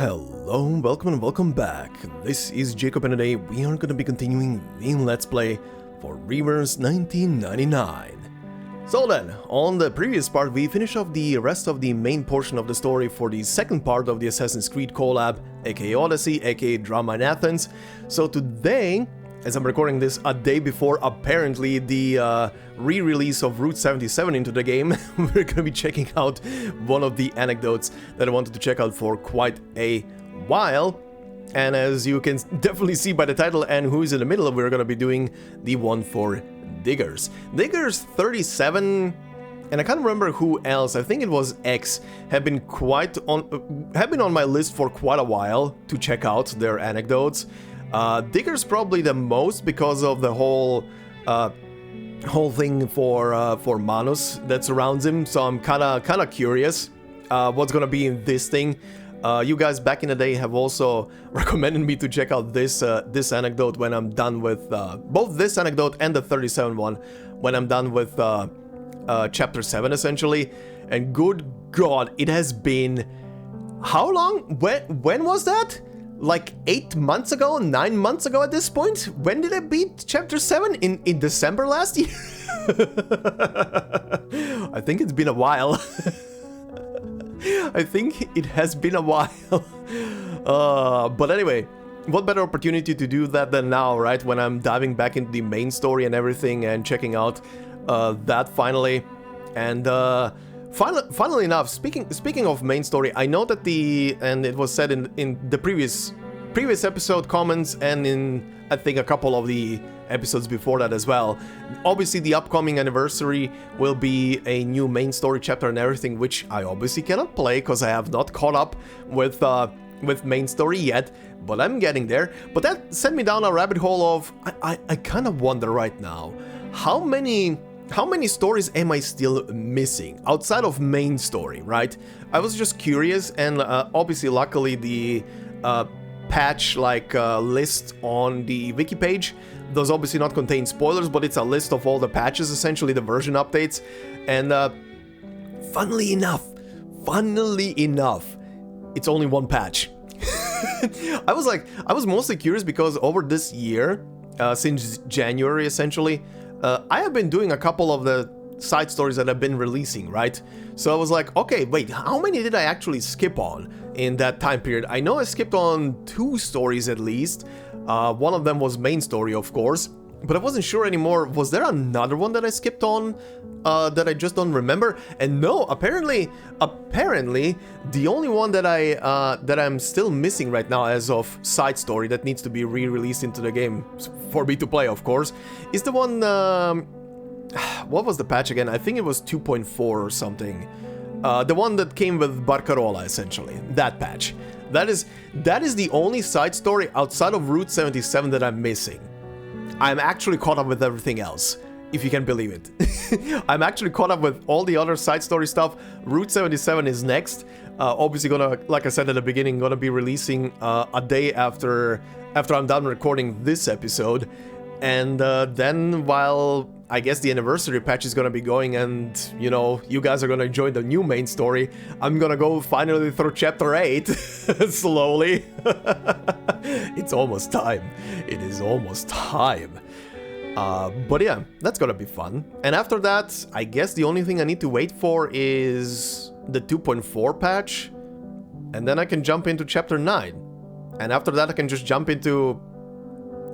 Hello, welcome and welcome back. This is Jacob and today we are going to be continuing the Let's Play for Reverse 1999. So then, on the previous part we finished off the rest of the main portion of the story for the second part of the Assassin's Creed collab, aka Odyssey, aka Drama in Athens. So today, as I'm recording this a day before apparently the re-release of Route 77 into the game, we're gonna be checking out one of the anecdotes that I wanted to check out for quite a while. And as you can definitely see by the title and who's in the middle, we're gonna be doing the one for Diggers. Diggers 37, and I can't remember who else, I think it was X, have been on my list for quite a while to check out their anecdotes. Diggers probably the most because of the whole thing for Manus that surrounds him, so I'm kinda curious what's gonna be in this thing. You guys back in the day have also recommended me to check out this anecdote when I'm done with both this anecdote and the 37 one when I'm done with chapter 7 essentially. And good God, it has been how long? When was that? Like 8 months ago, 9 months ago at this point? When did I beat chapter 7? In December last year? I think it's been a while. I think it has been a while. But anyway, what better opportunity to do that than now, right? When I'm diving back into the main story and everything and checking out that finally. And funnily enough, speaking of main story, I know that and it was said in the previous episode comments and in I think a couple of the episodes before that as well. Obviously the upcoming anniversary will be a new main story chapter and everything, which I obviously cannot play because I have not caught up with main story yet, but I'm getting there. But that sent me down a rabbit hole of I kind of wonder right now, how many stories am I still missing outside of main story, right? I was just curious, and obviously luckily the patch list on the wiki page does obviously not contain spoilers, but it's a list of all the patches, essentially the version updates. And funnily enough, it's only one patch. I was mostly curious because over this year, since January essentially, I have been doing a couple of the side stories that I've been releasing, right? So I was like, okay, wait, how many did I actually skip on in that time period? I know I skipped on 2 stories at least. One of them was main story, of course, but I wasn't sure anymore. Was there another one that I skipped on that I just don't remember? And no, apparently, the only one that I'm still missing right now as of side story that needs to be re-released into the game for me to play, of course, is the one. What was the patch again? I think it was 2.4 or something. The one that came with Barcarola, essentially. That patch. That is the only side story outside of Route 77 that I'm missing. I'm actually caught up with everything else, if you can believe it. I'm actually caught up with all the other side story stuff. Route 77 is next. Obviously gonna, like I said at the beginning, gonna be releasing a day after I'm done recording this episode. And then while I guess the anniversary patch is gonna be going and, you know, you guys are gonna enjoy the new main story, I'm gonna go finally through chapter 8, slowly. It's almost time. It is almost time. But yeah, that's gonna be fun. And after that, I guess the only thing I need to wait for is the 2.4 patch. And then I can jump into chapter 9. And after that I can just jump into,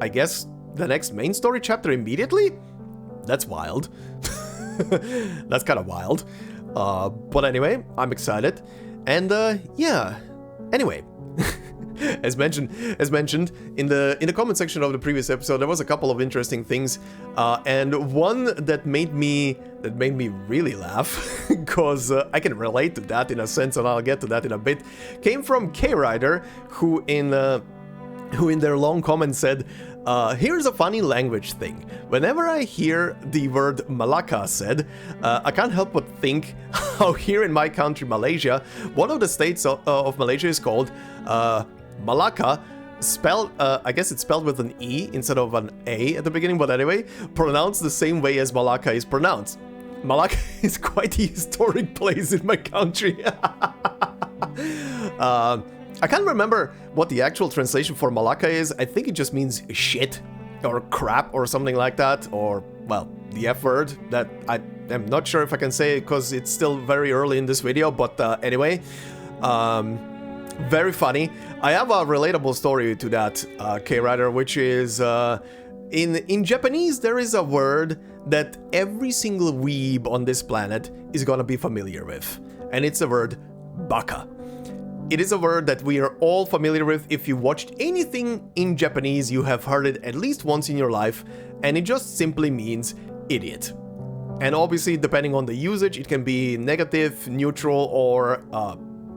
I guess, the next main story chapter immediately? That's wild. That's kind of wild. But anyway, I'm excited. And yeah. Anyway, as mentioned in the comment section of the previous episode, there was a couple of interesting things, and one that made me really laugh, because I can relate to that in a sense, and I'll get to that in a bit, came from K-Rider, who in their long comment said, here's a funny language thing. Whenever I hear the word Malacca said, I can't help but think how here in my country, Malaysia, one of the states of Malaysia is called Malacca, spelled, I guess it's spelled with an E instead of an A at the beginning, but anyway, pronounced the same way as Malacca is pronounced. Malacca is quite a historic place in my country. I can't remember what the actual translation for Malaka is. I think it just means shit or crap or something like that, or, well, the F word that I am not sure if I can say because it's still very early in this video, but anyway, very funny. I have a relatable story to that, K-Rider, which is, in Japanese, there is a word that every single weeb on this planet is gonna be familiar with, and it's the word baka. It is a word that we are all familiar with. If you watched anything in Japanese, you have heard it at least once in your life, and it just simply means idiot. And obviously, depending on the usage, it can be negative, neutral, or,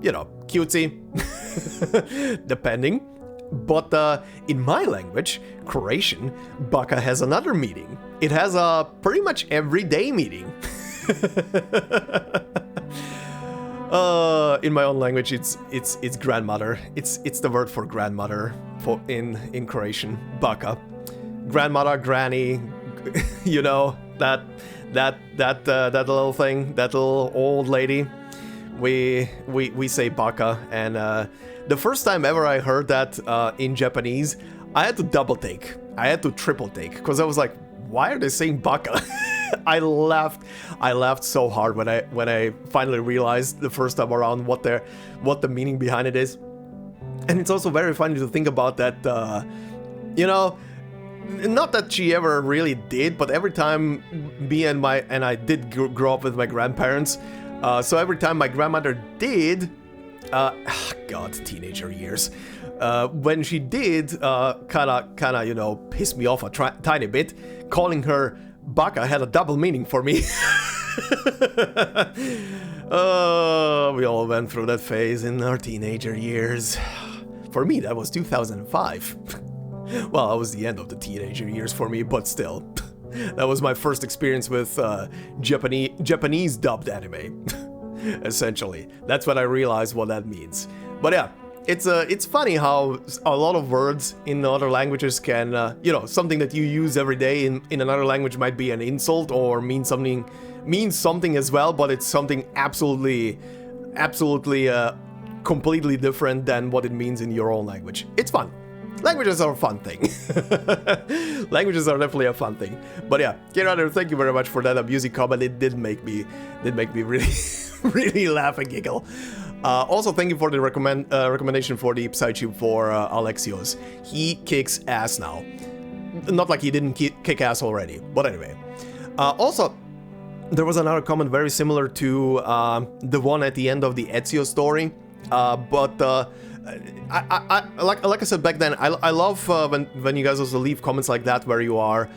you know, cutesy, depending. But in my language, Croatian, baka has another meaning. It has a pretty much everyday meaning. In my own language, it's grandmother. It's the word for grandmother in Croatian, baka. Grandmother, granny, you know, that little thing, that little old lady. We say baka, and the first time ever I heard that in Japanese, I had to double take. I had to triple take, because I was like, why are they saying baka? I laughed so hard when I finally realized the first time around what the meaning behind it is. And it's also very funny to think about that, you know, not that she ever really did, but every time me and I did grow up with my grandparents, so every time my grandmother did, God, teenager years, when she did, kinda, you know, piss me off a tiny bit, calling her baka had a double meaning for me. We all went through that phase in our teenager years. For me, that was 2005. Well, that was the end of the teenager years for me, but still. That was my first experience with Japanese dubbed anime. Essentially. That's when I realized what that means. But yeah, it's funny how a lot of words in other languages can, you know, something that you use every day in another language might be an insult or means something as well, but it's something absolutely completely different than what it means in your own language. It's fun. Languages are a fun thing. Languages are definitely a fun thing. But yeah, K-Rider, thank you very much for that amusing comment. It did make me really really laugh and giggle. Also, thank you for the recommendation for the Psytube for Alexios. He kicks ass now. Not like he didn't kick ass already, but anyway. Also, there was another comment very similar to the one at the end of the Ezio story, but like I said back then, I love when you guys also leave comments like that where you are,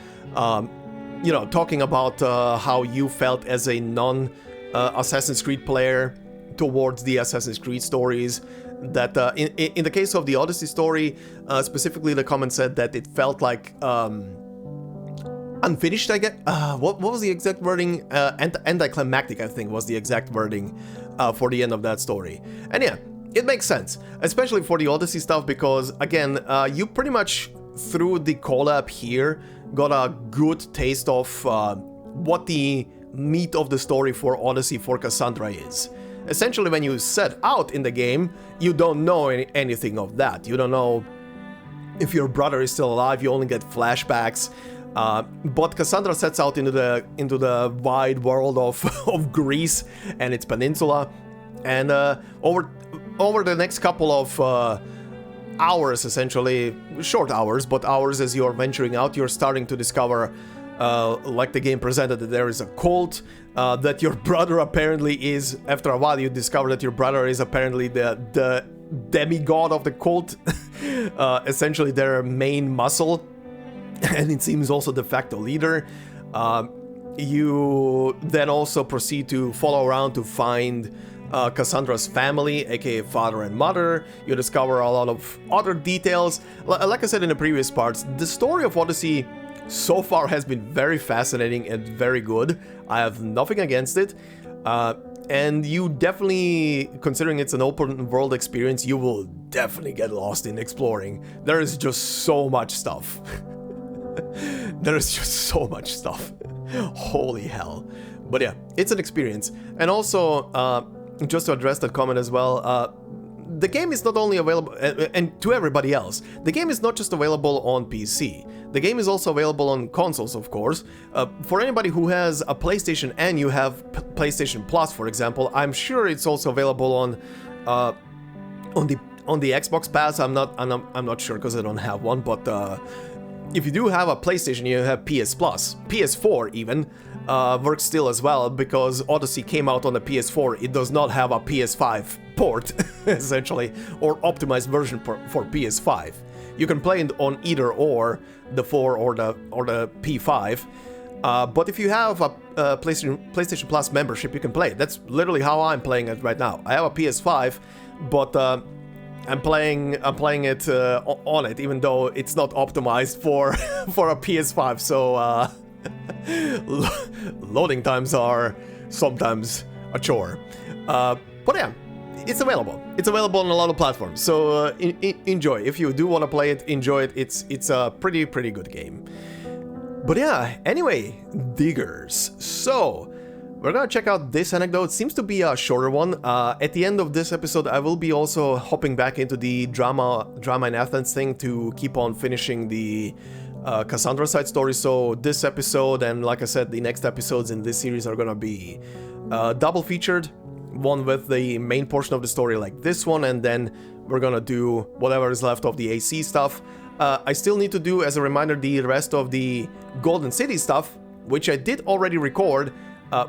you know, talking about how you felt as a non-Assassin's Creed player towards the Assassin's Creed stories. That in the case of the Odyssey story, specifically the comment said that it felt like unfinished, I guess. What was the exact wording? Anticlimactic, I think, was the exact wording for the end of that story. And yeah, it makes sense, especially for the Odyssey stuff, because again, you pretty much through the collab here got a good taste of what the meat of the story for Odyssey for Cassandra is. Essentially, when you set out in the game, you don't know anything of that. You don't know if your brother is still alive. You only get flashbacks. But Cassandra sets out into the wide world of Greece and its peninsula, and over the next couple of hours, essentially short hours, but hours as you're venturing out, you're starting to discover, like the game presented, that there is a cult, that your brother apparently is. After a while, you discover that your brother is apparently the demigod of the cult, essentially their main muscle. And it seems also de facto leader. You then also proceed to follow around to find Cassandra's family, aka father and mother. You discover a lot of other details. Like I said in the previous parts, the story of Odyssey so far has been very fascinating and very good. I have nothing against it. And you definitely, considering it's an open world experience, you will definitely get lost in exploring. There is just so much stuff. There is just so much stuff. Holy hell. But yeah, it's an experience. And also, just to address that comment as well, the game is not only available, and to everybody else, the game is not just available on PC. The game is also available on consoles, of course. For anybody who has a PlayStation and you have PlayStation Plus, for example, I'm sure it's also available on the Xbox Pass. I'm not sure because I don't have one, but if you do have a PlayStation, you have PS Plus, PS4 even. Works still as well, because Odyssey came out on the PS4. It does not have a PS5 port, essentially, or optimized version for PS5. You can play it on either or the 4 or the P5. But if you have a PlayStation Plus membership, you can play it. That's literally how I'm playing it right now. I have a PS5, but I'm playing it on it, even though it's not optimized for for a PS5. So. Loading times are sometimes a chore. But yeah, it's available. It's available on a lot of platforms. So enjoy. If you do want to play it, enjoy it. It's a pretty good game. But yeah, anyway, Diggers. So we're gonna check out this anecdote. Seems to be a shorter one. At the end of this episode, I will be also hopping back into the drama in Athens thing to keep on finishing the Cassandra side story. So this episode, and like I said, the next episodes in this series are gonna be double featured, one with the main portion of the story like this one, and then we're gonna do whatever is left of the AC stuff. I still need to do, as a reminder, the rest of the Golden City stuff, which I did already record.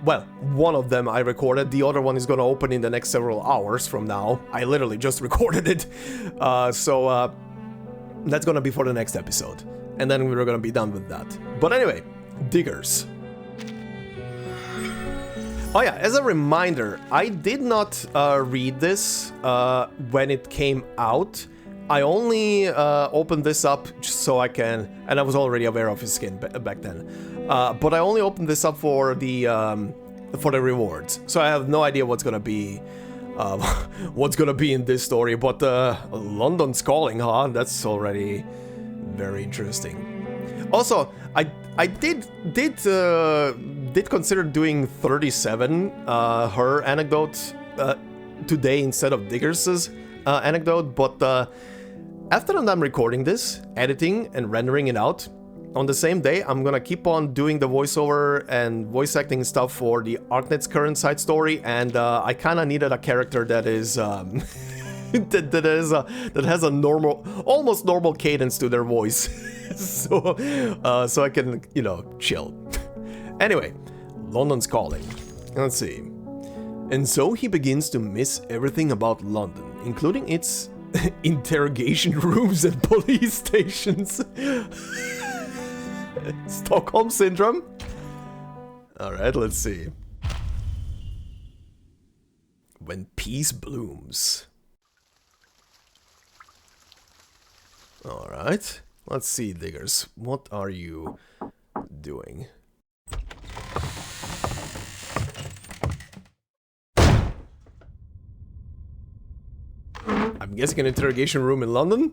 Well, one of them I recorded, the other one is gonna open in the next several hours from now. I literally just recorded it. So that's gonna be for the next episode. And then we're gonna be done with that. But anyway, Diggers. Oh yeah, as a reminder, I did not read this when it came out. I only opened this up just so I can, and I was already aware of his skin back then. But I only opened this up for the rewards. So I have no idea what's gonna be in this story. But London's Calling, huh? That's already very interesting. Also, I did consider doing 37 her anecdote today instead of Diggers's anecdote, but after I'm done recording this, editing and rendering it out on the same day, I'm gonna keep on doing the voiceover and voice acting stuff for the Arcanist's current side story, and I kind of needed a character that is that has a almost normal cadence to their voice, so I can, chill. Anyway, London's Calling. Let's see. And so he begins to miss everything about London, including its interrogation rooms and police stations. Stockholm Syndrome? Alright, let's see. When peace blooms. Alright, let's see, Diggers. What are you doing? I'm guessing an interrogation room in London?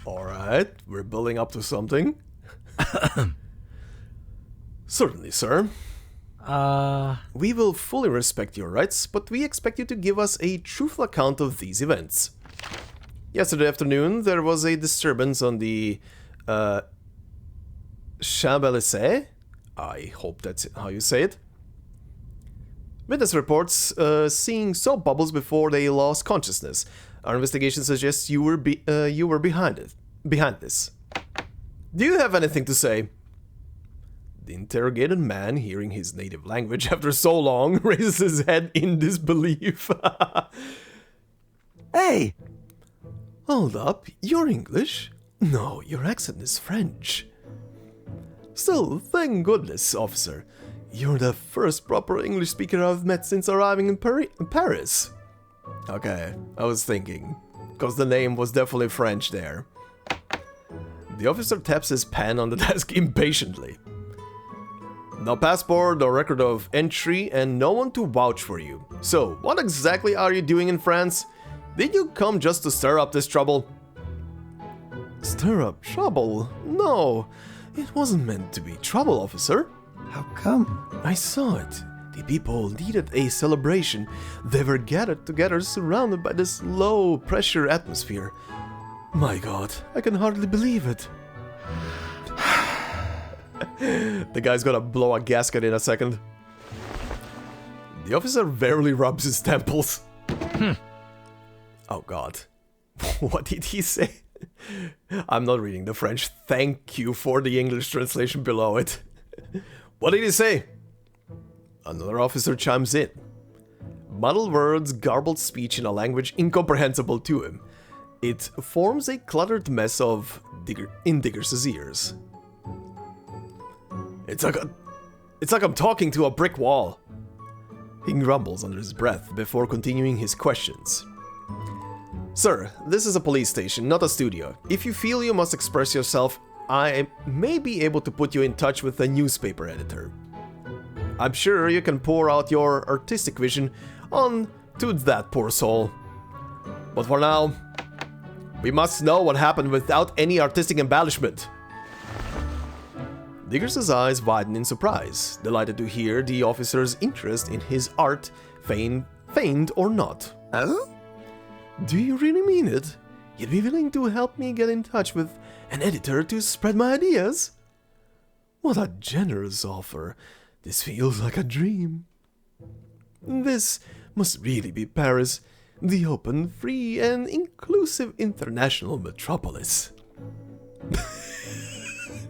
Alright, we're building up to something. Certainly, sir. We will fully respect your rights, but we expect you to give us a truthful account of these events. Yesterday afternoon, there was a disturbance on the Champs-Élysées. I hope that's how you say it. Witness reports seeing soap bubbles before they lost consciousness. Our investigation suggests you were behind this. Do you have anything to say? The interrogated man, hearing his native language after so long, raises his head in disbelief. Hey! Hold up, you're English? No, your accent is French. Still, thank goodness, officer. You're the first proper English speaker I've met since arriving in Paris. Okay, I was thinking, because the name was definitely French there. The officer taps his pen on the desk impatiently. No passport, no record of entry, and no one to vouch for you. So, what exactly are you doing in France? Did you come just to stir up this trouble? Stir up trouble? No, it wasn't meant to be trouble, officer. How come? I saw it. The people needed a celebration. They were gathered together, surrounded by this low-pressure atmosphere. My God, I can hardly believe it. The guy's gonna blow a gasket in a second. The officer barely rubs his temples. Oh God. What did he say? I'm not reading the French. Thank you for the English translation below it. What did he say? Another officer chimes in. Muddled words, garbled speech in a language incomprehensible to him. It forms a cluttered mess in Digger's ears. It's like I'm talking to a brick wall. He grumbles under his breath before continuing his questions. Sir, this is a police station, not a studio. If you feel you must express yourself, I may be able to put you in touch with a newspaper editor. I'm sure you can pour out your artistic vision on to that poor soul. But for now, we must know what happened without any artistic embellishment. Digger's eyes widen in surprise, delighted to hear the officer's interest in his art, feigned or not. Huh? Do you really mean it? You'd be willing to help me get in touch with an editor to spread my ideas? What a generous offer. This feels like a dream. This must really be Paris, the open, free, and inclusive international metropolis.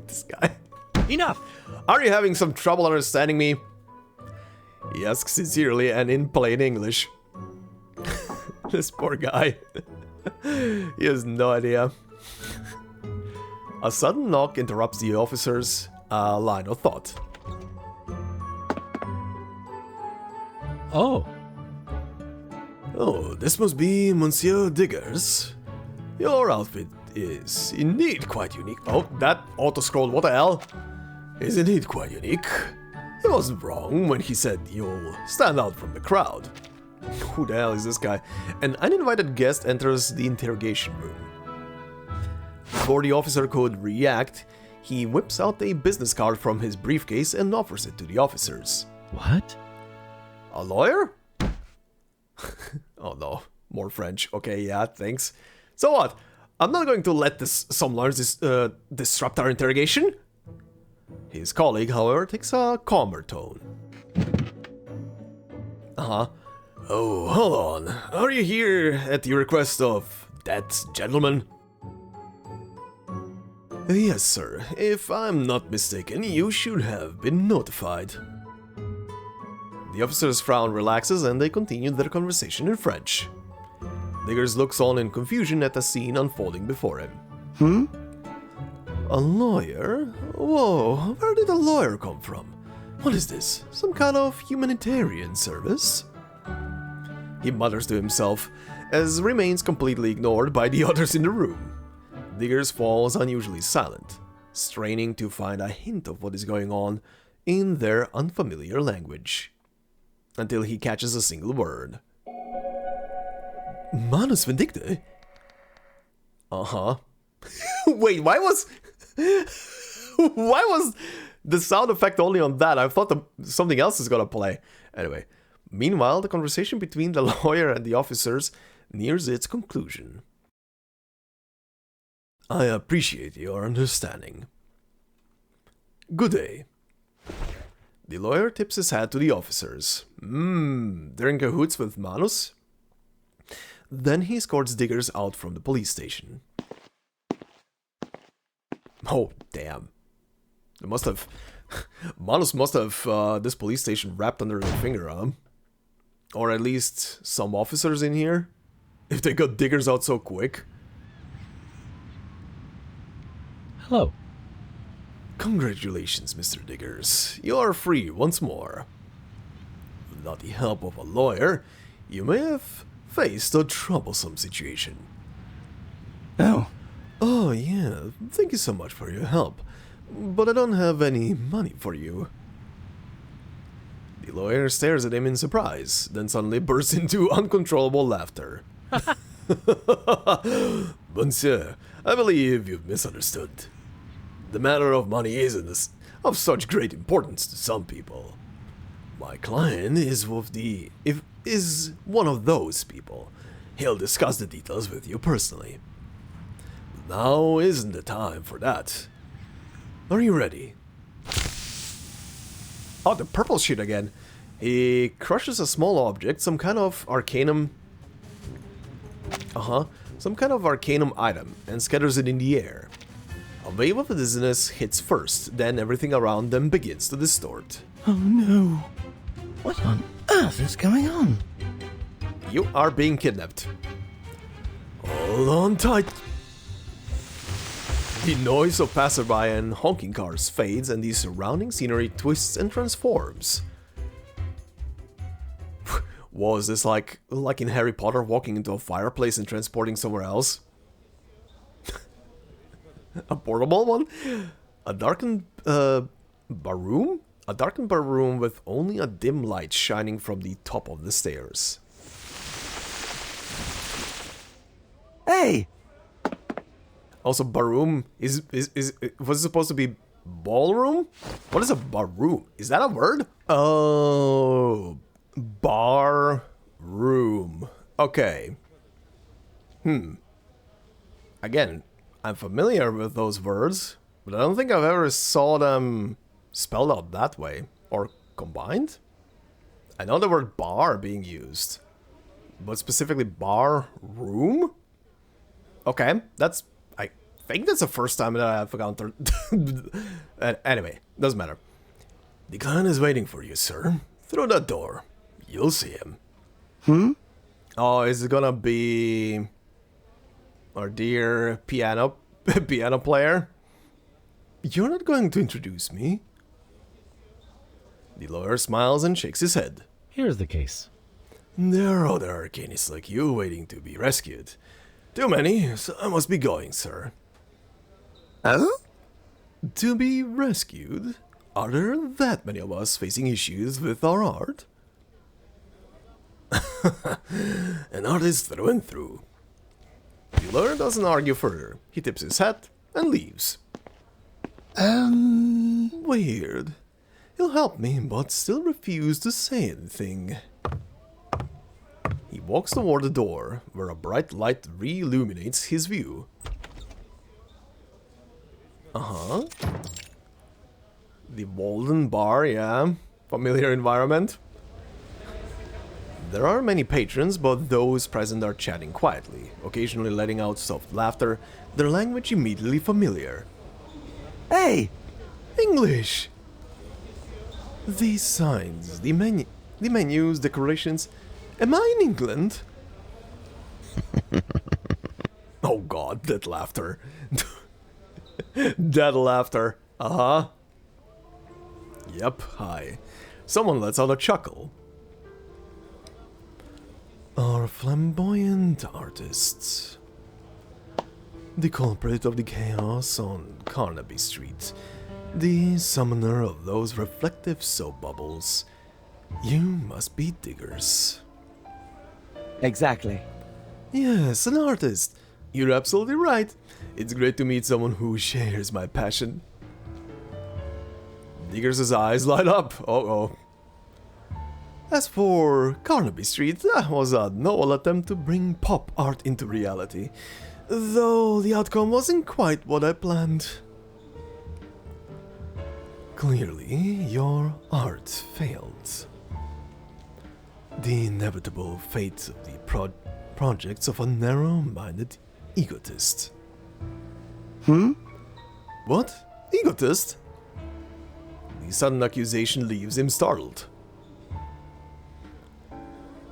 This guy. Enough! Are you having some trouble understanding me? He asks sincerely and in plain English. This poor guy. He has no idea. A sudden knock interrupts the officer's line of thought. Oh. Oh, this must be Monsieur Diggers. Your outfit is indeed quite unique. Oh, that auto-scroll, what the hell? Is indeed quite unique. He wasn't wrong when he said you'll stand out from the crowd. Who the hell is this guy? An uninvited guest enters the interrogation room. Before the officer could react, he whips out a business card from his briefcase and offers it to the officers. What? A lawyer? Oh no, more French. Okay, yeah, thanks. So what? I'm not going to let some lawyers disrupt our interrogation. His colleague, however, takes a calmer tone. Oh, hold on. Are you here at the request of that gentleman? Yes, sir. If I'm not mistaken, you should have been notified. The officer's frown relaxes and they continue their conversation in French. Diggers looks on in confusion at the scene unfolding before him. A lawyer? Whoa, where did a lawyer come from? What is this? Some kind of humanitarian service? He mutters to himself, as remains completely ignored by the others in the room. Diggers falls unusually silent, straining to find a hint of what is going on in their unfamiliar language, until he catches a single word. Manus Vindicte? Wait, why was the sound effect only on that? I thought something else is gonna play. Anyway, meanwhile, the conversation between the lawyer and the officers nears its conclusion. I appreciate your understanding. Good day. The lawyer tips his hat to the officers. They're in cahoots with Manus? Then he escorts Diggers out from the police station. Oh, damn. They must have... Manus must have this police station wrapped under their finger, huh? Or at least some officers in here? If they got Diggers out so quick. Hello. Congratulations, Mr. Diggers. You are free once more. Without the help of a lawyer, you may have faced a troublesome situation. Oh, yeah. Thank you so much for your help. But I don't have any money for you. The lawyer stares at him in surprise, then suddenly bursts into uncontrollable laughter. Monsieur, I believe you've misunderstood. The matter of money isn't of such great importance to some people. My client is is one of those people. He'll discuss the details with you personally. Now isn't the time for that. Are you ready? Oh, the purple shit again. He crushes a small object, some kind of arcanum... some kind of arcanum item, and scatters it in the air. A wave of dizziness hits first, then everything around them begins to distort. Oh no. What on earth is going on? You are being kidnapped. Hold on tight. The noise of passerby and honking cars fades and the surrounding scenery twists and transforms. Was this like in Harry Potter walking into a fireplace and transporting somewhere else? A portable one? A darkened barroom? A darkened barroom with only a dim light shining from the top of the stairs. Hey! Also, barroom was it supposed to be ballroom? What is a barroom? Is that a word? Oh, bar room. Okay. Again, I'm familiar with those words, but I don't think I've ever saw them spelled out that way or combined. I know the word bar being used, but specifically bar room. Okay, I think that's the first time that I've encountered. Anyway, doesn't matter. The client is waiting for you, sir. Through that door. You'll see him. Oh, is it gonna be our dear piano player? You're not going to introduce me. The lawyer smiles and shakes his head. Here's the case. There are other Arcanists like you waiting to be rescued. Too many, so I must be going, sir. Oh? To be rescued? Are there that many of us facing issues with our art? An artist through and through. The lawyer doesn't argue further. He tips his hat and leaves. Weird. He'll help me, but still refuse to say anything. He walks toward the door, where a bright light re-illuminates his view. The Walden Bar, yeah. Familiar environment. There are many patrons, but those present are chatting quietly, occasionally letting out soft laughter, their language immediately familiar. Hey! English! These signs, the menus, decorations... Am I in England? Oh god, that laughter. That laughter. Yep, hi. Someone lets out a chuckle. Our flamboyant artists. The culprit of the chaos on Carnaby Street. The summoner of those reflective soap bubbles. You must be diggers. Exactly. Yes, an artist. You're absolutely right. It's great to meet someone who shares my passion. Diggers' eyes light up. Uh-oh. As for Carnaby Street, that was a novel attempt to bring pop art into reality, though the outcome wasn't quite what I planned. Clearly, your art failed. The inevitable fate of the projects of a narrow-minded egotist. What? Egotist? The sudden accusation leaves him startled.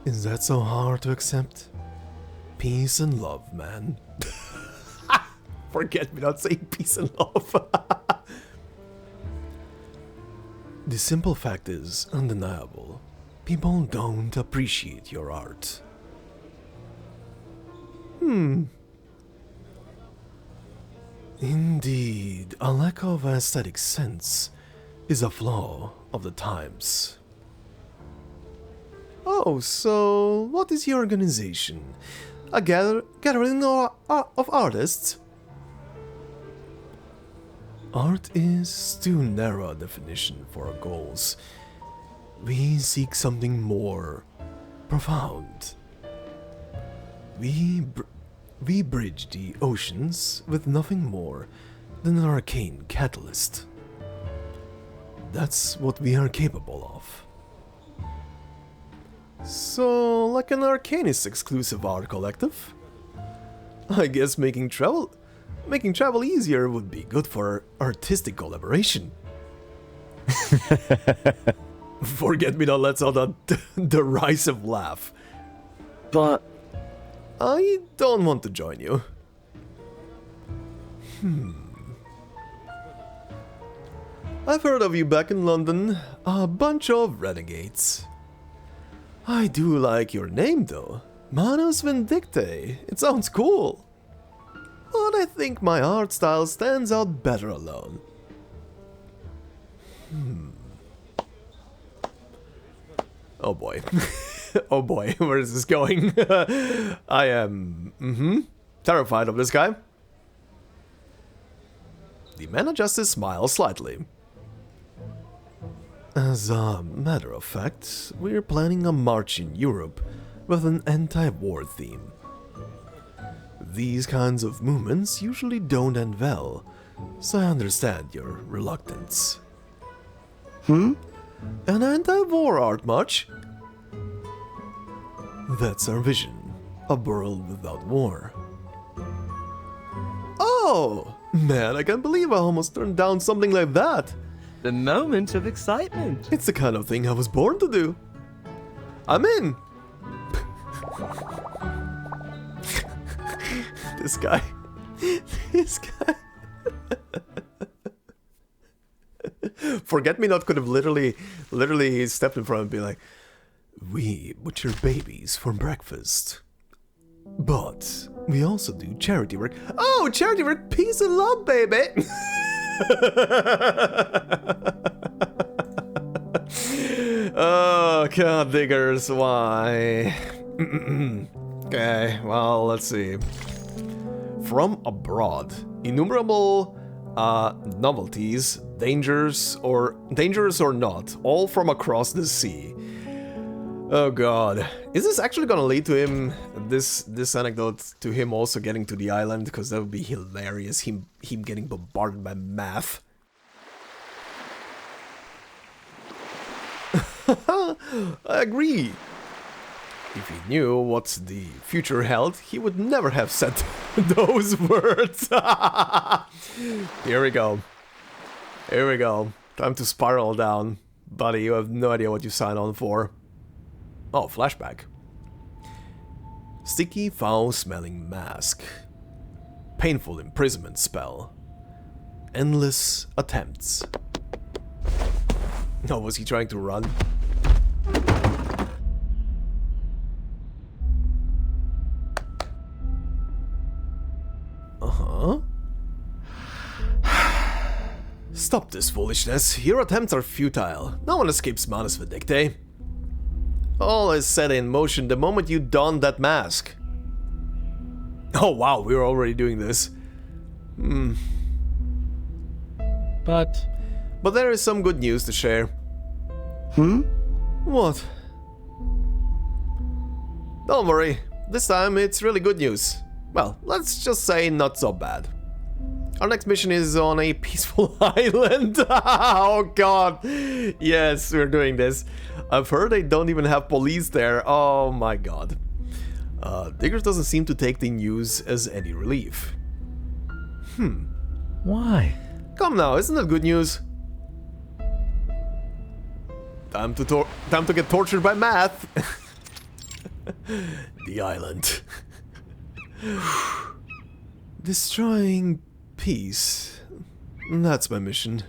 Is that so hard to accept? Peace and love, man. Forget me not saying peace and love. The simple fact is undeniable. People don't appreciate your art. Indeed, a lack of aesthetic sense is a flaw of the times. Oh, so what is your organization? A gathering of artists? Art is too narrow a definition for our goals. We seek something more profound. We bridge the oceans with nothing more than an arcane catalyst. That's what we are capable of. So, like an Arcanist exclusive art collective? I guess making travel easier would be good for artistic collaboration. Forget Me Not lets out a derisive laugh. But I don't want to join you. I've heard of you back in London. A bunch of renegades. I do like your name though. Manus Vindicte. It sounds cool. But I think my art style stands out better alone. Oh boy. Oh boy, where is this going? I am terrified of this guy. The man of justice smiles slightly. As a matter of fact, we're planning a march in Europe with an anti-war theme. These kinds of movements usually don't end well, so I understand your reluctance. An anti-war art march? That's our vision. A world without war. Oh! Man, I can't believe I almost turned down something like that. the moment of excitement. It's the kind of thing I was born to do. I'm in. This guy. This guy. Forget Me Not could have literally stepped in front and be like, we butcher babies for breakfast. But we also do charity work. Oh, charity work, peace and love, baby. Oh, God diggers, why? Okay, well, let's see. From abroad, innumerable novelties, dangerous or not, all from across the sea. Oh God, is this actually gonna lead to him, this anecdote, to him also getting to the island? Because that would be hilarious, him getting bombarded by math. I agree. If he knew what the future held, he would never have said those words. Here we go. Here we go. Time to spiral down. Buddy, you have no idea what you signed on for. Oh, flashback. Sticky, foul-smelling mask. Painful imprisonment spell. Endless attempts. Oh, was he trying to run? Uh-huh. Stop this foolishness. Your attempts are futile. No one escapes Manus Vindicte. All is set in motion the moment you don that mask. Oh wow, we're already doing this. But there is some good news to share. What? Don't worry, this time it's really good news. Well, let's just say not so bad. Our next mission is on a peaceful island. Oh God. Yes, we're doing this. I've heard they don't even have police there. Oh my God. Diggers doesn't seem to take the news as any relief. why? Come now, isn't that good news? Time to get tortured by math. The island. Destroying peace. That's my mission.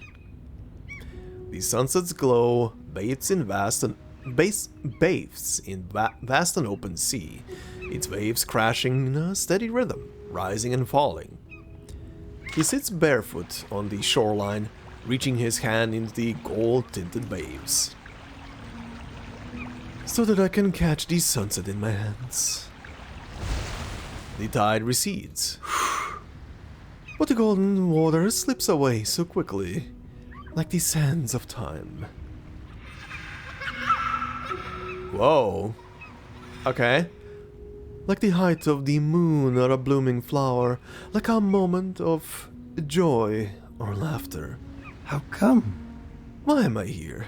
The sunset's glow bathes in vast and open sea, its waves crashing in a steady rhythm, rising and falling. He sits barefoot on the shoreline, reaching his hand into the gold-tinted waves, so that I can catch the sunset in my hands. The tide recedes, but the golden water slips away so quickly, like the sands of time. Whoa. Okay. Like the height of the moon or a blooming flower, like a moment of joy or laughter. How come? Why am I here?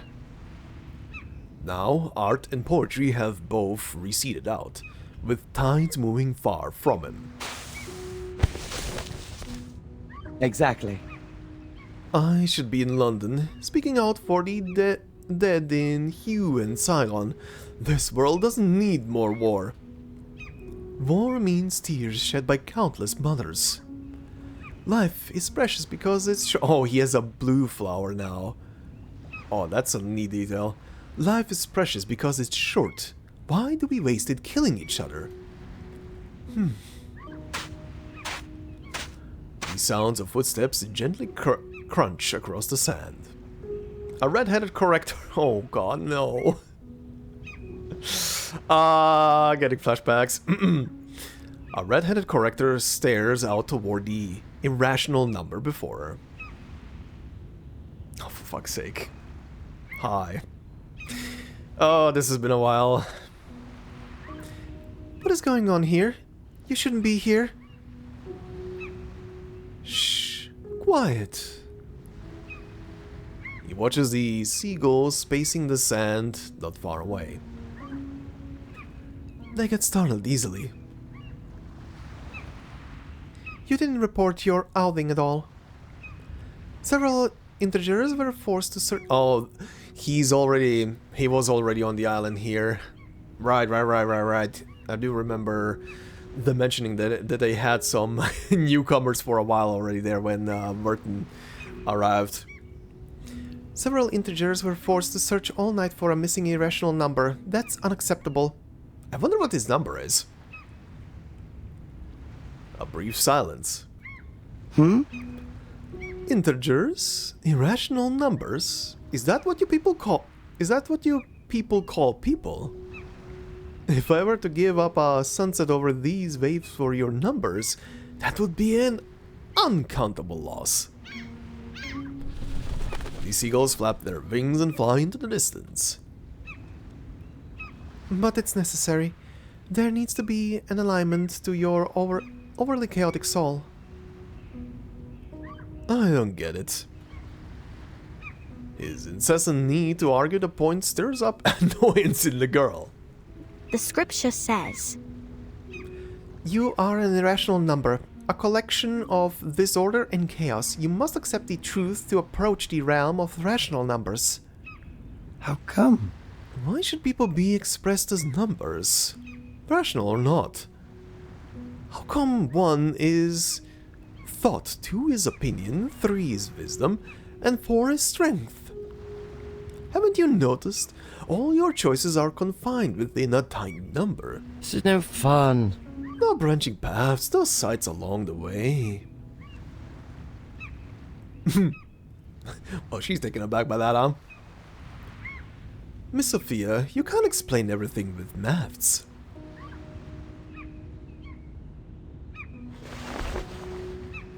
Now, art and poetry have both receded out, with tides moving far from him. Exactly. I should be in London, speaking out for the dead in Hue and Saigon. This world doesn't need more war. War means tears shed by countless mothers. Life is precious because it's oh, he has a blue flower now. Oh, that's a neat detail. Life is precious because it's short. Why do we waste it killing each other? The sounds of footsteps gently crunch across the sand. A red-headed corrector. Oh god, no. Getting flashbacks. A red-headed corrector stares out toward the irrational number before her. Oh, for fuck's sake. Hi. Oh, this has been a while. What is going on here? You shouldn't be here. Shh. Quiet. He watches the seagulls spacing the sand not far away. They get startled easily. You didn't report your outing at all. Several integers were forced to search. Oh, he was already on the island here. Right. I do remember them mentioning that they had some newcomers for a while already there when Vertin arrived. Several integers were forced to search all night for a missing irrational number. That's unacceptable. I wonder what his number is. A brief silence. Integers? Irrational numbers? Is that what you people call people? If I were to give up a sunset over these waves for your numbers, that would be an uncountable loss. The seagulls flap their wings and fly into the distance. But it's necessary. There needs to be an alignment to your overly chaotic soul. I don't get it. His incessant need to argue the point stirs up annoyance in the girl. The scripture says, You are an irrational number, a collection of disorder and chaos. You must accept the truth to approach the realm of rational numbers. How come? Why should people be expressed as numbers? Rational or not? How come 1 is thought, 2 is opinion, 3 is wisdom, and 4 is strength? Haven't you noticed? All your choices are confined within a tiny number. This is no fun. No branching paths, no sights along the way. Oh, she's taken aback by that, huh? Miss Sophia, you can't explain everything with maths.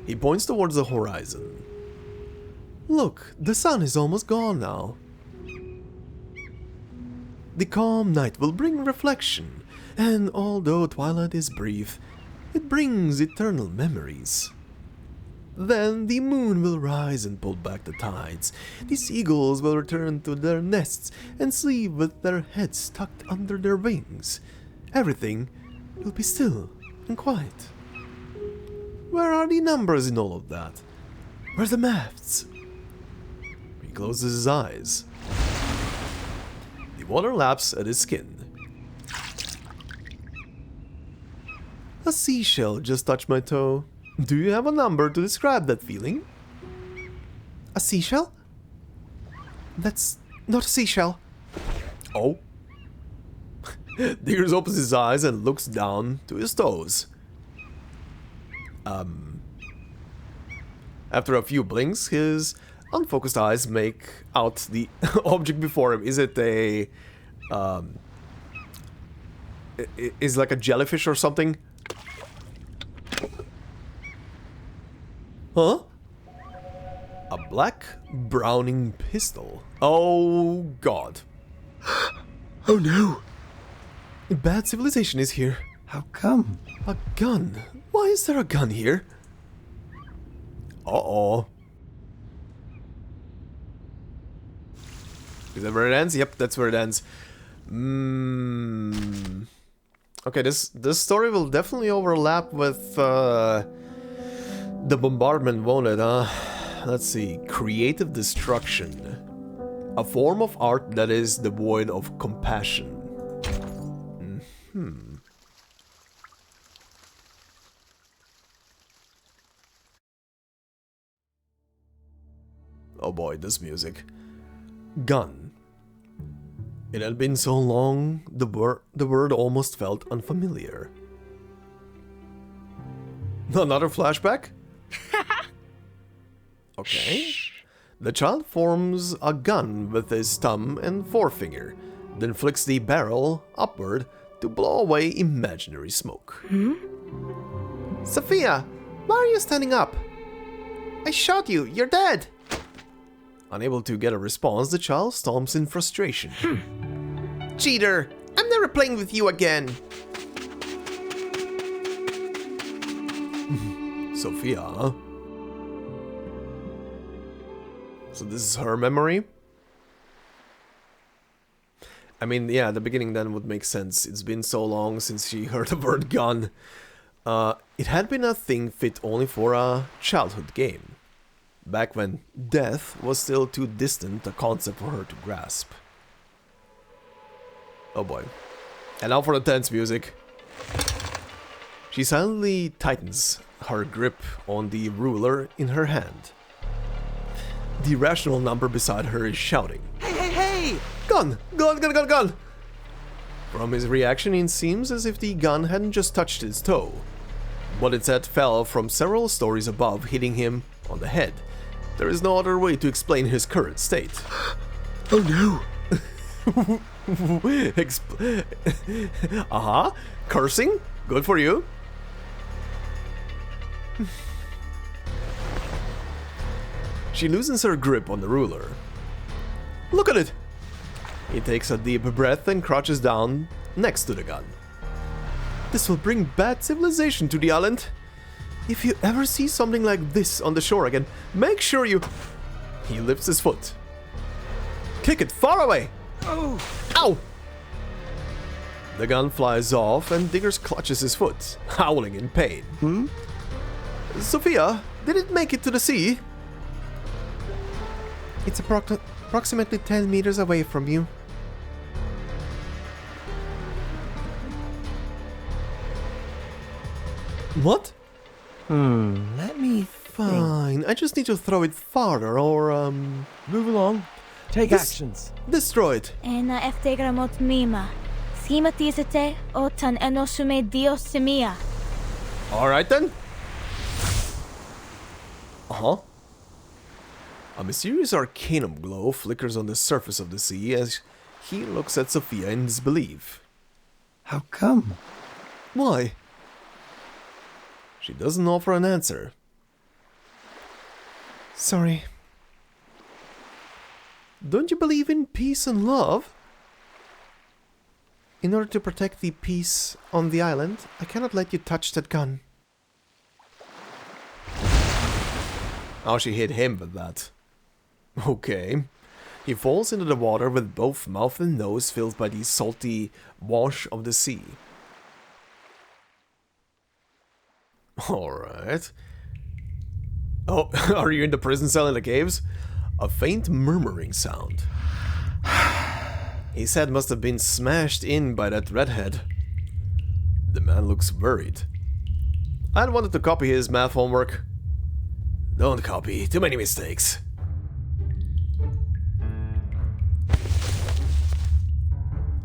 He points towards the horizon. Look, the sun is almost gone now. The calm night will bring reflection, and although twilight is brief, it brings eternal memories. Then the moon will rise and pull back the tides. The seagulls will return to their nests and sleep with their heads tucked under their wings. Everything will be still and quiet. Where are the numbers in all of that? Where are the maths? He closes his eyes. The water laps at his skin. A seashell just touched my toe. Do you have a number to describe that feeling? A seashell? That's not a seashell. Oh. Deers opens his eyes and looks down to his toes. After a few blinks, his unfocused eyes make out the object before him. Is it a... is like a jellyfish or something? Huh? A black Browning pistol. Oh god. Oh no! Bad civilization is here. How come? A gun? Why is there a gun here? Uh-oh. Is that where it ends? Yep, that's where it ends. Okay, this story will definitely overlap with the bombardment, won't it, huh? Let's see. Creative destruction. A form of art that is devoid of compassion. Oh boy, this music. Gun. It had been so long, the word almost felt unfamiliar. Another flashback? Okay. The child forms a gun with his thumb and forefinger, then flicks the barrel upward to blow away imaginary smoke. Sophia, why are you standing up? I shot you, you're dead! Unable to get a response, the child stomps in frustration. Cheater! I'm never playing with you again! Sophia, huh? So this is her memory? I mean, yeah, the beginning then would make sense. It's been so long since she heard the word gun. It had been a thing fit only for a childhood game. Back when death was still too distant a concept for her to grasp. Oh boy. And now for the tense music. She silently tightens her grip on the ruler in her hand. The irrational number beside her is shouting, "Hey, hey, hey! Gun! Gun, gun, gun, gun!" From his reaction, it seems as if the gun hadn't just touched his toe, but instead fell from several stories above, hitting him on the head. There is no other way to explain his current state. Oh no! Cursing? Good for you. She loosens her grip on the ruler. Look at it! He takes a deep breath and crouches down next to the gun. This will bring bad civilization to the island. If you ever see something like this on the shore again, make sure you... He lifts his foot. Kick it far away! Oh! Ow! The gun flies off and Diggers clutches his foot, howling in pain. Sophia, did it make it to the sea? It's approximately 10 meters away from you. What? Let me Fine, I just need to throw it farther or, Move along. Take actions. destroy it. Ena eftegramot mima. Schematizete otan enosume dios semia. Alright then. A mysterious arcanum glow flickers on the surface of the sea as he looks at Sophia in disbelief. How come? Why? She doesn't offer an answer. Sorry. Don't you believe in peace and love? In order to protect the peace on the island, I cannot let you touch that gun. Oh, she hit him with that. Okay. He falls into the water with both mouth and nose filled by the salty wash of the sea. Alright. Oh, are you in the prison cell in the caves? A faint murmuring sound. His head must have been smashed in by that redhead. The man looks worried. I wanted to copy his math homework. Don't copy, too many mistakes.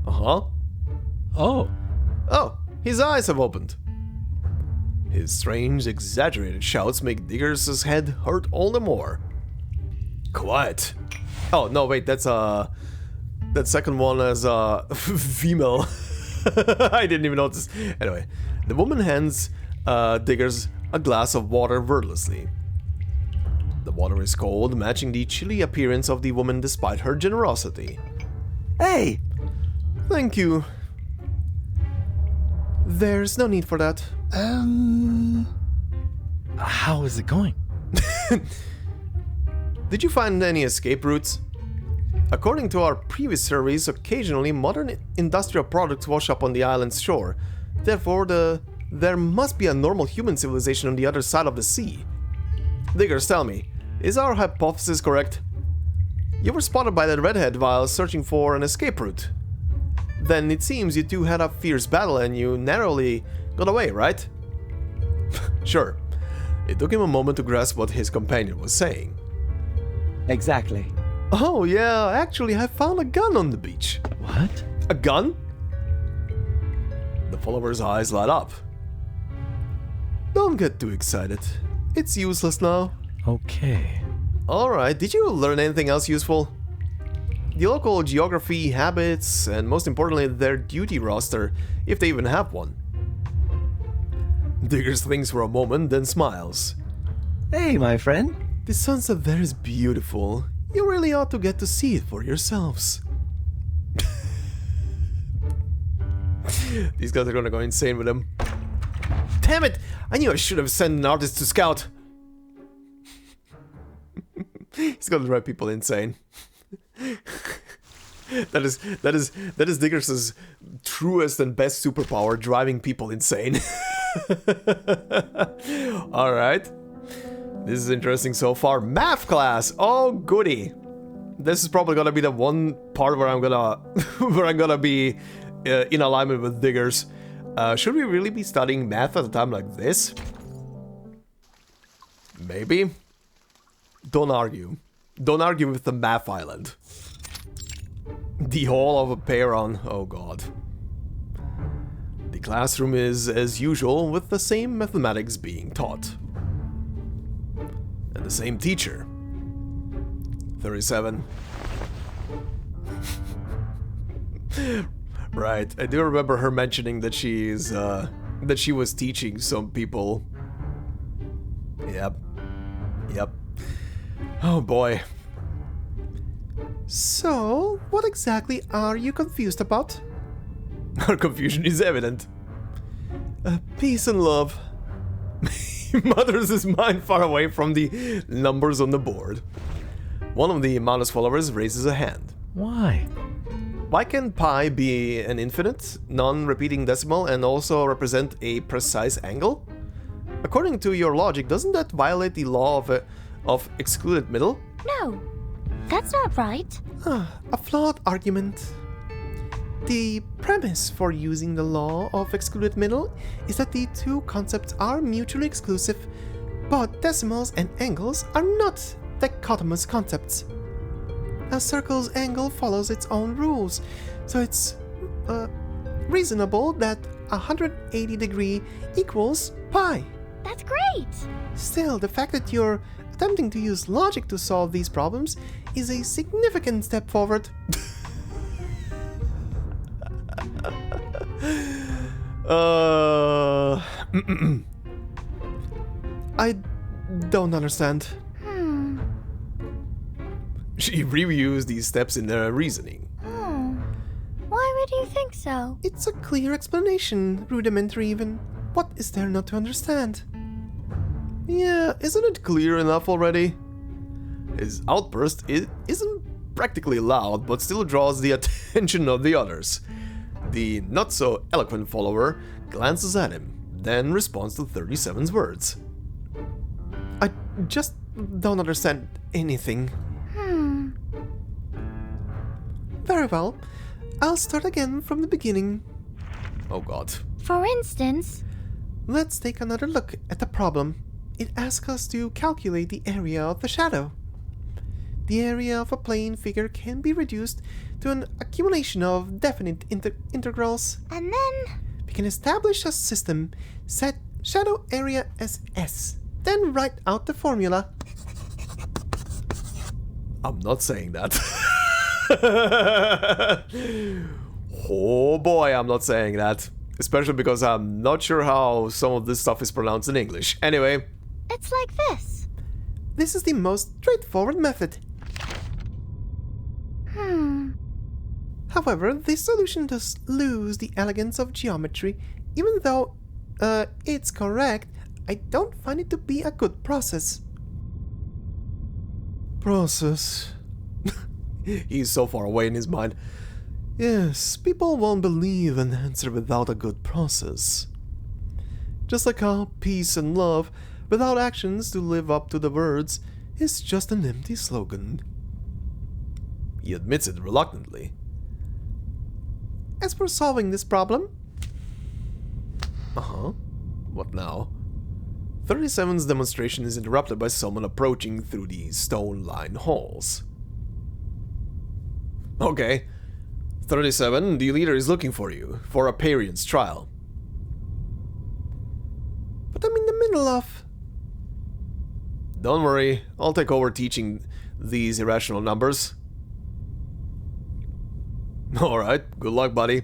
Oh. Oh, his eyes have opened. His strange, exaggerated shouts make Diggers' head hurt all the more. Quiet. Oh, no, wait, that's that second one is female. I didn't even notice. Anyway, the woman hands Diggers a glass of water wordlessly. The water is cold, matching the chilly appearance of the woman despite her generosity. Hey! Thank you. There's no need for that. How is it going? Did you find any escape routes? According to our previous surveys, occasionally modern industrial products wash up on the island's shore. Therefore, there must be a normal human civilization on the other side of the sea. Diggers, tell me, is our hypothesis correct? You were spotted by that redhead while searching for an escape route. Then it seems you two had a fierce battle and you narrowly got away, right? Sure. It took him a moment to grasp what his companion was saying. Exactly. Oh yeah, actually I found a gun on the beach. What? A gun? The follower's eyes light up. Don't get too excited. It's useless now. Okay. Alright, did you learn anything else useful? The local geography, habits, and most importantly their duty roster, if they even have one. Diggers thinks for a moment, then smiles. Hey, my friend. The sunset there is beautiful. You really ought to get to see it for yourselves. These guys are gonna go insane with him. Damn it! I knew I should have sent an artist to scout. He's gonna drive people insane. That is Diggers' truest and best superpower, driving people insane. Alright. This is interesting so far. Math class! Oh goody! This is probably gonna be the one part where I'm gonna be in alignment with Diggers. Should we really be studying math at a time like this? Maybe. Don't argue. Don't argue with the math island. The Hall of a Peyron. Oh god. The classroom is, as usual, with the same mathematics being taught. And the same teacher. 37. Right, I do remember her mentioning that she was teaching some people. Yep. Yep. Oh boy. So, what exactly are you confused about? Our confusion is evident. Peace and love. Mothers his mind far away from the numbers on the board. One of the Manus followers raises a hand. Why? Why can pi be an infinite, non-repeating decimal and also represent a precise angle? According to your logic, doesn't that violate the law of excluded middle? No, that's not right. A flawed argument. The premise for using the law of excluded middle is that the two concepts are mutually exclusive, but decimals and angles are not dichotomous concepts. A circle's angle follows its own rules, so it's reasonable that 180 degree equals pi. That's great. Still, the fact that you're attempting to use logic to solve these problems is a significant step forward. I don't understand. She reviews these steps in her reasoning. Why would you think so? It's a clear explanation, rudimentary even. What is there not to understand? Yeah, isn't it clear enough already? His outburst isn't practically loud, but still draws the attention of the others. The not-so-eloquent follower glances at him, then responds to 37's words. I just don't understand anything. Very well. I'll start again from the beginning. Oh god. For instance, Let's take another look at the problem. It asks us to calculate the area of the shadow. The area of a plane figure can be reduced to an accumulation of definite integrals. and then... We can establish a system, set shadow area as S, then write out the formula. I'm not saying that. Oh boy, I'm not saying that. Especially because I'm not sure how some of this stuff is pronounced in English. Anyway. It's like this. This is the most straightforward method. However, this solution does lose the elegance of geometry Even though, it's correct, I don't find it to be a good process. Process? He's so far away in his mind. Yes, people won't believe an answer without a good process. Just like how peace and love, without actions to live up to the words, is just an empty slogan. He admits it reluctantly. As for solving this problem... Uh-huh. What now? 37's demonstration is interrupted by someone approaching through the stone-lined halls. Okay. 37, the leader is looking for you, for a Parian's trial. But I'm in the middle of... Don't worry, I'll take over teaching these irrational numbers. Alright, good luck, buddy.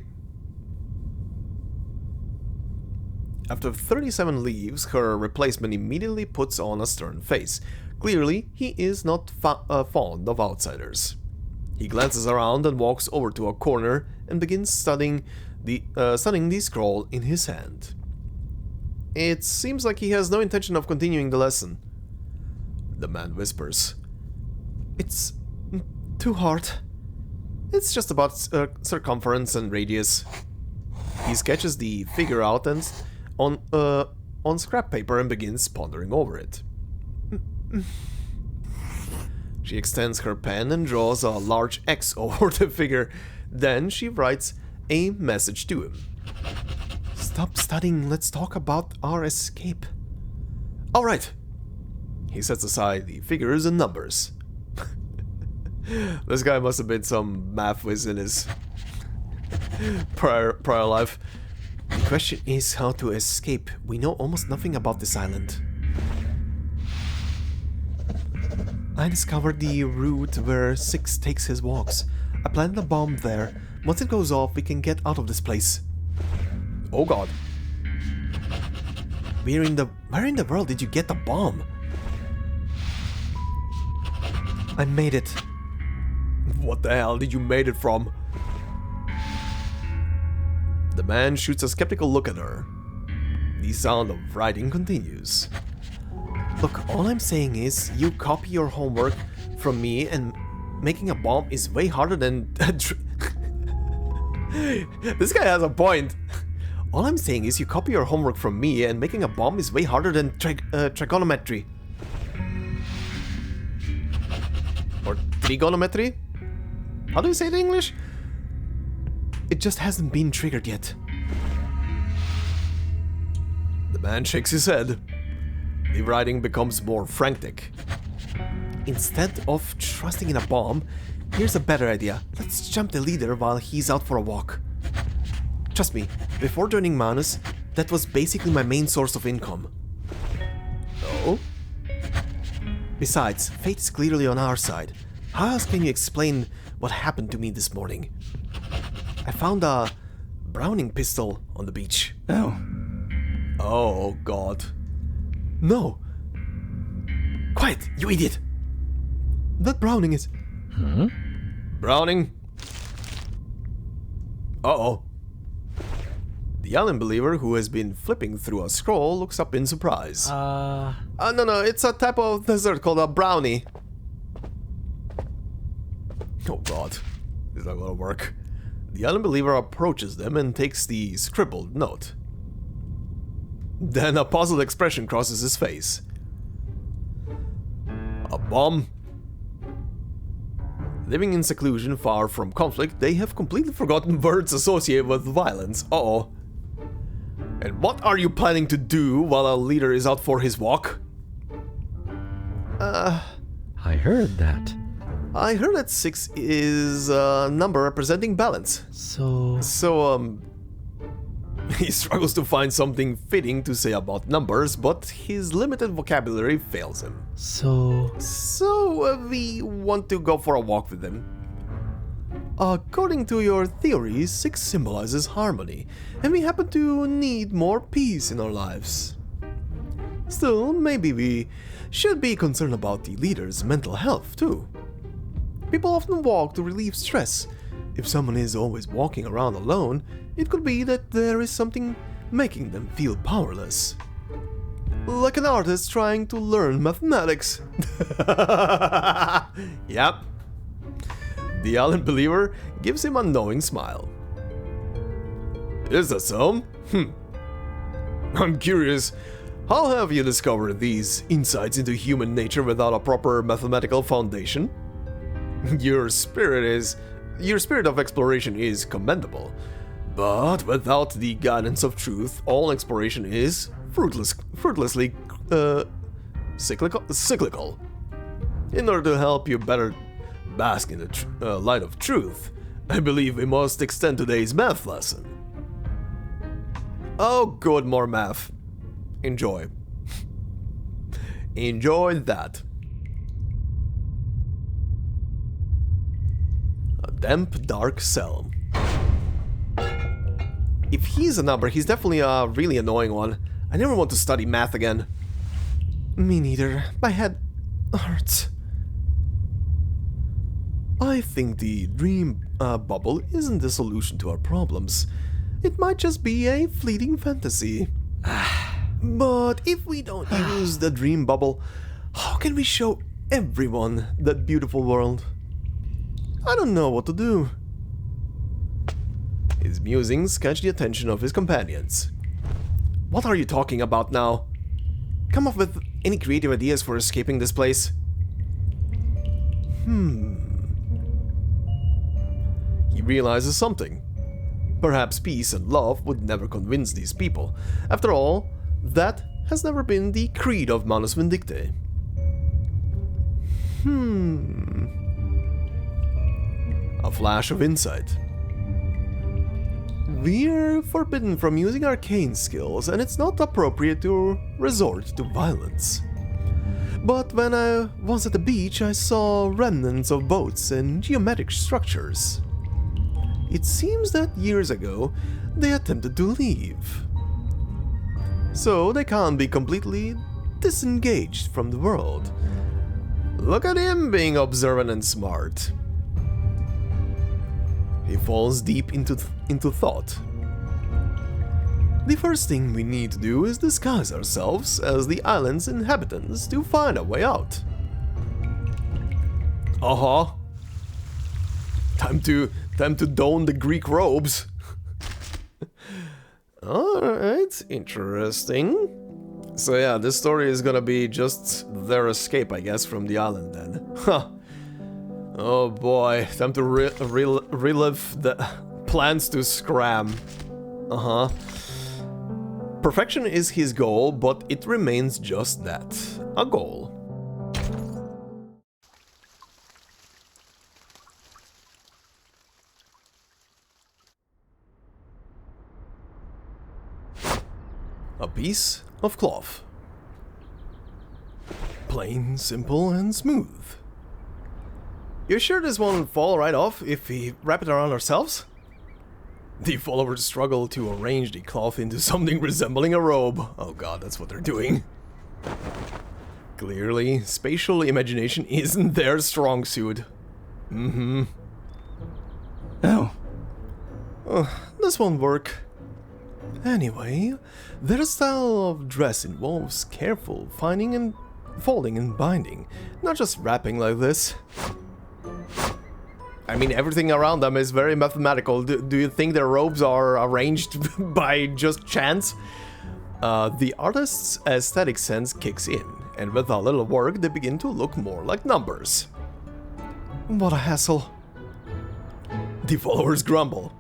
After 37 leaves, her replacement immediately puts on a stern face. Clearly, he is not fond of outsiders. He glances around and walks over to a corner and begins studying the scroll in his hand. It seems like he has no intention of continuing the lesson. The man whispers. It's too hard. It's just about circumference and radius. He sketches the figure out and on scrap paper and begins pondering over it. She extends her pen and draws a large X over the figure. Then she writes a message to him. Stop studying, let's talk about our escape. Alright. He sets aside the figures and numbers. This guy must have been some math whiz in his prior life. The question is how to escape. We know almost nothing about this island. I discovered the route where Six takes his walks. I planted a bomb there. Once it goes off, we can get out of this place. Oh god. Where in the world did you get the bomb? I made it. What the hell did you made it from? The man shoots a skeptical look at her. The sound of writing continues. Look, all I'm saying is, you copy your homework from me and making a bomb is way harder than... This guy has a point. All I'm saying is you copy your homework from me and making a bomb is way harder than trigonometry. Or trigonometry? How do you say it in English? It just hasn't been triggered yet. The man shakes his head. The writing becomes more frantic. Instead of trusting in a bomb, here's a better idea. Let's jump the leader while he's out for a walk. Trust me, before joining Manus, that was basically my main source of income. Oh? Besides, fate is clearly on our side. How else can you explain what happened to me this morning? I found a Browning pistol on the beach. Oh. Oh, God. No. Quiet, you idiot. That Browning is... Huh? Browning? Uh-oh. The unbeliever who has been flipping through a scroll looks up in surprise. No, it's a type of dessert called a brownie. Oh god, this is not gonna work. The unbeliever approaches them and takes the scribbled note. Then a puzzled expression crosses his face. A bomb? Living in seclusion far from conflict, they have completely forgotten words associated with violence. Uh-oh. And what are you planning to do while our leader is out for his walk? I heard that. I heard that 6 is a number representing balance. So, he struggles to find something fitting to say about numbers, but his limited vocabulary fails him. So, we want to go for a walk with him. According to your theory, 6 symbolizes harmony, and we happen to need more peace in our lives. Still, maybe we should be concerned about the leader's mental health, too. People often walk to relieve stress. If someone is always walking around alone, it could be that there is something making them feel powerless. Like an artist trying to learn mathematics. Yep. The Allen believer gives him a knowing smile. Is that so? I'm curious, how have you discovered these insights into human nature without a proper mathematical foundation? Your spirit of exploration is commendable, but without the guidance of truth, all exploration is fruitlessly cyclical. In order to help you better bask in the light of truth, I believe we must extend today's math lesson. Oh, good, more math. Enjoy. Enjoy that. A damp, dark cell. If he's a number, he's definitely a really annoying one. I never want to study math again. Me neither. My head hurts. I think the dream bubble isn't the solution to our problems. It might just be a fleeting fantasy. But if we don't use the dream bubble, how can we show everyone that beautiful world? I don't know what to do. His musings catch the attention of his companions. What are you talking about now? Come up with any creative ideas for escaping this place. He realizes something. Perhaps peace and love would never convince these people. After all, that has never been the creed of Manus Vindicte. A flash of insight. We're forbidden from using arcane skills, and it's not appropriate to resort to violence. But when I was at the beach, I saw remnants of boats and geometric structures. It seems that years ago, they attempted to leave. So they can't be completely disengaged from the world. Look at him being observant and smart. He falls deep into thought. The first thing we need to do is disguise ourselves as the island's inhabitants to find a way out. Time to don the Greek robes. Alright, interesting. So yeah, this story is gonna be just their escape, I guess, from the island then. Huh. Oh boy, time to relive the plans to scram. Perfection is his goal, but it remains just that, a goal. A piece of cloth. Plain, simple, and smooth. You sure this won't fall right off if we wrap it around ourselves? The followers struggle to arrange the cloth into something resembling a robe. Oh god, that's what they're doing. Clearly, spatial imagination isn't their strong suit. Oh, This won't work. Anyway, their style of dress involves careful finding and folding and binding, not just wrapping like this. I mean, everything around them is very mathematical. Do you think their robes are arranged by just chance? The artist's aesthetic sense kicks in, and with a little work, they begin to look more like numbers. What a hassle. The followers grumble.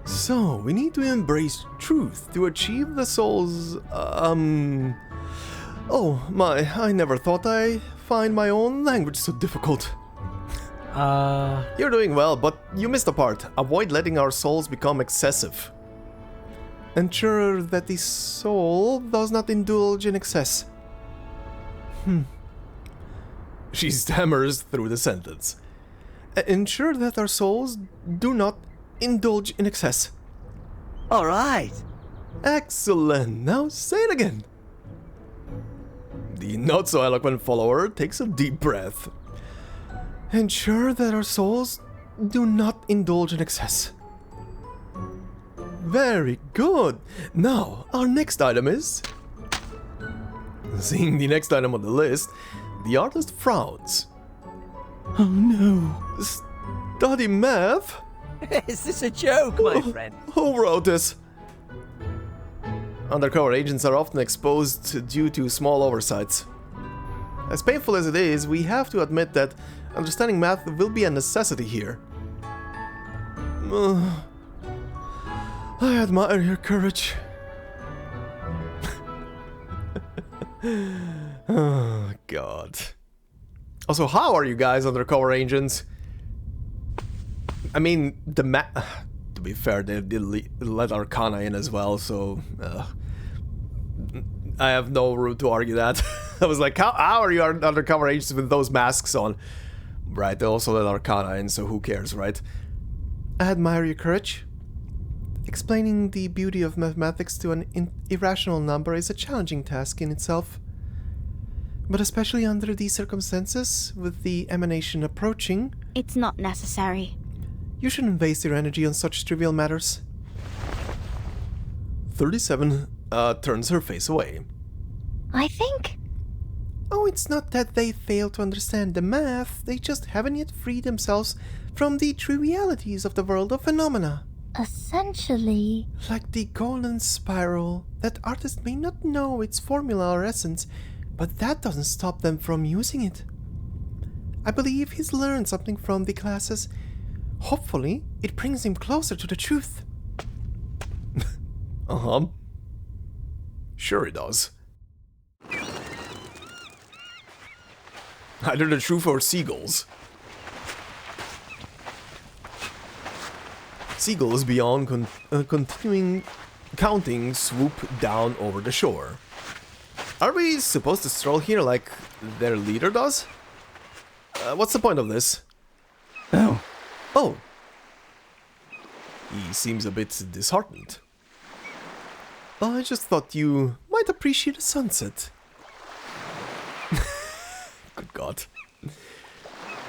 So, we need to embrace truth to achieve the soul's, Oh my, I never thought I'd find my own language so difficult. You're doing well, but you missed a part. Avoid letting our souls become excessive. Ensure that the soul does not indulge in excess. She stammers through the sentence. Ensure that our souls do not indulge in excess. all right. Excellent. Now say it again. The not-so-eloquent follower takes a deep breath. Ensure that our souls do not indulge in excess. Very good. Now, our next item is... Seeing the next item on the list, the artist frowns. Oh no. Study math? Is this a joke, my friend? Who wrote this? Undercover agents are often exposed due to small oversights. As painful as it is, we have to admit that understanding math will be a necessity here. I admire your courage. Oh, God. Also, how are you guys, undercover agents? I mean, to be fair, they did let Arcana in as well, so... I have no room to argue that. I was like, how are you undercover agents with those masks on? Right, they also let Arcana in, so who cares, right? I admire your courage. Explaining the beauty of mathematics to an irrational number is a challenging task in itself. But especially under these circumstances, with the emanation approaching... It's not necessary. You shouldn't waste your energy on such trivial matters. 37 turns her face away. I think... Oh, it's not that they fail to understand the math, they just haven't yet freed themselves from the trivialities of the world of phenomena. Essentially... Like the golden spiral, that artist may not know its formula or essence, but that doesn't stop them from using it. I believe he's learned something from the classes. Hopefully, it brings him closer to the truth. Uh-huh. Sure it does. Either the truth or seagulls. Seagulls beyond continuing counting swoop down over the shore. Are we supposed to stroll here like their leader does? What's the point of this? Oh. Oh. He seems a bit disheartened. I just thought you might appreciate a sunset. Good God.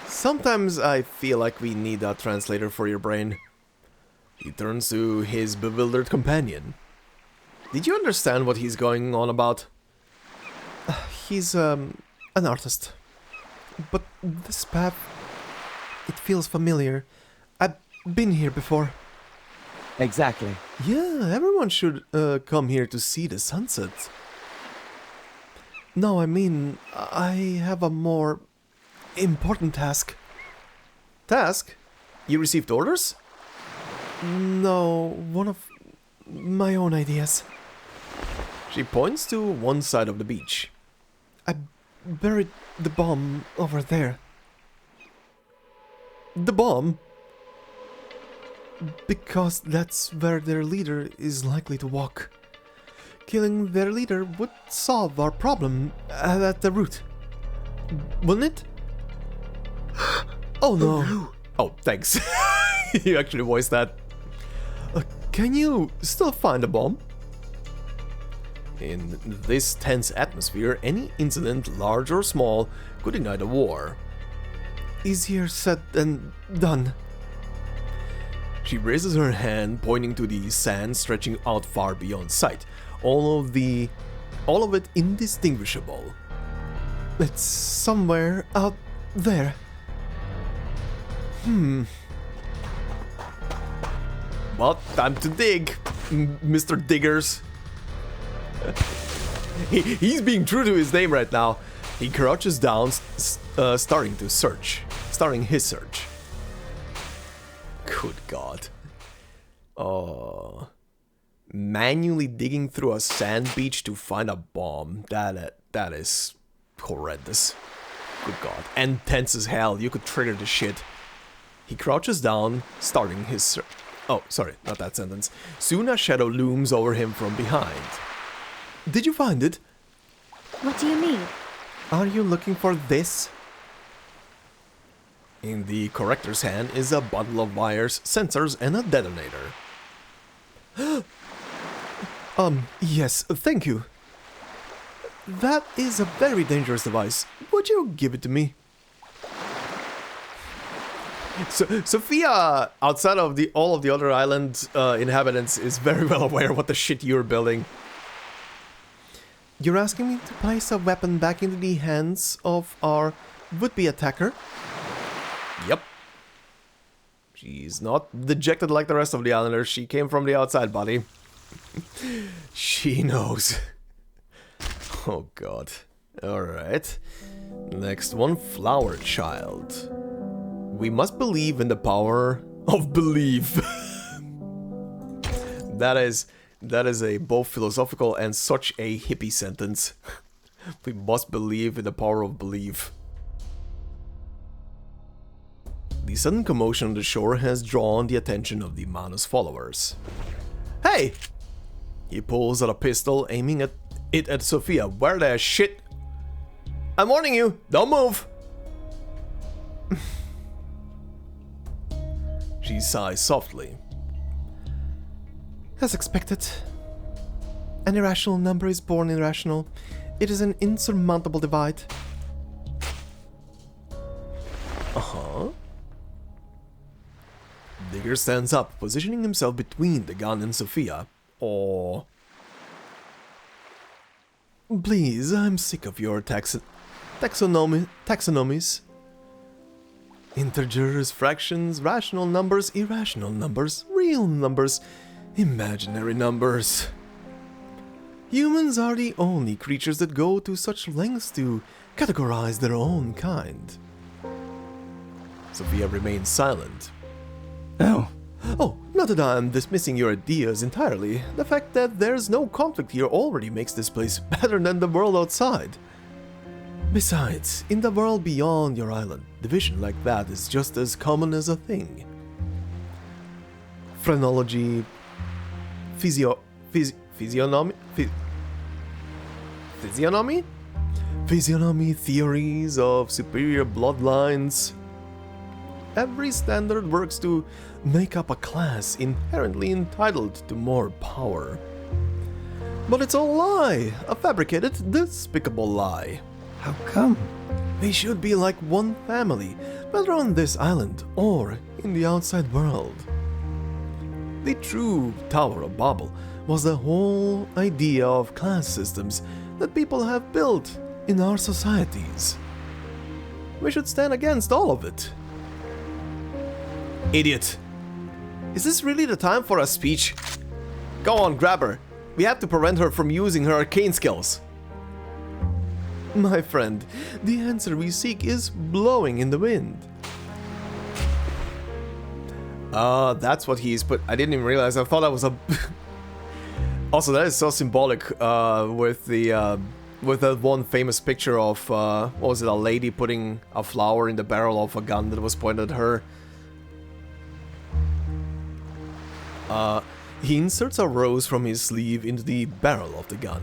Sometimes I feel like we need a translator for your brain. He turns to his bewildered companion. Did you understand what he's going on about? He's an artist. But this path, it feels familiar. I've been here before. Exactly. Yeah, everyone should come here to see the sunset. No, I mean, I have a more important task. Task? You received orders? No, one of my own ideas. She points to one side of the beach. I buried the bomb over there. The bomb? Because that's where their leader is likely to walk. Killing their leader would solve our problem at the root. Wouldn't it? Oh no. Oh, thanks. You actually voiced that. Can you still find a bomb? In this tense atmosphere, any incident, large or small, could ignite a war. Easier said than done. She raises her hand, pointing to the sand stretching out far beyond sight. All of it indistinguishable. It's somewhere out there. Well, time to dig, Mr. Diggers. He's being true to his name right now. He crouches down, starting his search. Good God. Oh. Manually digging through a sand beach to find a bomb. That is horrendous. Good God. And tense as hell. You could trigger the shit. He crouches down, starting his search. Oh, sorry, not that sentence. Soon a shadow looms over him from behind. Did you find it? What do you mean? Are you looking for this? In the corrector's hand is a bundle of wires, sensors, and a detonator. Yes, thank you. That is a very dangerous device. Would you give it to me? So Sophia, outside of all of the other island inhabitants, is very well aware what the shit you're building. You're asking me to place a weapon back into the hands of our would-be attacker? Yep. She's not dejected like the rest of the islanders. She came from the outside, buddy. She knows. Oh god. Alright. Next one, Flower Child. We must believe in the power of belief. That is a both philosophical and such a hippie sentence. We must believe in the power of belief. The sudden commotion on the shore has drawn the attention of the Manus followers. Hey! He pulls out a pistol, aiming it at Sophia. Where the shit? I'm warning you, don't move! She sighs softly. As expected. An irrational number is born irrational. It is an insurmountable divide. Uh-huh. Digger stands up, positioning himself between the gun and Sophia. Oh. Please, I'm sick of your taxonomies. Integers, fractions, rational numbers, irrational numbers, real numbers, imaginary numbers. Humans are the only creatures that go to such lengths to categorize their own kind. Sophia remains silent. Oh, not that I'm dismissing your ideas entirely. The fact that there's no conflict here already makes this place better than the world outside. Besides, in the world beyond your island, division like that is just as common as a thing. Phrenology, physiognomy, theories of superior bloodlines. Every standard works to make up a class inherently entitled to more power. But it's a lie, a fabricated, despicable lie. How come? We should be like one family, whether on this island or in the outside world. The true Tower of Babel was the whole idea of class systems that people have built in our societies. We should stand against all of it. Idiot! Is this really the time for a speech? Go on, grab her. We have to prevent her from using her arcane skills. My friend, the answer we seek is blowing in the wind. That's what he's put. I didn't even realize. I thought that was a. Also, that is so symbolic. With that one famous picture of what was it? A lady putting a flower in the barrel of a gun that was pointed at her. He inserts a rose from his sleeve into the barrel of the gun.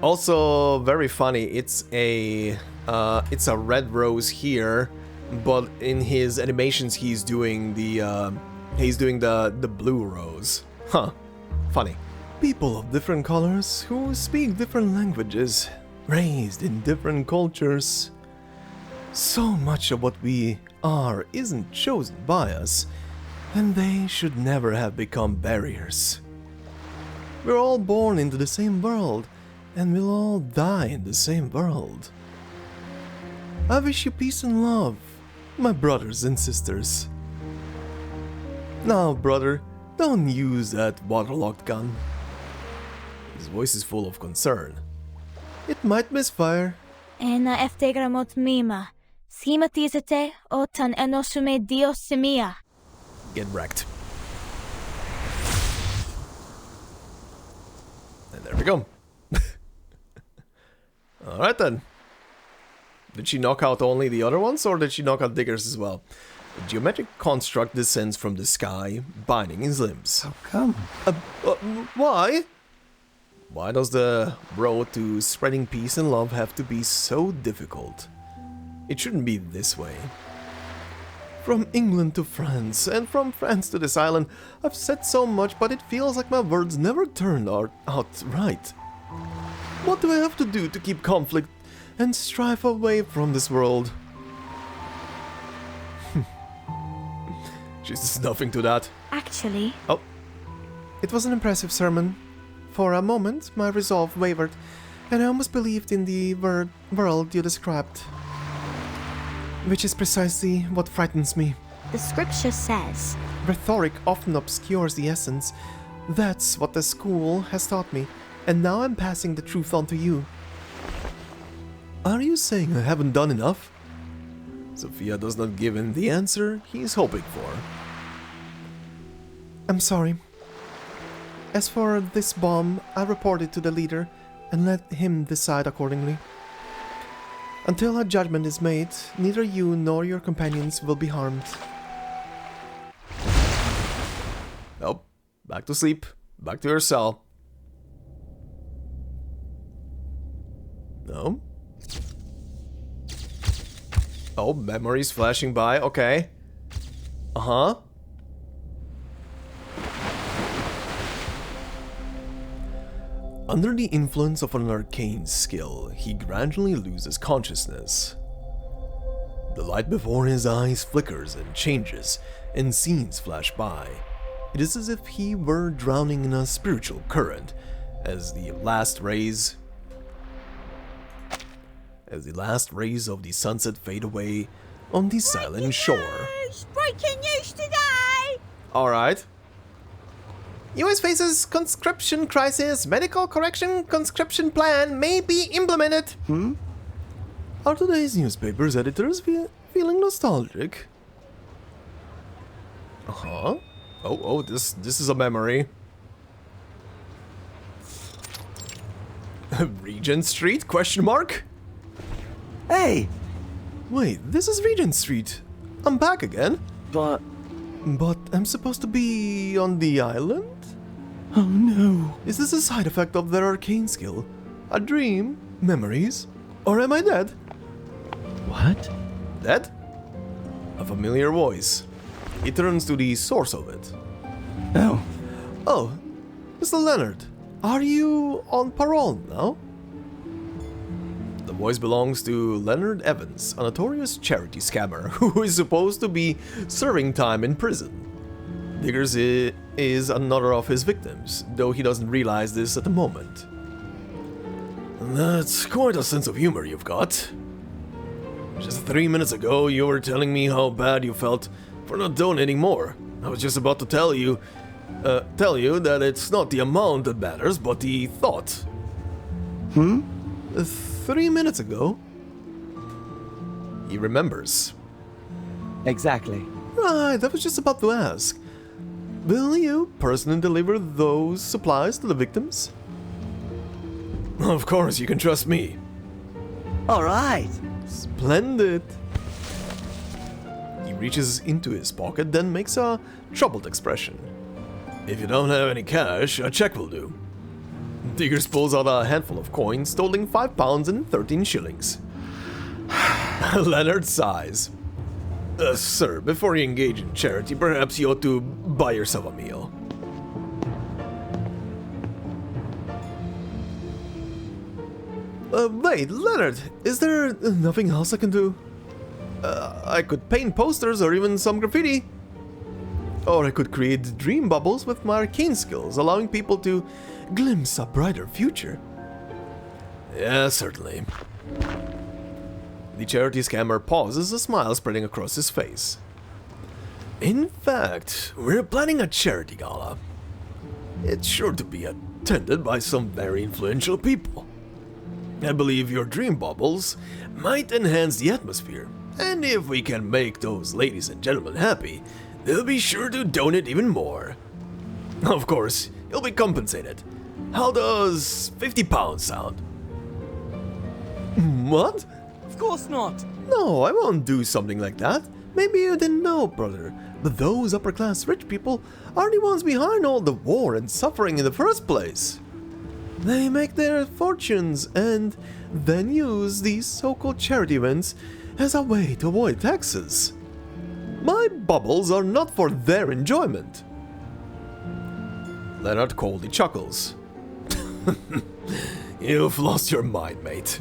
Also, very funny. It's a red rose here, but in his animations he's doing the blue rose. Huh? Funny. People of different colors who speak different languages, raised in different cultures. So much of what we are isn't chosen by us, and they should never have become barriers. We're all born into the same world, and we'll all die in the same world. I wish you peace and love, my brothers and sisters. Now, brother, don't use that waterlogged gun. His voice is full of concern. It might misfire. Ena eftegramot mima. Schematizete otan enosume diosimia. Get wrecked. And there we go. Alright then. Did she knock out only the other ones, or did she knock out Diggers as well? A geometric construct descends from the sky, binding his limbs. How come? Why? Why does the road to spreading peace and love have to be so difficult? It shouldn't be this way. From England to France, and from France to this island, I've said so much, but it feels like my words never turned out right. What do I have to do to keep conflict and strife away from this world? She's nothing to that. Actually, Oh. It was an impressive sermon. For a moment, my resolve wavered, and I almost believed in the world you described. Which is precisely what frightens me. the scripture says, Rhetoric often obscures the essence. That's what the school has taught me, and now I'm passing the truth on to you. Are you saying I haven't done enough? Sophia does not give him the answer he is hoping for. I'm sorry. As for this bomb, I reported to the leader and let him decide accordingly. Until a judgment is made, neither you nor your companions will be harmed. Nope. Back to sleep. Back to your cell. No? Oh, memories flashing by. Okay. Uh-huh. Under the influence of an arcane skill, he gradually loses consciousness. The light before his eyes flickers and changes, and scenes flash by. It is as if he were drowning in a spiritual current, as the last rays of the sunset fade away on the silent shore. Breaking news today! Alright. US faces conscription crisis. Medical correction conscription plan may be implemented. Are today's newspapers editors feeling nostalgic? Uh-huh. Oh, this is a memory. Regent Street? Question mark? Hey! Wait, this is Regent Street. I'm back again. But... But I'm supposed to be on the island? Oh no. Is this a side effect of their arcane skill? A dream? Memories? Or am I dead? What? Dead? A familiar voice. He turns to the source of it. Oh. Oh, Mr. Leonard, are you on parole now? The voice belongs to Leonard Evans, a notorious charity scammer who is supposed to be serving time in prison. Diggers is another of his victims, though he doesn't realize this at the moment. That's quite a sense of humor you've got. Just 3 minutes ago, you were telling me how bad you felt for not donating more. I was just about to tell you that it's not the amount that matters, but the thought. 3 minutes ago? He remembers. Exactly. Right, I was just about to ask. Will you personally deliver those supplies to the victims? Of course, you can trust me. Alright. Splendid. He reaches into his pocket, then makes a troubled expression. If you don't have any cash, a check will do. Diggers pulls out a handful of coins, totaling 5 pounds and 13 shillings. Leonard sighs. Sir, before you engage in charity, perhaps you ought to buy yourself a meal. Wait, Leonard, is there nothing else I can do? I could paint posters or even some graffiti. Or I could create dream bubbles with my arcane skills, allowing people to glimpse a brighter future. Yeah, certainly. The charity scammer pauses, a smile spreading across his face. In fact, we're planning a charity gala. It's sure to be attended by some very influential people. I believe your dream bubbles might enhance the atmosphere, and if we can make those ladies and gentlemen happy, they'll be sure to donate even more. Of course, you'll be compensated. How does 50 pounds sound? What? Of course not. No, I won't do something like that. Maybe you didn't know, brother, but those upper-class rich people are the ones behind all the war and suffering in the first place. They make their fortunes and then use these so-called charity events as a way to avoid taxes. My bubbles are not for their enjoyment. Leonard coldly chuckles. You've lost your mind, mate.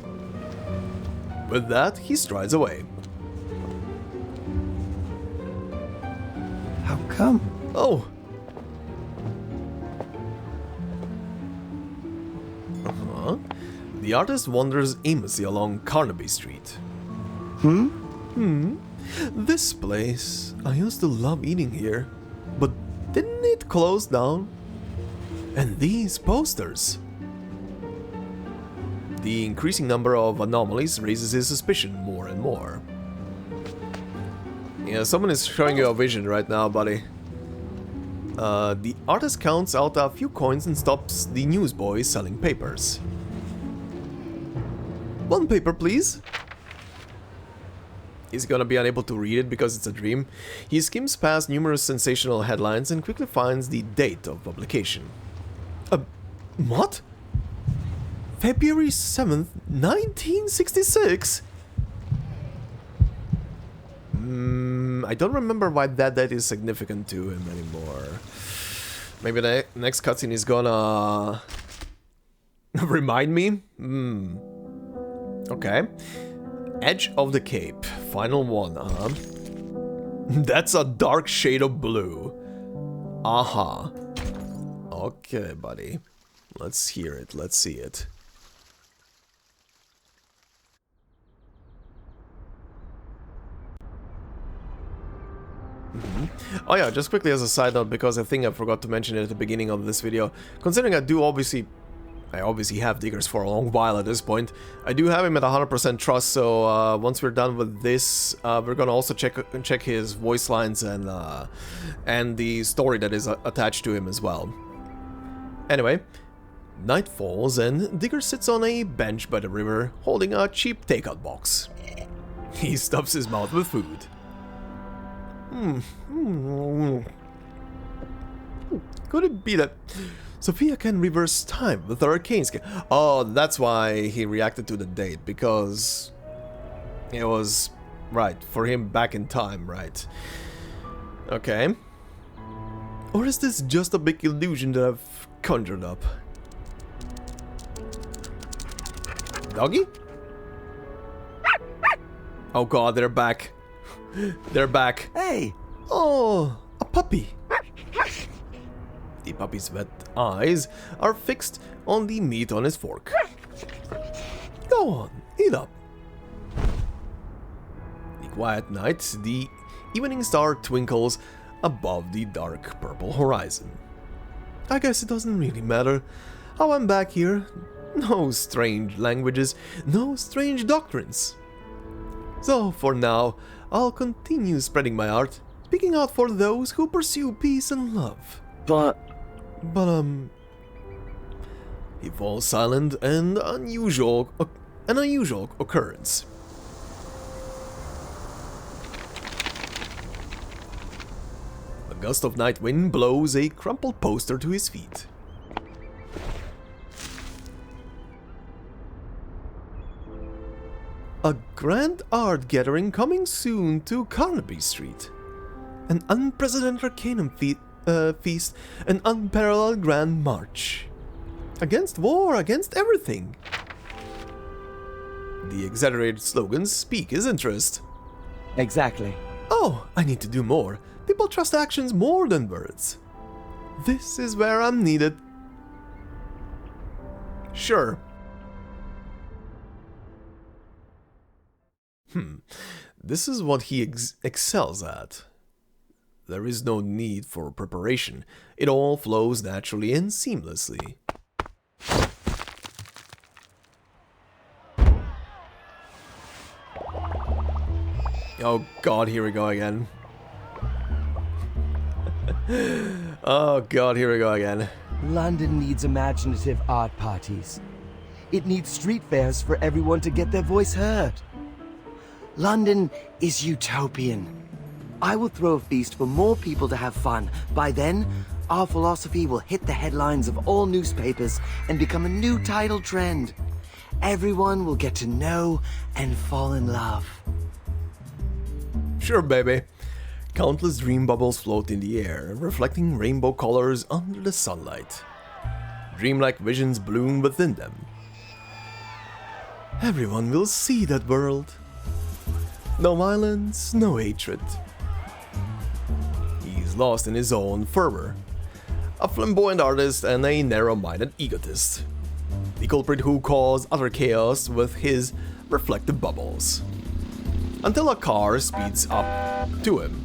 With that, he strides away. How Come. Oh. Uh-huh. The artist wanders aimlessly along Carnaby Street. This place. I used to love eating here. But didn't it close down? And these posters. The increasing number of anomalies raises his suspicion more and more. Yeah, someone is showing you a vision right now, buddy. The artist counts out a few coins and stops the newsboy selling papers. One paper, please. He's gonna be unable to read it because it's a dream. He skims past numerous sensational headlines and quickly finds the date of publication. What? February 7th, 1966? I don't remember why that date is significant to him anymore. Maybe the next cutscene is gonna remind me? Okay. Edge of the Cape. Final one, huh? That's a dark shade of blue. Aha. Okay, buddy. Let's hear it. Let's see it. Oh yeah, just quickly as a side note, because I think I forgot to mention it at the beginning of this video. Considering I obviously have Diggers for a long while at this point. I do have him at 100% trust, so once we're done with this, we're gonna also check his voice lines and the story that is attached to him as well. Anyway, night falls and Digger sits on a bench by the river, holding a cheap takeout box. He stuffs his mouth with food. Could it be that Sophia can reverse time with her arcane skill? Oh, that's why he reacted to the date, because it was, right, for him back in time, right? Okay. Or is this just a big illusion that I've conjured up? Doggy? Oh god, they're back. They're back. Hey! Oh, a puppy. The puppy's wet eyes are fixed on the meat on his fork. Go on, eat up. The quiet night, the evening star twinkles above the dark purple horizon. I guess it doesn't really matter how I'm back here. No strange languages, no strange doctrines. So, for now, I'll continue spreading my art, speaking out for those who pursue peace and love. But... He falls silent and an unusual occurrence. A gust of night wind blows a crumpled poster to his feet. A grand art gathering coming soon to Carnaby Street. An unprecedented Arcanum feast, an unparalleled grand march. Against war, against everything. The exaggerated slogans speak his interest. Exactly. Oh, I need to do more. People trust actions more than words. This is where I'm needed. Sure. This is what he excels at. There is no need for preparation. It all flows naturally and seamlessly. Oh god, here we go again. Oh god, here we go again. London needs imaginative art parties. It needs street fairs for everyone to get their voice heard. London is utopian. I will throw a feast for more people to have fun. By then, our philosophy will hit the headlines of all newspapers and become a new title trend. Everyone will get to know and fall in love. Sure, baby. Countless dream bubbles float in the air, reflecting rainbow colors under the sunlight. Dreamlike visions bloom within them. Everyone will see that world. No violence, no hatred. He's lost in his own fervor. A flamboyant artist and a narrow-minded egotist. The culprit who caused utter chaos with his reflective bubbles. Until a car speeds up to him.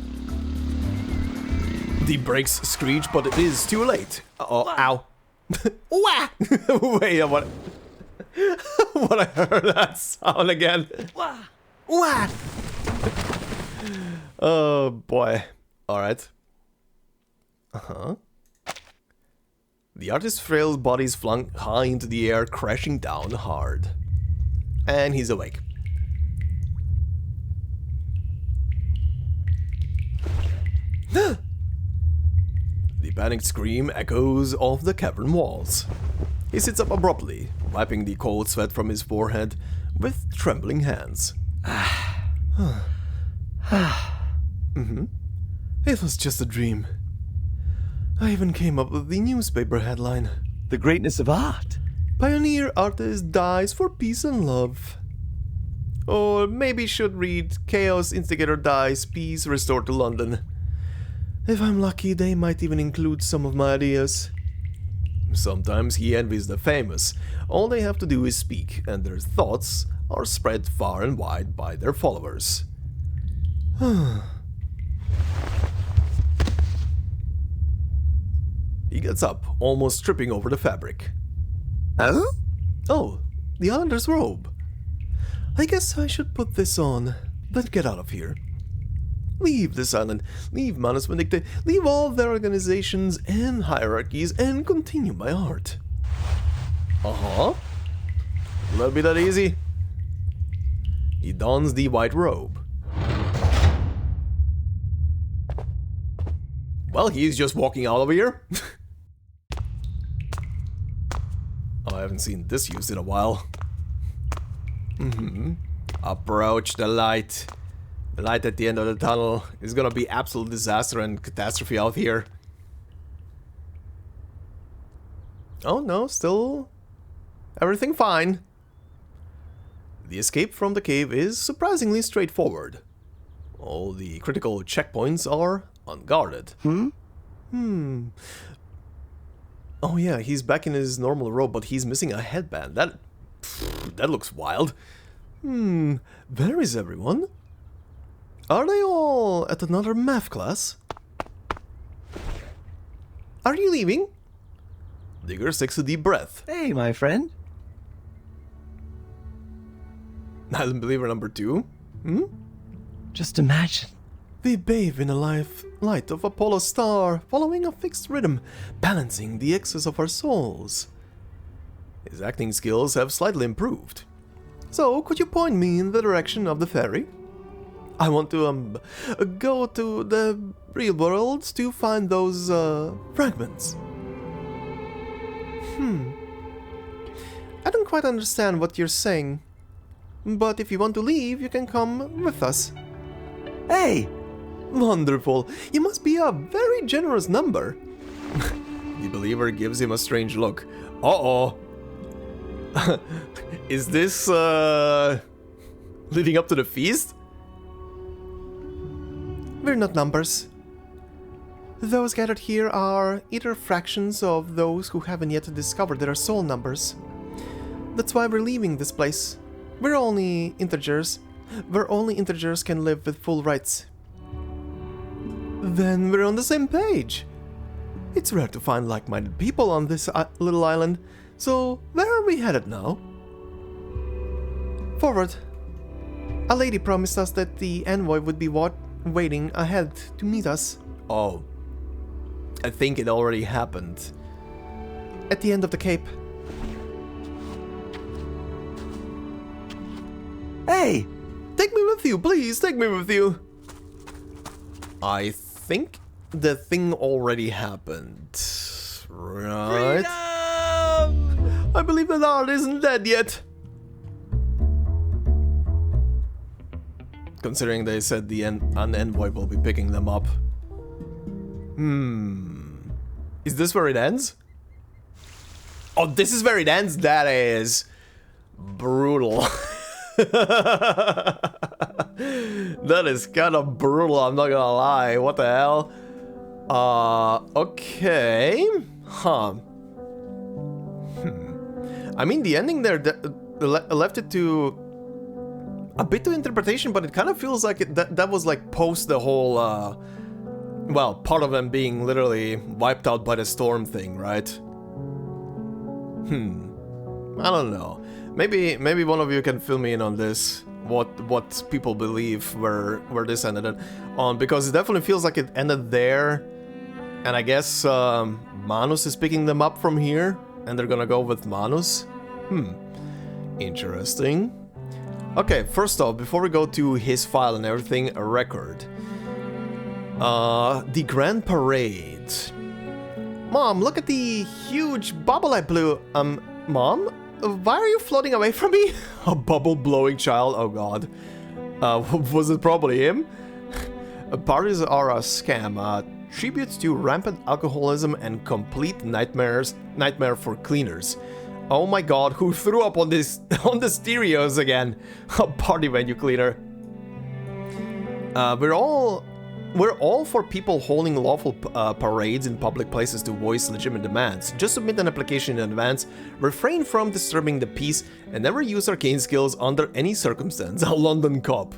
The brakes screech, but it is too late. Uh-oh, ow. Wah! Wait, what? What I heard that sound again. Wah! Oh boy. Alright. Uh-huh. The artist's frail body is flung high into the air, crashing down hard. And he's awake. The panicked scream echoes off the cavern walls. He sits up abruptly, wiping the cold sweat from his forehead with trembling hands. It was just a dream. I even came up with the newspaper headline. The greatness of art. Pioneer artist dies for peace and love. Or maybe should read Chaos Instigator dies, peace restored to London. If I'm lucky, they might even include some of my ideas. Sometimes he envies the famous. All they have to do is speak, and their thoughts are spread far and wide by their followers. He gets up, almost tripping over the fabric. Oh? Oh, the Islander's robe. I guess I should put this on, then get out of here. Leave this island, leave Manus Vindicta, leave all their organizations and hierarchies, and continue my art. Uh-huh. Will that be that easy? He dons the white robe. Well, he's just walking out of here. Oh, I haven't seen this used in a while. Approach the light. The light at the end of the tunnel is gonna be absolute disaster and catastrophe out here. Oh no, still everything fine. The escape from the cave is surprisingly straightforward. All the critical checkpoints are unguarded. Oh yeah, he's back in his normal robe, but he's missing a headband. That looks wild. Where is everyone? Are they all at another math class? Are you leaving? Digger takes a deep breath. Hey, my friend. Island Believer number 2? Just imagine. We bathe in a light of a polar star, following a fixed rhythm, balancing the excess of our souls. His acting skills have slightly improved. So, could you point me in the direction of the ferry? I want to, go to the real world to find those, fragments. I don't quite understand what you're saying. But if you want to leave, you can come with us. Hey! Wonderful. You must be a very generous number. The believer gives him a strange look. Uh-oh. Is this, leading up to the feast? We're not numbers. Those gathered here are either fractions of those who haven't yet discovered their soul numbers. That's why we're leaving this place. We're only integers. Where only integers can live with full rights. Then we're on the same page. It's rare to find like-minded people on this little island, so where are we headed now? Forward. A lady promised us that the envoy would be waiting ahead to meet us. Oh. I think it already happened. At the end of the cape. Hey! Take me with you, please, take me with you. I think the thing already happened. Right? Freedom! I believe that art isn't dead yet. Considering they said an envoy will be picking them up. Is this where it ends? Oh, this is where it ends? That is brutal. That is kind of brutal, I'm not gonna lie. What the hell? Okay. Huh. I mean, the ending there left it to a bit to interpretation, but it kind of feels like that was like post the whole, well, part of them being literally wiped out by the storm thing, right? I don't know. Maybe one of you can fill me in on this. What people believe where this ended on, because it definitely feels like it ended there, and I guess Manus is picking them up from here, and they're gonna go with Manus. Interesting. Okay, first off, before we go to his file and everything, a record. The Grand Parade. Mom, look at the huge bubble I blew. Mom? Why are you floating away from me? A bubble-blowing child, oh god. Was it probably him? Parties are a scam, tributes to rampant alcoholism and complete nightmare for cleaners. Oh my god, who threw up on the stereos again? A party venue cleaner. We're all for people holding lawful parades in public places to voice legitimate demands. Just submit an application in advance, refrain from disturbing the peace, and never use arcane skills under any circumstance. A London cop.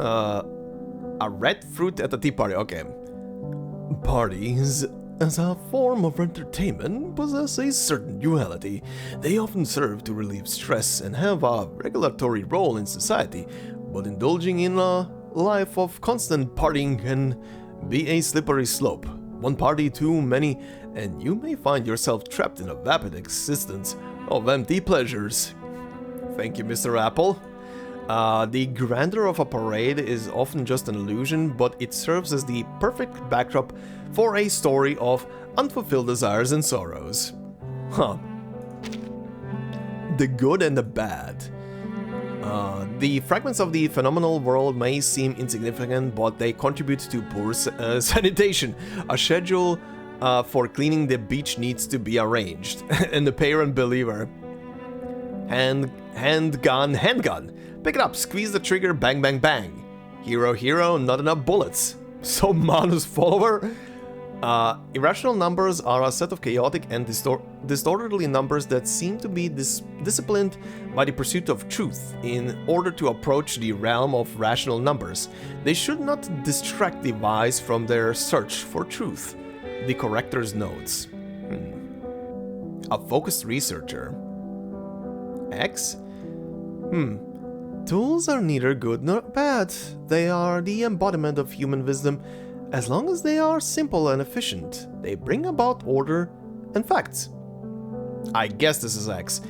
A red fruit at a tea party, okay. Parties, as a form of entertainment, possess a certain duality. They often serve to relieve stress and have a regulatory role in society, but indulging in a life of constant partying can be a slippery slope. One party too many, and you may find yourself trapped in a vapid existence of empty pleasures. Thank you, Mr. Apple. The grandeur of a parade is often just an illusion, but it serves as the perfect backdrop for a story of unfulfilled desires and sorrows. Huh. The good and the bad. The fragments of the phenomenal world may seem insignificant, but they contribute to poor sanitation. A schedule for cleaning the beach needs to be arranged. And the parent believer. Handgun. Pick it up, squeeze the trigger, bang, bang, bang. Hero, not enough bullets. So Manus follower? Irrational numbers are a set of chaotic and disorderly numbers that seem to be disciplined by the pursuit of truth in order to approach the realm of rational numbers. They should not distract the wise from their search for truth. The corrector's notes. A focused researcher. X? Tools are neither good nor bad. They are the embodiment of human wisdom. As long as they are simple and efficient, they bring about order and facts. I guess this is X.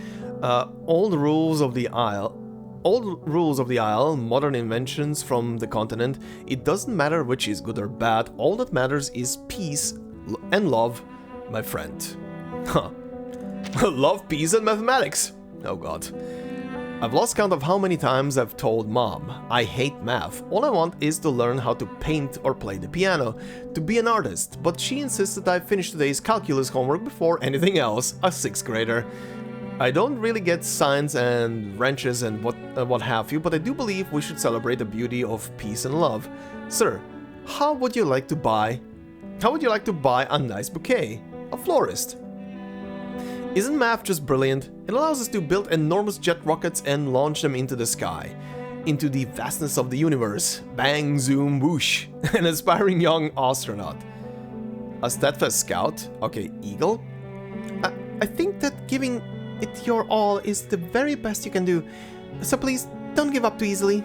Old rules of the Isle, modern inventions from the continent. It doesn't matter which is good or bad. All that matters is peace and love, my friend. Huh. Love, peace, and mathematics. Oh god. I've lost count of how many times I've told Mom, I hate math, all I want is to learn how to paint or play the piano, to be an artist, but she insisted I finish today's calculus homework before anything else, a 6th grader. I don't really get science and wrenches and what have you, but I do believe we should celebrate the beauty of peace and love. Sir, how would you like to buy a nice bouquet? A florist. Isn't math just brilliant? It allows us to build enormous jet rockets and launch them into the sky, into the vastness of the universe. Bang, zoom, whoosh. An aspiring young astronaut. A steadfast scout? Okay, eagle? I think that giving it your all is the very best you can do, so please don't give up too easily.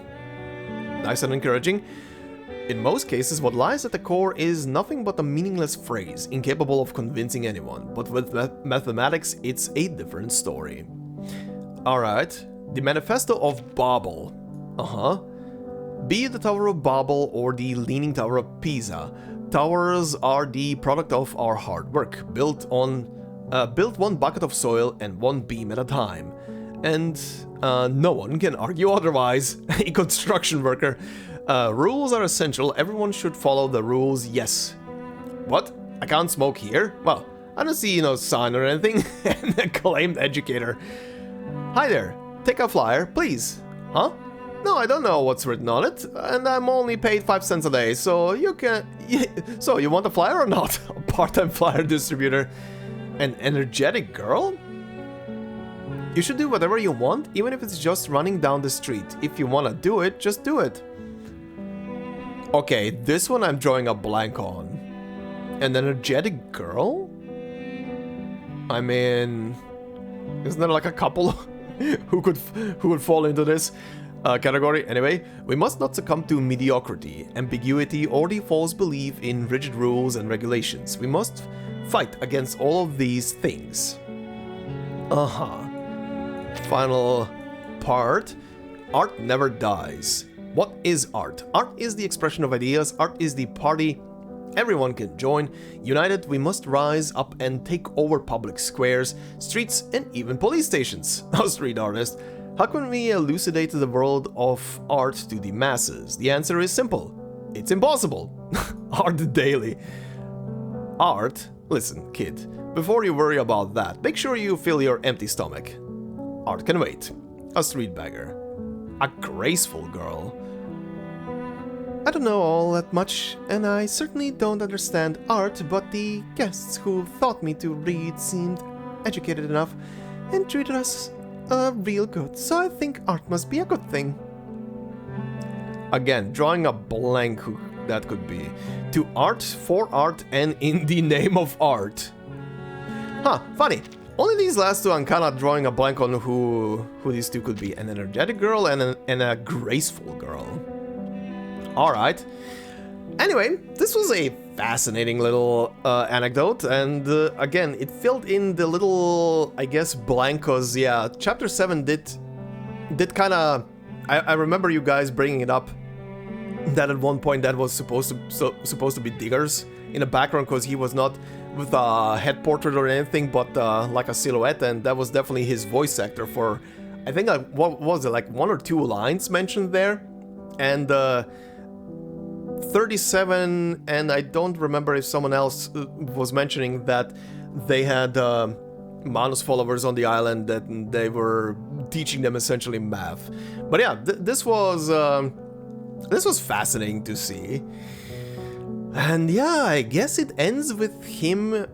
Nice and encouraging. In most cases, what lies at the core is nothing but a meaningless phrase, incapable of convincing anyone, but with mathematics, it's a different story. Alright, the Manifesto of Babel. Be it the Tower of Babel or the Leaning Tower of Pisa, towers are the product of our hard work, built one bucket of soil and one beam at a time. And no one can argue otherwise. A construction worker. Rules are essential, everyone should follow the rules, yes. What? I can't smoke here? Well, I don't see no sign or anything. An acclaimed educator. Hi there, take a flyer, please. Huh? No, I don't know what's written on it, and I'm only paid 5 cents a day, so you can... So, you want a flyer or not? A part-time flyer distributor. An energetic girl? You should do whatever you want, even if it's just running down the street. If you want to do it, just do it. Okay, this one I'm drawing a blank on. An energetic girl? I mean... Isn't there like a couple who could fall into this category? Anyway, we must not succumb to mediocrity, ambiguity, or the false belief in rigid rules and regulations. We must fight against all of these things. Final part. Art never dies. What is art? Art is the expression of ideas. Art is the party everyone can join. United, we must rise up and take over public squares, streets, and even police stations. A street artist. How can we elucidate the world of art to the masses? The answer is simple. It's impossible. Art daily. Art? Listen, kid. Before you worry about that, make sure you fill your empty stomach. Art can wait. A street beggar. A graceful girl. I don't know all that much, and I certainly don't understand art, but the guests who taught me to read seemed educated enough and treated us real good, so I think art must be a good thing. Again, drawing a blank who that could be. To art, for art, and in the name of art. Huh, funny. Only these last two I'm kinda drawing a blank on who these two could be. An energetic girl and a graceful girl. Alright. Anyway, this was a fascinating little anecdote, and again, it filled in the little, I guess, blank, cause yeah, chapter 7 did kinda... I remember you guys bringing it up, that at one point that was supposed to be Diggers in the background, cause he was not with a head portrait or anything, but like a silhouette, and that was definitely his voice actor for, I think, what was it, like 1 or 2 lines mentioned there, and 37, and I don't remember if someone else was mentioning that they had Manus followers on the island that they were teaching them essentially math. But yeah, this was fascinating to see. And yeah, I guess it ends with him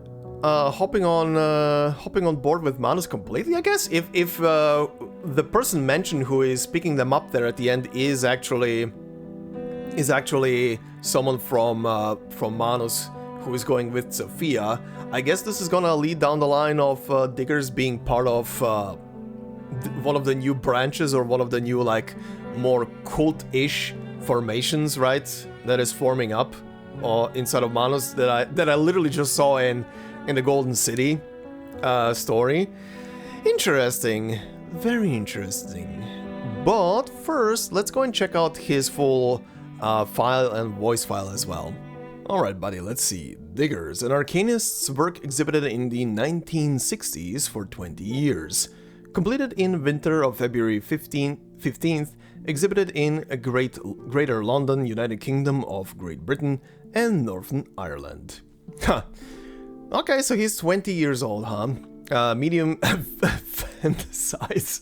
hopping on board with Manus completely. I guess if the person mentioned who is picking them up there at the end is actually someone from Manus who is going with Sophia, I guess this is gonna lead down the line of Diggers being part of one of the new branches, or one of the new, like, more cult-ish formations, right? That is forming up inside of Manus that I literally just saw in the Golden City story. Interesting, very interesting. But first, let's go and check out his full file and voice file as well. Alright, buddy, let's see. Diggers, an Arcanist's work exhibited in the 1960s for 20 years. Completed in winter of February 15th, exhibited in Greater London, United Kingdom of Great Britain, and Northern Ireland. Huh. Okay, so he's 20 years old, huh? Medium size.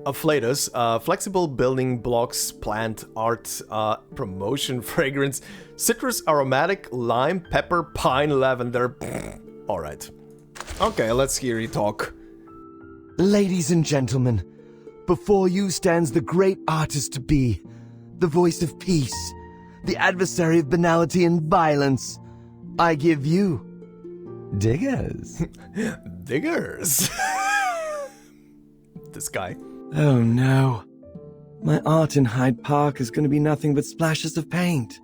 Afflatus, flexible building blocks, plant art, promotion, fragrance, citrus, aromatic, lime, pepper, pine, lavender. Alright. Okay, let's hear you talk. Ladies and gentlemen, before you stands the great artist to be, the voice of peace, the adversary of banality and violence. I give you Diggers. Diggers. This guy. Oh no. My art in Hyde Park is going to be nothing but splashes of paint.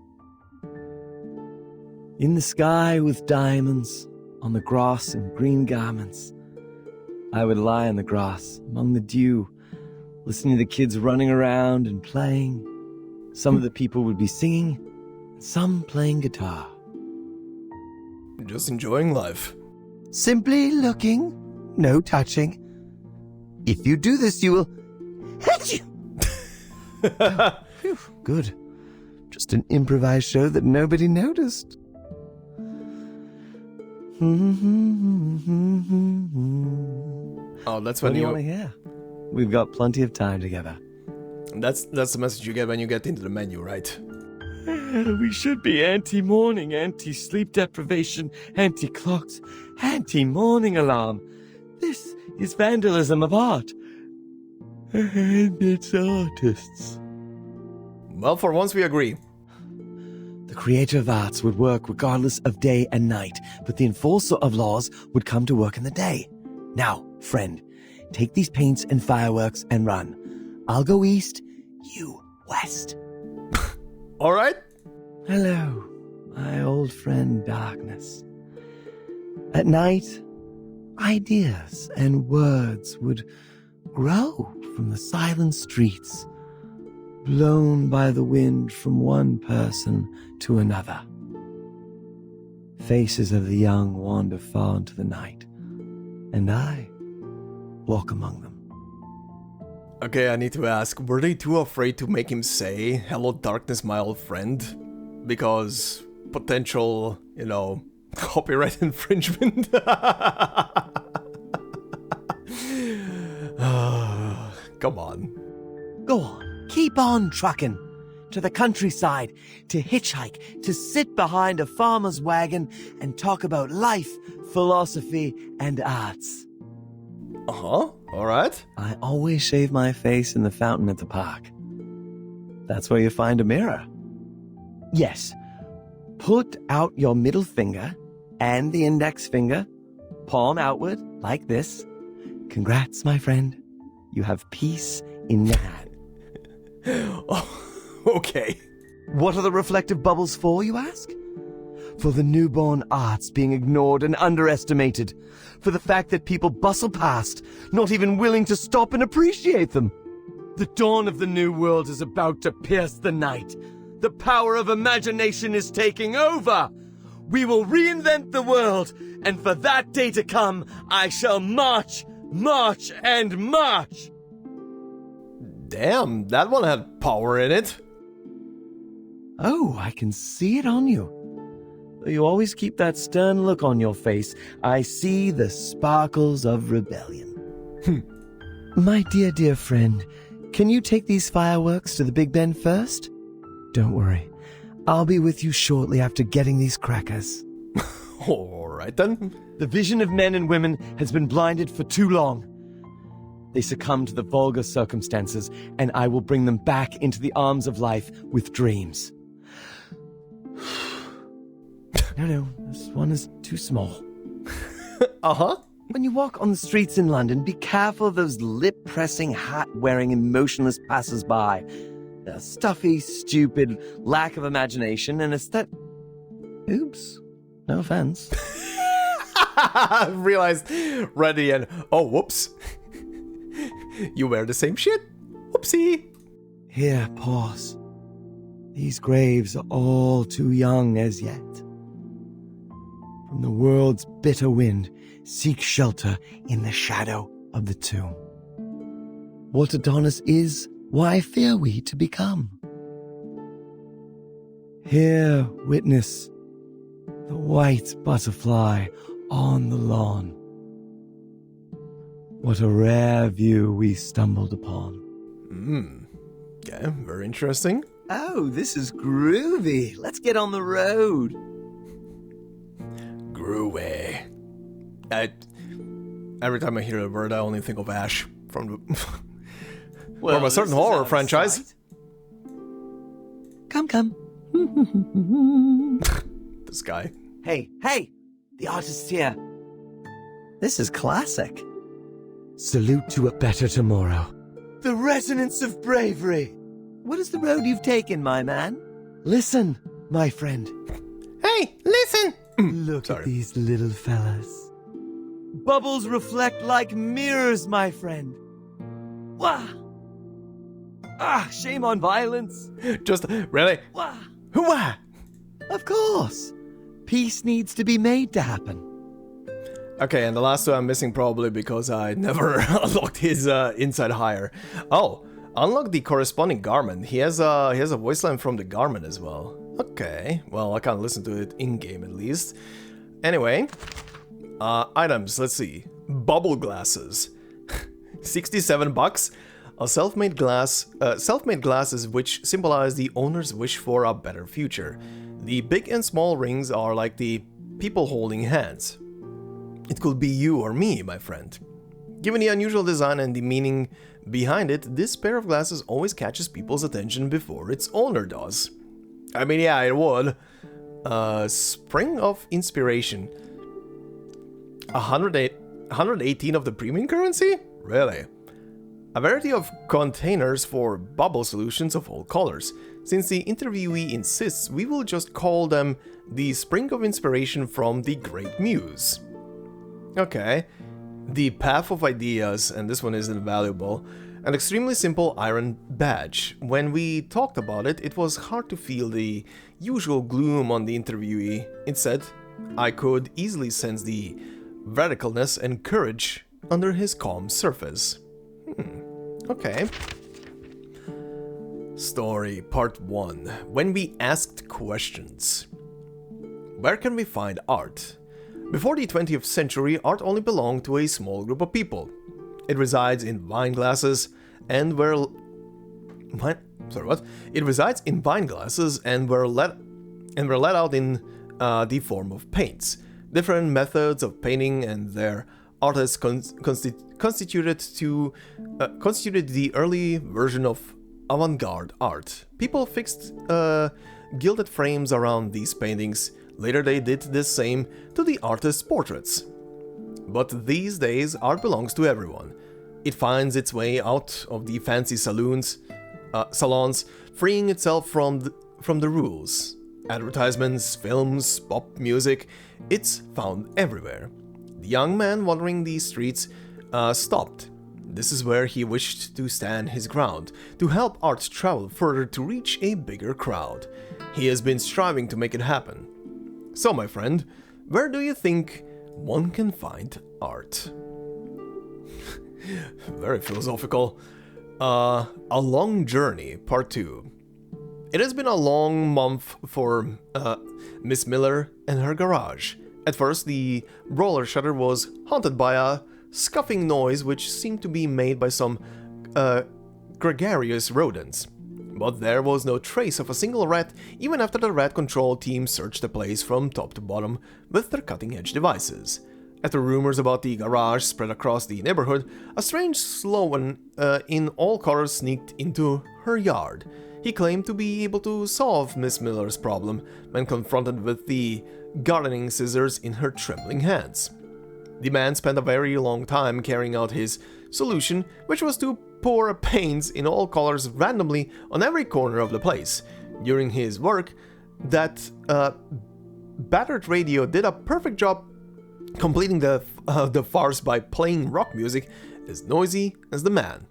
In the sky with diamonds, on the grass in green garments. I would lie in the grass, among the dew, listening to the kids running around and playing. Some of the people would be singing, and some playing guitar. Just enjoying life. Simply looking, no touching. If you do this, you will... Phew, good. Just an improvised show that nobody noticed. Oh, that's What when do you want to hear? We've got plenty of time together. That's the message you get when you get into the menu, right? We should be anti-morning, anti-sleep deprivation, anti-clocks, anti-morning alarm. This is vandalism of art. And its artists. Well, for once we agree. The creator of arts would work regardless of day and night, but the enforcer of laws would come to work in the day. Now, friend, take these paints and fireworks and run. I'll go east, you west. All right. Hello, my old friend Darkness. At night, ideas and words would grow from the silent streets, blown by the wind from one person to another. Faces of the young wander far into the night, and I walk among them. Okay, I need to ask, were they too afraid to make him say, "Hello, darkness, my old friend"? Because potential, copyright infringement? Come on. Go on, keep on trucking. To the countryside, to hitchhike, to sit behind a farmer's wagon and talk about life, philosophy, and arts. Uh-huh, alright. I always shave my face in the fountain at the park. That's where you find a mirror. Yes, put out your middle finger and the index finger, palm outward, like this. Congrats, my friend. You have peace in your hand. Oh, okay. What are the reflective bubbles for, you ask? For the newborn arts being ignored and underestimated. For the fact that people bustle past, not even willing to stop and appreciate them. The dawn of the new world is about to pierce the night. The power of imagination is taking over. We will reinvent the world, and for that day to come, I shall march, march, and march. Damn, that one had power in it. Oh, I can see it on you. Though you always keep that stern look on your face, I see the sparkles of rebellion. My dear friend, can you take these fireworks to the Big Ben first? Don't worry. I'll be with you shortly after getting these crackers. Alright then. The vision of men and women has been blinded for too long. They succumb to the vulgar circumstances, and I will bring them back into the arms of life with dreams. No, this one is too small. Uh-huh. When you walk on the streets in London, be careful of those lip-pressing, hat-wearing, emotionless passers-by. They're stuffy, stupid, lack of imagination, and aesthetic... Oops. No offense. I realized ready and... Oh, whoops. You wear the same shit? Whoopsie. Here, pause. These graves are all too young as yet. From the world's bitter wind, seek shelter in the shadow of the tomb. What Adonis is, why fear we to become? Here, witness the white butterfly on the lawn. What a rare view we stumbled upon. Yeah, very interesting. Oh, this is groovy. Let's get on the road. Groovy. Every time I hear a word, I only think of Ash from a certain horror franchise. Come. This guy. Hey, the artist's here. This is classic. Salute to a better tomorrow. The resonance of bravery. What is the road you've taken, my man? Listen, my friend. Hey, listen! Look at these little fellas. Bubbles reflect like mirrors, my friend. Wah! Shame on violence. Just, really? Wah! Hooah! Of course. Peace needs to be made to happen. Okay, and the last two I'm missing probably because I never unlocked his inside hire. Oh, unlock the corresponding garment. He has a voice line from the garment as well. Okay, well, I can't listen to it in-game at least. Anyway, items, let's see. Bubble glasses. $67. A self-made glasses which symbolize the owner's wish for a better future. The big and small rings are like the people holding hands. It could be you or me, my friend. Given the unusual design and the meaning behind it, this pair of glasses always catches people's attention before its owner does. I mean, yeah, it would. Spring of Inspiration. 118 of the premium currency? Really? A variety of containers for bubble solutions of all colors. Since the interviewee insists, we will just call them the Spring of Inspiration from the Great Muse. Okay. The Path of Ideas, and this one is invaluable. An extremely simple iron badge. When we talked about it, it was hard to feel the usual gloom on the interviewee. Instead, I could easily sense the radicalness and courage under his calm surface. Okay. Story Part 1. When we asked questions. Where can we find art? Before the 20th century, art only belonged to a small group of people. It resides in wine glasses and were It resides in wine glasses and were let out in the form of paints. Different methods of painting and their artists constituted the early version of avant-garde art. People fixed gilded frames around these paintings. Later they did the same to the artist's portraits. But these days art belongs to everyone. It finds its way out of the fancy salons, freeing itself from the rules. Advertisements, films, pop music, it's found everywhere. The young man wandering these streets stopped. This is where he wished to stand his ground, to help art travel further to reach a bigger crowd. He has been striving to make it happen. So, my friend, where do you think one can find art? Very philosophical. A Long Journey, Part 2. It has been a long month for Miss Miller and her garage. At first, the roller shutter was haunted by a scuffing noise which seemed to be made by some gregarious rodents. But there was no trace of a single rat, even after the rat control team searched the place from top to bottom with their cutting-edge devices. After rumors about the garage spread across the neighborhood, a strange Sloan in all colors sneaked into her yard. He claimed to be able to solve Miss Miller's problem when confronted with the gardening scissors in her trembling hands. The man spent a very long time carrying out his solution, which was to pour paints in all colors randomly on every corner of the place. During his work, that battered radio did a perfect job completing the farce by playing rock music as noisy as the man.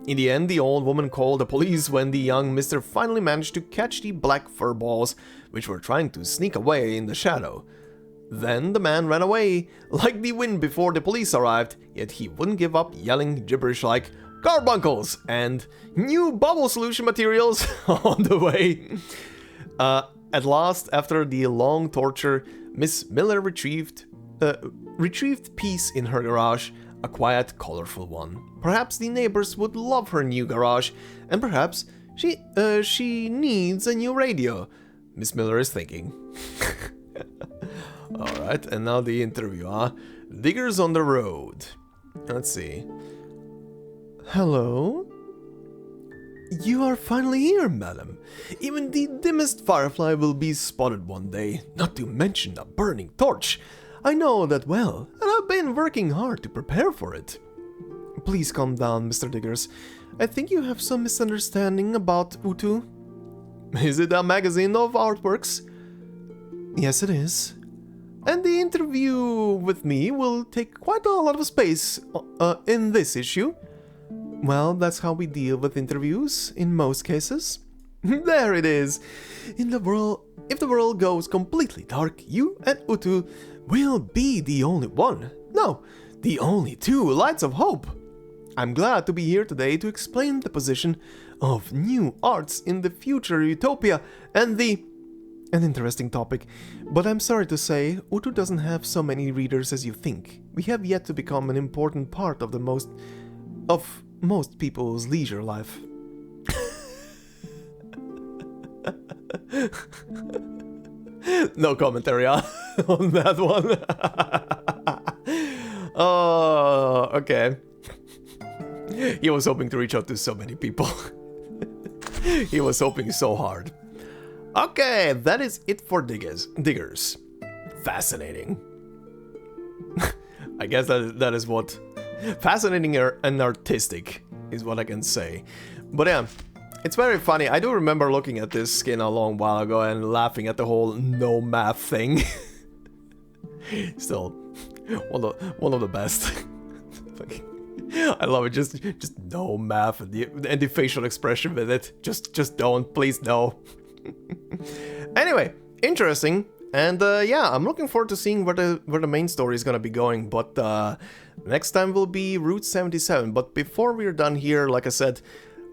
In the end, the old woman called the police when the young mister finally managed to catch the black fur balls, which were trying to sneak away in the shadow. Then the man ran away like the wind before the police arrived, yet he wouldn't give up, yelling gibberish like carbuncles and new bubble solution materials on the way. At last, after the long torture, Miss Miller retrieved peace in her garage, a quiet, colorful one. Perhaps the neighbors would love her new garage, and perhaps she needs a new radio, Miss Miller is thinking. Alright, and now the interview, Diggers on the road. Let's see. Hello? You are finally here, madam. Even the dimmest firefly will be spotted one day, not to mention a burning torch. I know that well, and I've been working hard to prepare for it. Please calm down, Mr. Diggers. I think you have some misunderstanding about Utu. Is it a magazine of artworks? Yes, it is. And the interview with me will take quite a lot of space in this issue. Well, that's how we deal with interviews, in most cases. There it is! If the world goes completely dark, you and Utu will be the only one. No, the only two lights of hope. I'm glad to be here today to explain the position of new arts in the future utopia and an interesting topic, but I'm sorry to say, Utu doesn't have so many readers as you think. We have yet to become an important part of most people's leisure life. No commentary on that one. Oh, okay. He was hoping to reach out to so many people. He was hoping so hard. Okay, that is it for diggers. Fascinating. I guess that is what... Fascinating and artistic is what I can say. But yeah, it's very funny. I do remember looking at this skin a long while ago and laughing at the whole no math thing. Still, one of the best. I love it. Just no math and the facial expression with it. Just don't, please no. Anyway, interesting. And yeah, I'm looking forward to seeing where the main story is gonna be going. But next time will be Route 77. But before we're done here, like I said,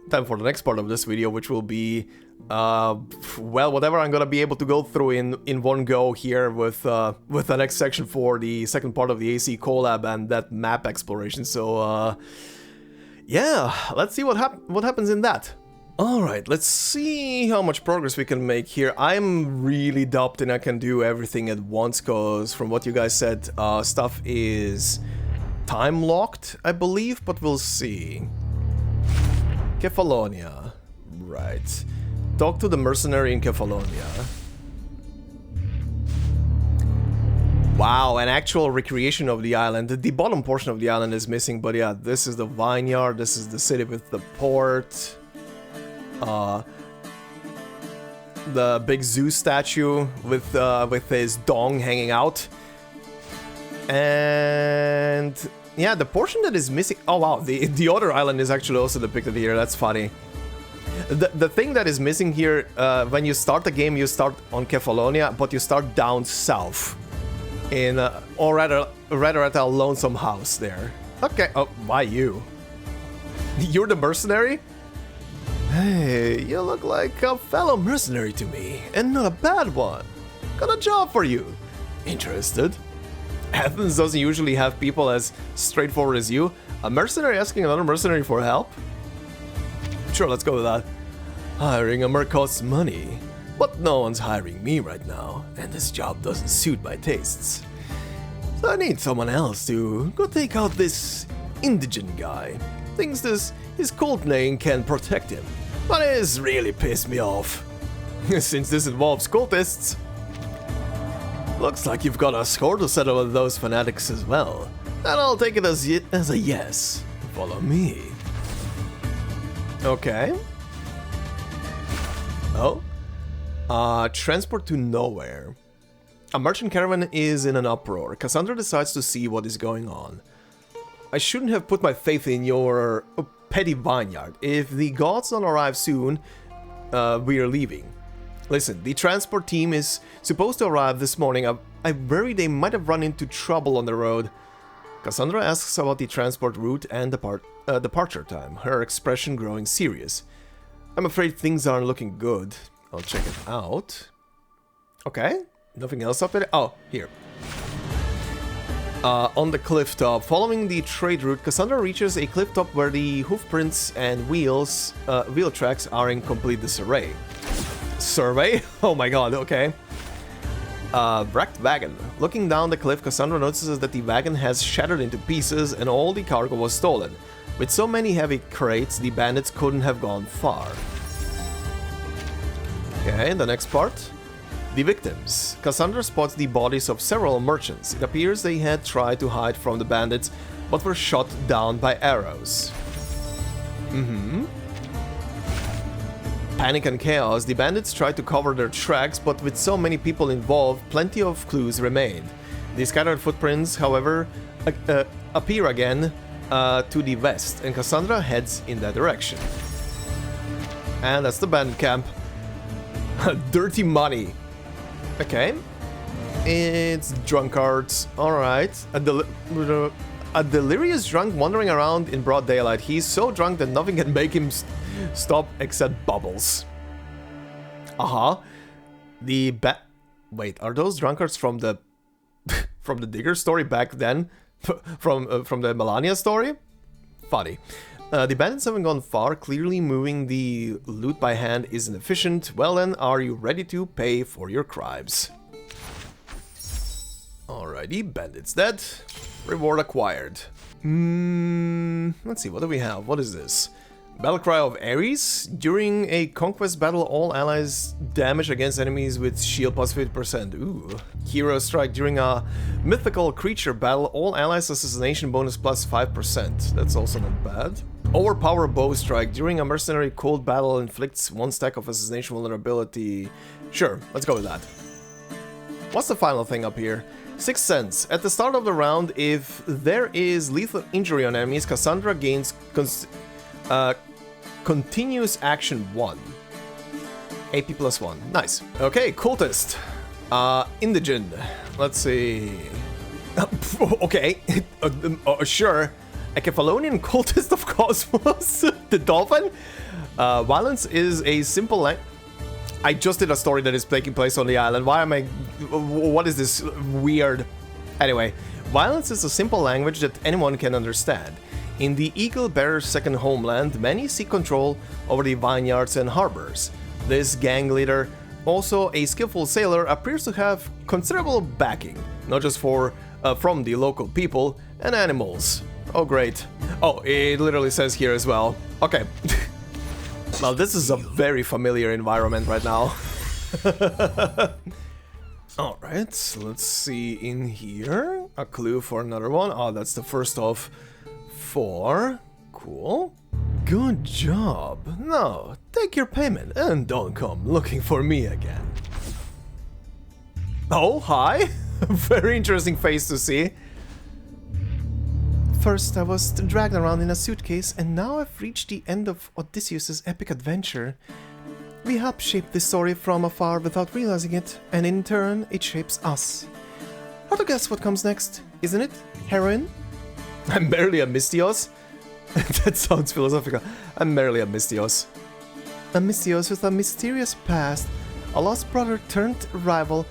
time for the next part of this video, which will be well, whatever I'm gonna be able to go through in one go here with the next section for the second part of the AC collab and that map exploration. So yeah, let's see what happens in that. Alright, let's see how much progress we can make here. I'm really doubting I can do everything at once, because from what you guys said, stuff is time locked, I believe, but we'll see. Kefalonia. Right. Talk to the mercenary in Kefalonia. Wow, an actual recreation of the island. The bottom portion of the island is missing, but yeah, this is the vineyard, this is the city with the port. The big Zeus statue with his dong hanging out. And yeah, the portion that is missing... Oh wow, the other island is actually also depicted here, that's funny. The thing that is missing here, when you start the game, you start on Kefalonia, but you start down south. Or rather at a lonesome house there. Okay, oh, why you? You're the mercenary? Hey, you look like a fellow mercenary to me, and not a bad one. Got a job for you. Interested? Athens doesn't usually have people as straightforward as you. A mercenary asking another mercenary for help? Sure, let's go with that. Hiring a merc costs money, but no one's hiring me right now, and this job doesn't suit my tastes. So I need someone else to go take out this indigent guy. Thinks his cult name can protect him, but it's really pissed me off. Since this involves cultists. Looks like you've got a score to settle with those fanatics as well. And I'll take it as a yes. Follow me. Okay. Oh. Transport to nowhere. A merchant caravan is in an uproar. Cassandra decides to see what is going on. I shouldn't have put my faith in your petty vineyard. If the gods don't arrive soon, we are leaving. Listen, the transport team is supposed to arrive this morning. I worry they might have run into trouble on the road. Cassandra asks about the transport route and departure time, her expression growing serious. I'm afraid things aren't looking good. I'll check it out. Okay, nothing else up there? Oh, here. On the cliff top, following the trade route, Cassandra reaches a cliff top where the hoofprints and wheel tracks are in complete disarray. Survey? Oh my god, okay. Wrecked wagon. Looking down the cliff, Cassandra notices that the wagon has shattered into pieces and all the cargo was stolen. With so many heavy crates, the bandits couldn't have gone far. Okay, the next part. The victims. Cassandra spots the bodies of several merchants. It appears they had tried to hide from the bandits, but were shot down by arrows. Panic and chaos. The bandits tried to cover their tracks, but with so many people involved, plenty of clues remained. The scattered footprints, however, appear again to the west, and Cassandra heads in that direction. And that's the bandit camp. Dirty money. Okay. It's drunkards. Alright. A delirious drunk wandering around in broad daylight. He's so drunk that nothing can make him stop except bubbles. Wait, are those drunkards from the from the digger story back then? From the Melania story? Funny. The bandits haven't gone far, clearly moving the loot by hand isn't efficient. Well then, are you ready to pay for your crimes? Alrighty, bandits dead. Reward acquired. Let's see, what do we have? What is this? Battlecry of Ares. During a conquest battle, all allies damage against enemies with shield plus 50%. Ooh. Hero strike. During a mythical creature battle, all allies assassination bonus plus 5%. That's also not bad. Overpower bow strike. During a mercenary cold battle, inflicts 1 stack of assassination vulnerability. Sure, let's go with that. What's the final thing up here? 6 cents. At the start of the round, if there is lethal injury on enemies, Cassandra gains continuous action 1. AP plus 1. Nice. Okay, cultist. Indigent. Let's see. Okay. Sure. A Kefalonian cultist of Cosmos. The dolphin. Violence is a simple I just did a story that is taking place on the island. Why am I... What is this weird... Anyway. Violence is a simple language that anyone can understand. In the Eagle Bearer's second homeland, many seek control over the vineyards and harbors. This gang leader, also a skillful sailor, appears to have considerable backing, not just from the local people and animals. Oh great. Oh, it literally says here as well. Okay. Well, this is a very familiar environment right now. Alright, so let's see in here. A clue for another one. Oh, that's the first of 4. Cool. Good job. Now, take your payment and don't come looking for me again. Oh, hi. Very interesting face to see. First, I was dragged around in a suitcase, and now I've reached the end of Odysseus' epic adventure. We help shape this story from afar without realizing it, and in turn, it shapes us. Hard to guess what comes next, isn't it, heroine? I'm barely a Mystios. That sounds philosophical. I'm merely a Mystios. A Mystios with a mysterious past, a lost brother turned rival,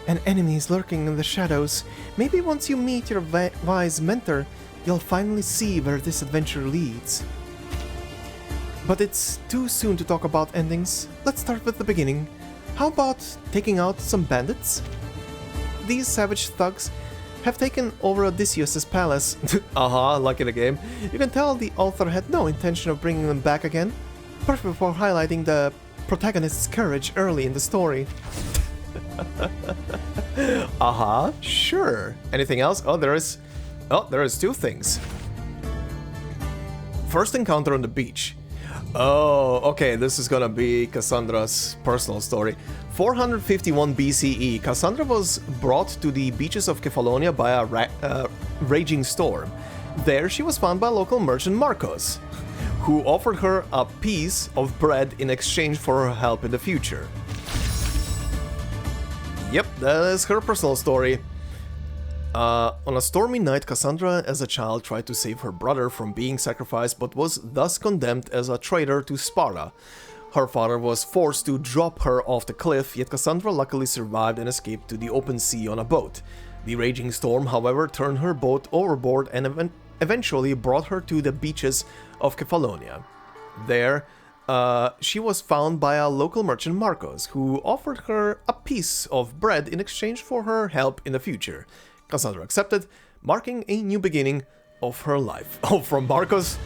and enemies lurking in the shadows. Maybe once you meet your wise mentor, you'll finally see where this adventure leads. But it's too soon to talk about endings. Let's start with the beginning. How about taking out some bandits? These savage thugs have taken over Odysseus' palace. Like in a game. You can tell the author had no intention of bringing them back again. Perfect for highlighting the protagonist's courage early in the story. Sure. Anything else? Oh, there is 2 things. First encounter on the beach. Oh, okay, this is gonna be Cassandra's personal story. 451 BCE, Cassandra was brought to the beaches of Kefalonia by a raging storm. There she was found by local merchant Marcos, who offered her a piece of bread in exchange for her help in the future. Yep, that is her personal story. On a stormy night, Cassandra as a child tried to save her brother from being sacrificed, but was thus condemned as a traitor to Sparta. Her father was forced to drop her off the cliff, yet Cassandra luckily survived and escaped to the open sea on a boat. The raging storm, however, turned her boat overboard and eventually brought her to the beaches of Kefalonia. There, she was found by a local merchant Marcos, who offered her a piece of bread in exchange for her help in the future. Cassandra accepted, marking a new beginning of her life. Oh, from Marcos?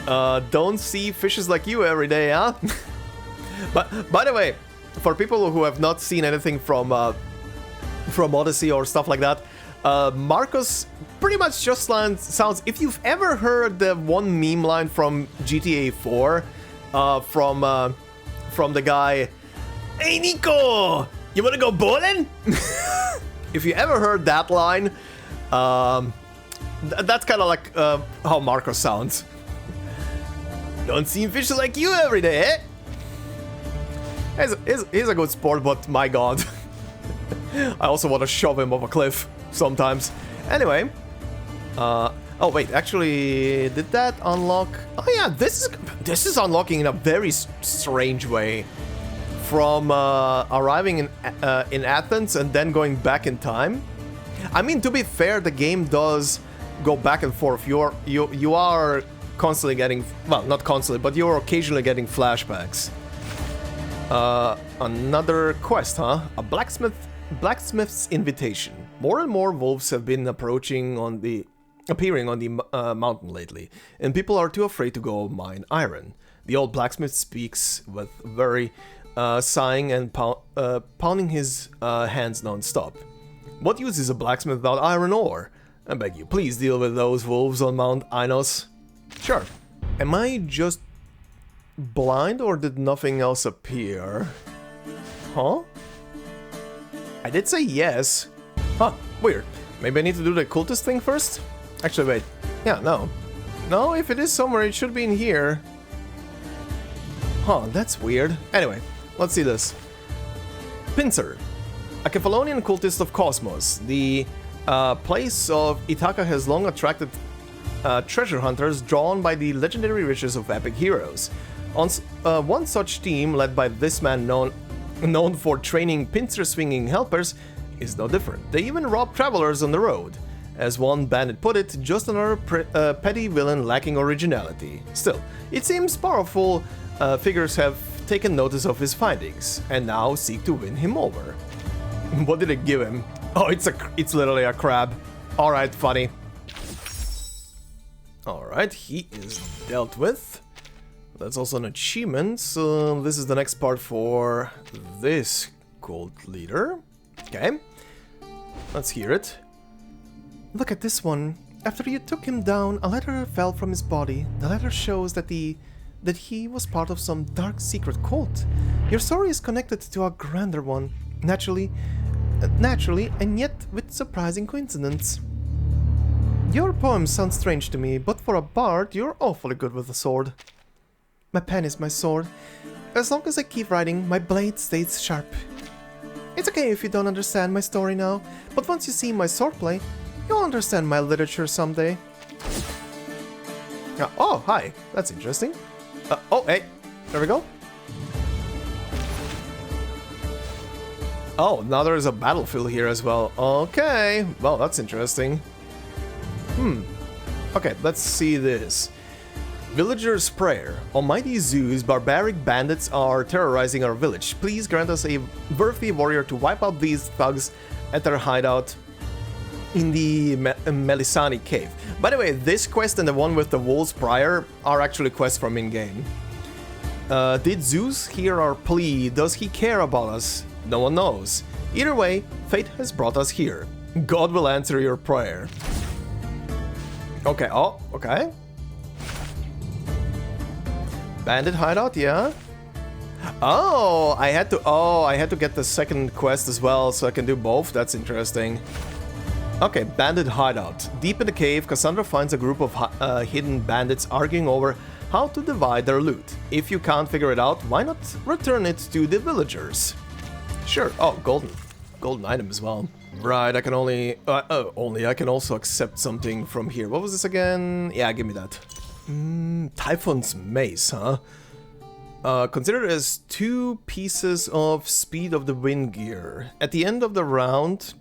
Don't see fishes like you every day, huh? But by the way, for people who have not seen anything from Odyssey or stuff like that, Marcos pretty much just sounds. If you've ever heard the one meme line from GTA 4, from the guy, "Hey Nico, you wanna go bowling?" If you ever heard that line, that's kind of like how Marcos sounds. Don't see fishes like you every day, eh? He's a good sport, but my god. I also want to shove him off a cliff sometimes. Anyway. Oh wait, actually, did that unlock? Oh yeah, this is unlocking in a very strange way. From arriving in Athens and then going back in time. I mean, to be fair, the game does go back and forth. You are constantly getting, well, not constantly, but you're occasionally getting flashbacks. Another quest, huh? A blacksmith's invitation. More and more wolves have been appearing on the mountain lately, and people are too afraid to go mine iron. The old blacksmith speaks with very sighing and pounding his hands non-stop. What use is a blacksmith without iron ore? I beg you, please deal with those wolves on Mount Ainos. Sure. Am I just blind or did nothing else appear? Huh? I did say yes. Huh, weird. Maybe I need to do the cultist thing first? Actually, wait. Yeah, no. No, if it is somewhere, it should be in here. Huh, that's weird. Anyway, let's see this. Pincer. A Kephalonian cultist of Cosmos. The place of Ithaca has long attracted treasure hunters drawn by the legendary riches of epic heroes. One such team, led by this man known for training pincer-swinging helpers, is no different. They even rob travelers on the road. As one bandit put it, just another petty villain lacking originality. Still, it seems powerful figures have taken notice of his findings, and now seek to win him over. What did it give him? Oh, it's literally a crab. Alright, funny. Alright, he is dealt with. That's also an achievement, so this is the next part for this cult leader. Okay, let's hear it. Look at this one. After you took him down, a letter fell from his body. The letter shows that he was part of some dark secret cult. Your story is connected to a grander one, naturally, and yet with surprising coincidence. Your poems sound strange to me, but for a bard, you're awfully good with a sword. My pen is my sword. As long as I keep writing, my blade stays sharp. It's okay if you don't understand my story now, but once you see my swordplay, you'll understand my literature someday. Oh, hi. That's interesting. Oh, hey. There we go. Oh, now there is a battlefield here as well. Okay. Well, that's interesting. Okay, let's see this. Villager's Prayer. Almighty Zeus, barbaric bandits are terrorizing our village. Please grant us a worthy warrior to wipe out these thugs at their hideout in the Melisani cave. By the way, this quest and the one with the wolves prior are actually quests from in-game. Did Zeus hear our plea? Does he care about us? No one knows. Either way, fate has brought us here. God will answer your prayer. Okay, oh, okay. Bandit hideout, yeah. Oh, I had to get the second quest as well, so I can do both. That's interesting. Okay, bandit hideout. Deep in the cave, Cassandra finds a group of hidden bandits arguing over how to divide their loot. If you can't figure it out, why not return it to the villagers? Sure. Oh, golden item as well. Right, I can I can also accept something from here. What was this again? Yeah, give me that. Typhon's Mace, huh? Consider it as 2 pieces of Speed of the Wind gear. At the end of the round,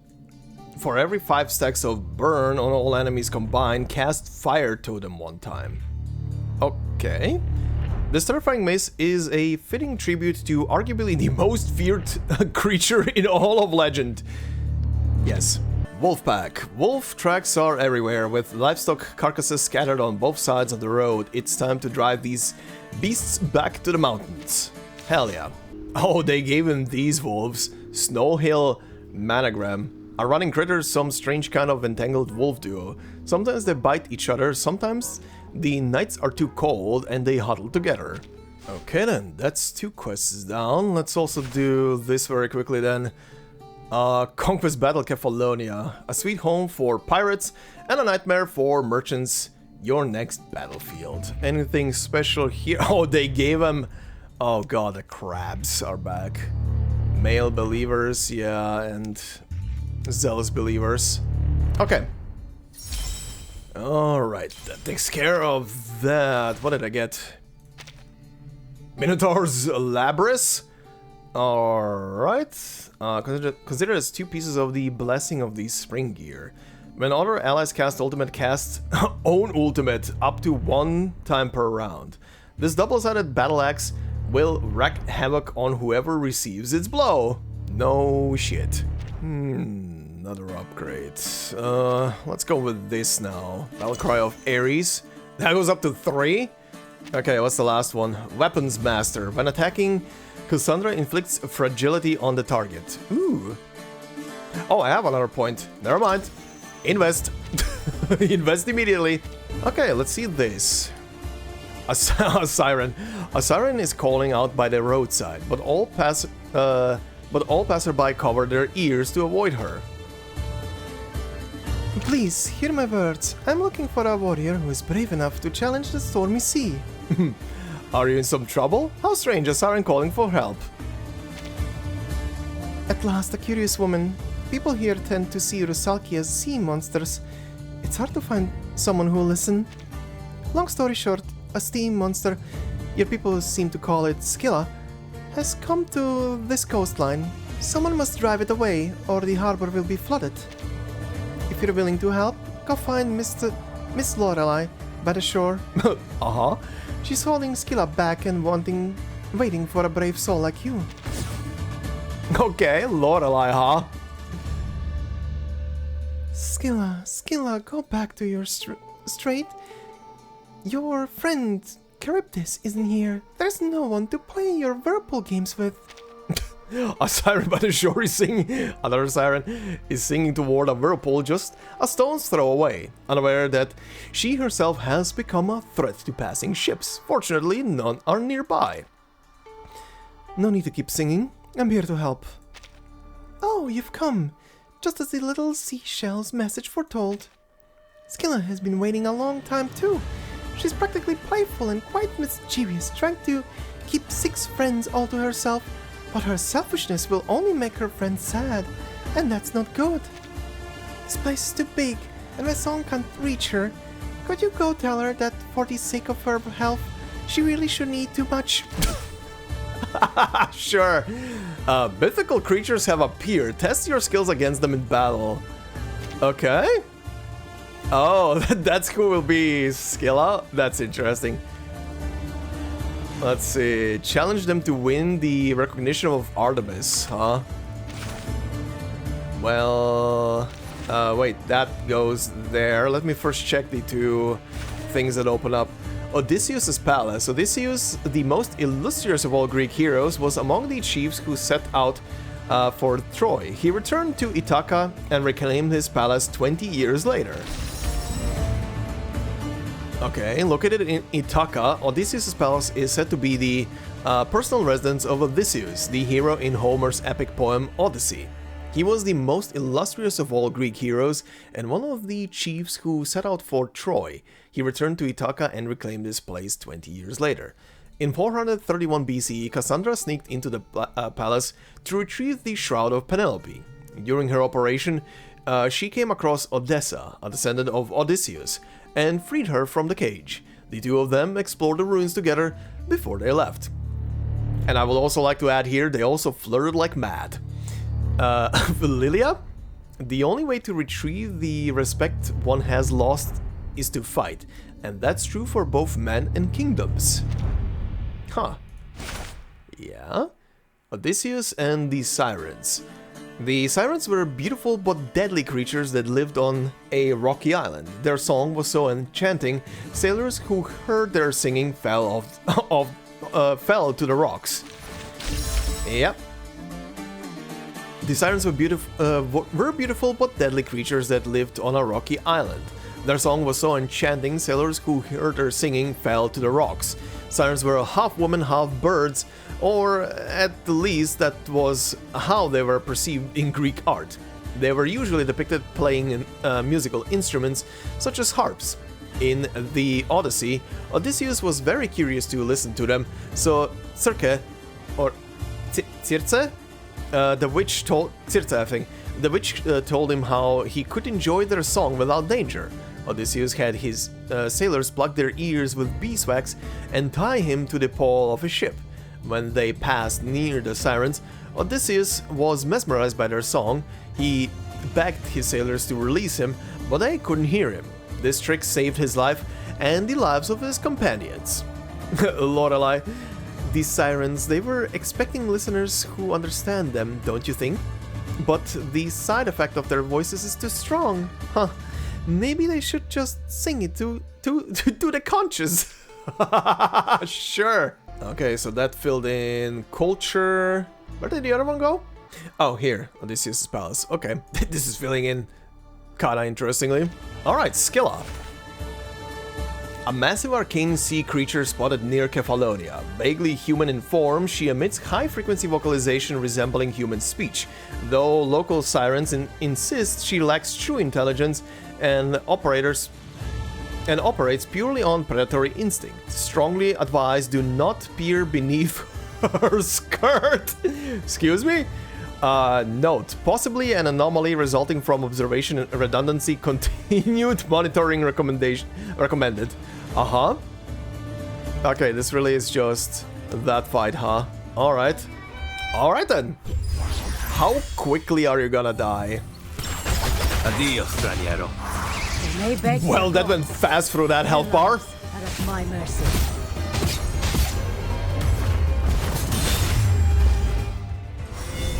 for every 5 stacks of burn on all enemies combined, cast Fire Totem 1 time. Okay. This terrifying mace is a fitting tribute to arguably the most feared creature in all of Legend. Yes. Wolfpack. Wolf tracks are everywhere, with livestock carcasses scattered on both sides of the road. It's time to drive these beasts back to the mountains. Hell yeah. Oh, they gave him these wolves. Snow Hill Managram. A running critter, some strange kind of entangled wolf duo. Sometimes they bite each other, sometimes the nights are too cold and they huddle together. Okay then, that's 2 quests down. Let's also do this very quickly then. Conquest Battle Kefalonia, a sweet home for pirates and a nightmare for merchants. Your next battlefield. Anything special here? Oh, they gave him... Oh god, the crabs are back. Male believers, yeah, and zealous believers. Okay. Alright, that takes care of that. What did I get? Minotaur's Labrys? Alright. Consider as 2 pieces of the Blessing of the Spring gear. When other allies cast ultimate, cast own ultimate up to 1 time per round. This double-sided battle axe will wreak havoc on whoever receives its blow. No shit. Another upgrade. Let's go with this now. Battle Cry of Ares. That goes up to 3? Okay, what's the last one? Weapons Master. When attacking, Cassandra inflicts fragility on the target. Ooh. Oh, I have another point. Never mind. Invest. Invest immediately. Okay, let's see this. A siren. A siren is calling out by the roadside, but all passerby cover their ears to avoid her. Please, hear my words. I'm looking for a warrior who is brave enough to challenge the stormy sea. Are you in some trouble? How strange, a siren calling for help. At last, a curious woman. People here tend to see Rusalki as sea monsters. It's hard to find someone who will listen. Long story short, a steam monster, your people seem to call it Scylla, has come to this coastline. Someone must drive it away, or the harbor will be flooded. If you're willing to help, go find Miss Lorelei by the shore. Uh-huh. She's holding Scylla back and waiting for a brave soul like you. Okay, Lorelei, huh? Scylla, go back to your strait. Your friend Charybdis isn't here. There's no one to play your Whirlpool games with. A siren by the shore is singing. Another siren is singing toward a whirlpool just a stone's throw away, unaware that she herself has become a threat to passing ships. Fortunately, none are nearby. No need to keep singing. I'm here to help. Oh, you've come. Just as the little seashell's message foretold. Scylla has been waiting a long time too. She's practically playful and quite mischievous, trying to keep 6 friends all to herself. But her selfishness will only make her friends sad, and that's not good. This place is too big, and my song can't reach her. Could you go tell her that for the sake of her health, she really shouldn't eat too much? Sure. Mythical creatures have appeared. Test your skills against them in battle. Okay. Oh, that's who will be Scylla? That's interesting. Let's see. Challenge them to win the recognition of Artemis, huh? Well... wait, that goes there. Let me first check the 2 things that open up. Odysseus' palace. Odysseus, the most illustrious of all Greek heroes, was among the chiefs who set out for Troy. He returned to Ithaca and reclaimed his palace 20 years later. Okay, located in Ithaca, Odysseus' palace is said to be the personal residence of Odysseus, the hero in Homer's epic poem Odyssey. He was the most illustrious of all Greek heroes and one of the chiefs who set out for Troy. He returned to Ithaca and reclaimed his place 20 years later. In 431 BCE, Cassandra sneaked into the palace to retrieve the Shroud of Penelope. During her operation, she came across Odessa, a descendant of Odysseus, and freed her from the cage. The 2 of them explored the ruins together before they left. And I would also like to add here, they also flirted like mad. Lilia? The only way to retrieve the respect one has lost is to fight, and that's true for both men and kingdoms. Huh. Yeah? Odysseus and the Sirens. The Sirens were beautiful but deadly creatures that lived on a rocky island. Their song was so enchanting, sailors who heard their singing fell to the rocks. Yep. The Sirens were beautiful but deadly creatures that lived on a rocky island. Their song was so enchanting, sailors who heard their singing fell to the rocks. Sirens were half women, half birds, or at the least that was how they were perceived in Greek art. They were usually depicted playing musical instruments such as harps. In the Odyssey, Odysseus was very curious to listen to them, so Circe, or Circe? The witch told Circe, I think. The witch told him how he could enjoy their song without danger. Odysseus had his sailors plug their ears with beeswax and tie him to the pole of a ship. When they passed near the Sirens, Odysseus was mesmerized by their song. He begged his sailors to release him, but they couldn't hear him. This trick saved his life and the lives of his companions. Lorelei, these sirens, they were expecting listeners who understand them, don't you think? But the side effect of their voices is too strong. Huh. Maybe they should just sing it to the conscious. Sure. Okay, so that filled in culture. Where did the other one go? Oh, here. Odysseus' palace. Okay, this is filling in kinda interestingly. Alright, skill up. A massive arcane sea creature spotted near Kefalonia. Vaguely human in form, she emits high-frequency vocalization resembling human speech, though local sirens insist she lacks true intelligence and operates purely on predatory instinct. Strongly advised, do not peer beneath her skirt. Excuse me? Note, possibly an anomaly resulting from observation redundancy. Continued monitoring recommended. Uh-huh. Okay, this really is just that fight, huh? Alright. Alright then. How quickly are you gonna die? Addio, straniero. Well, that went fast through that health bar. Out of my mercy.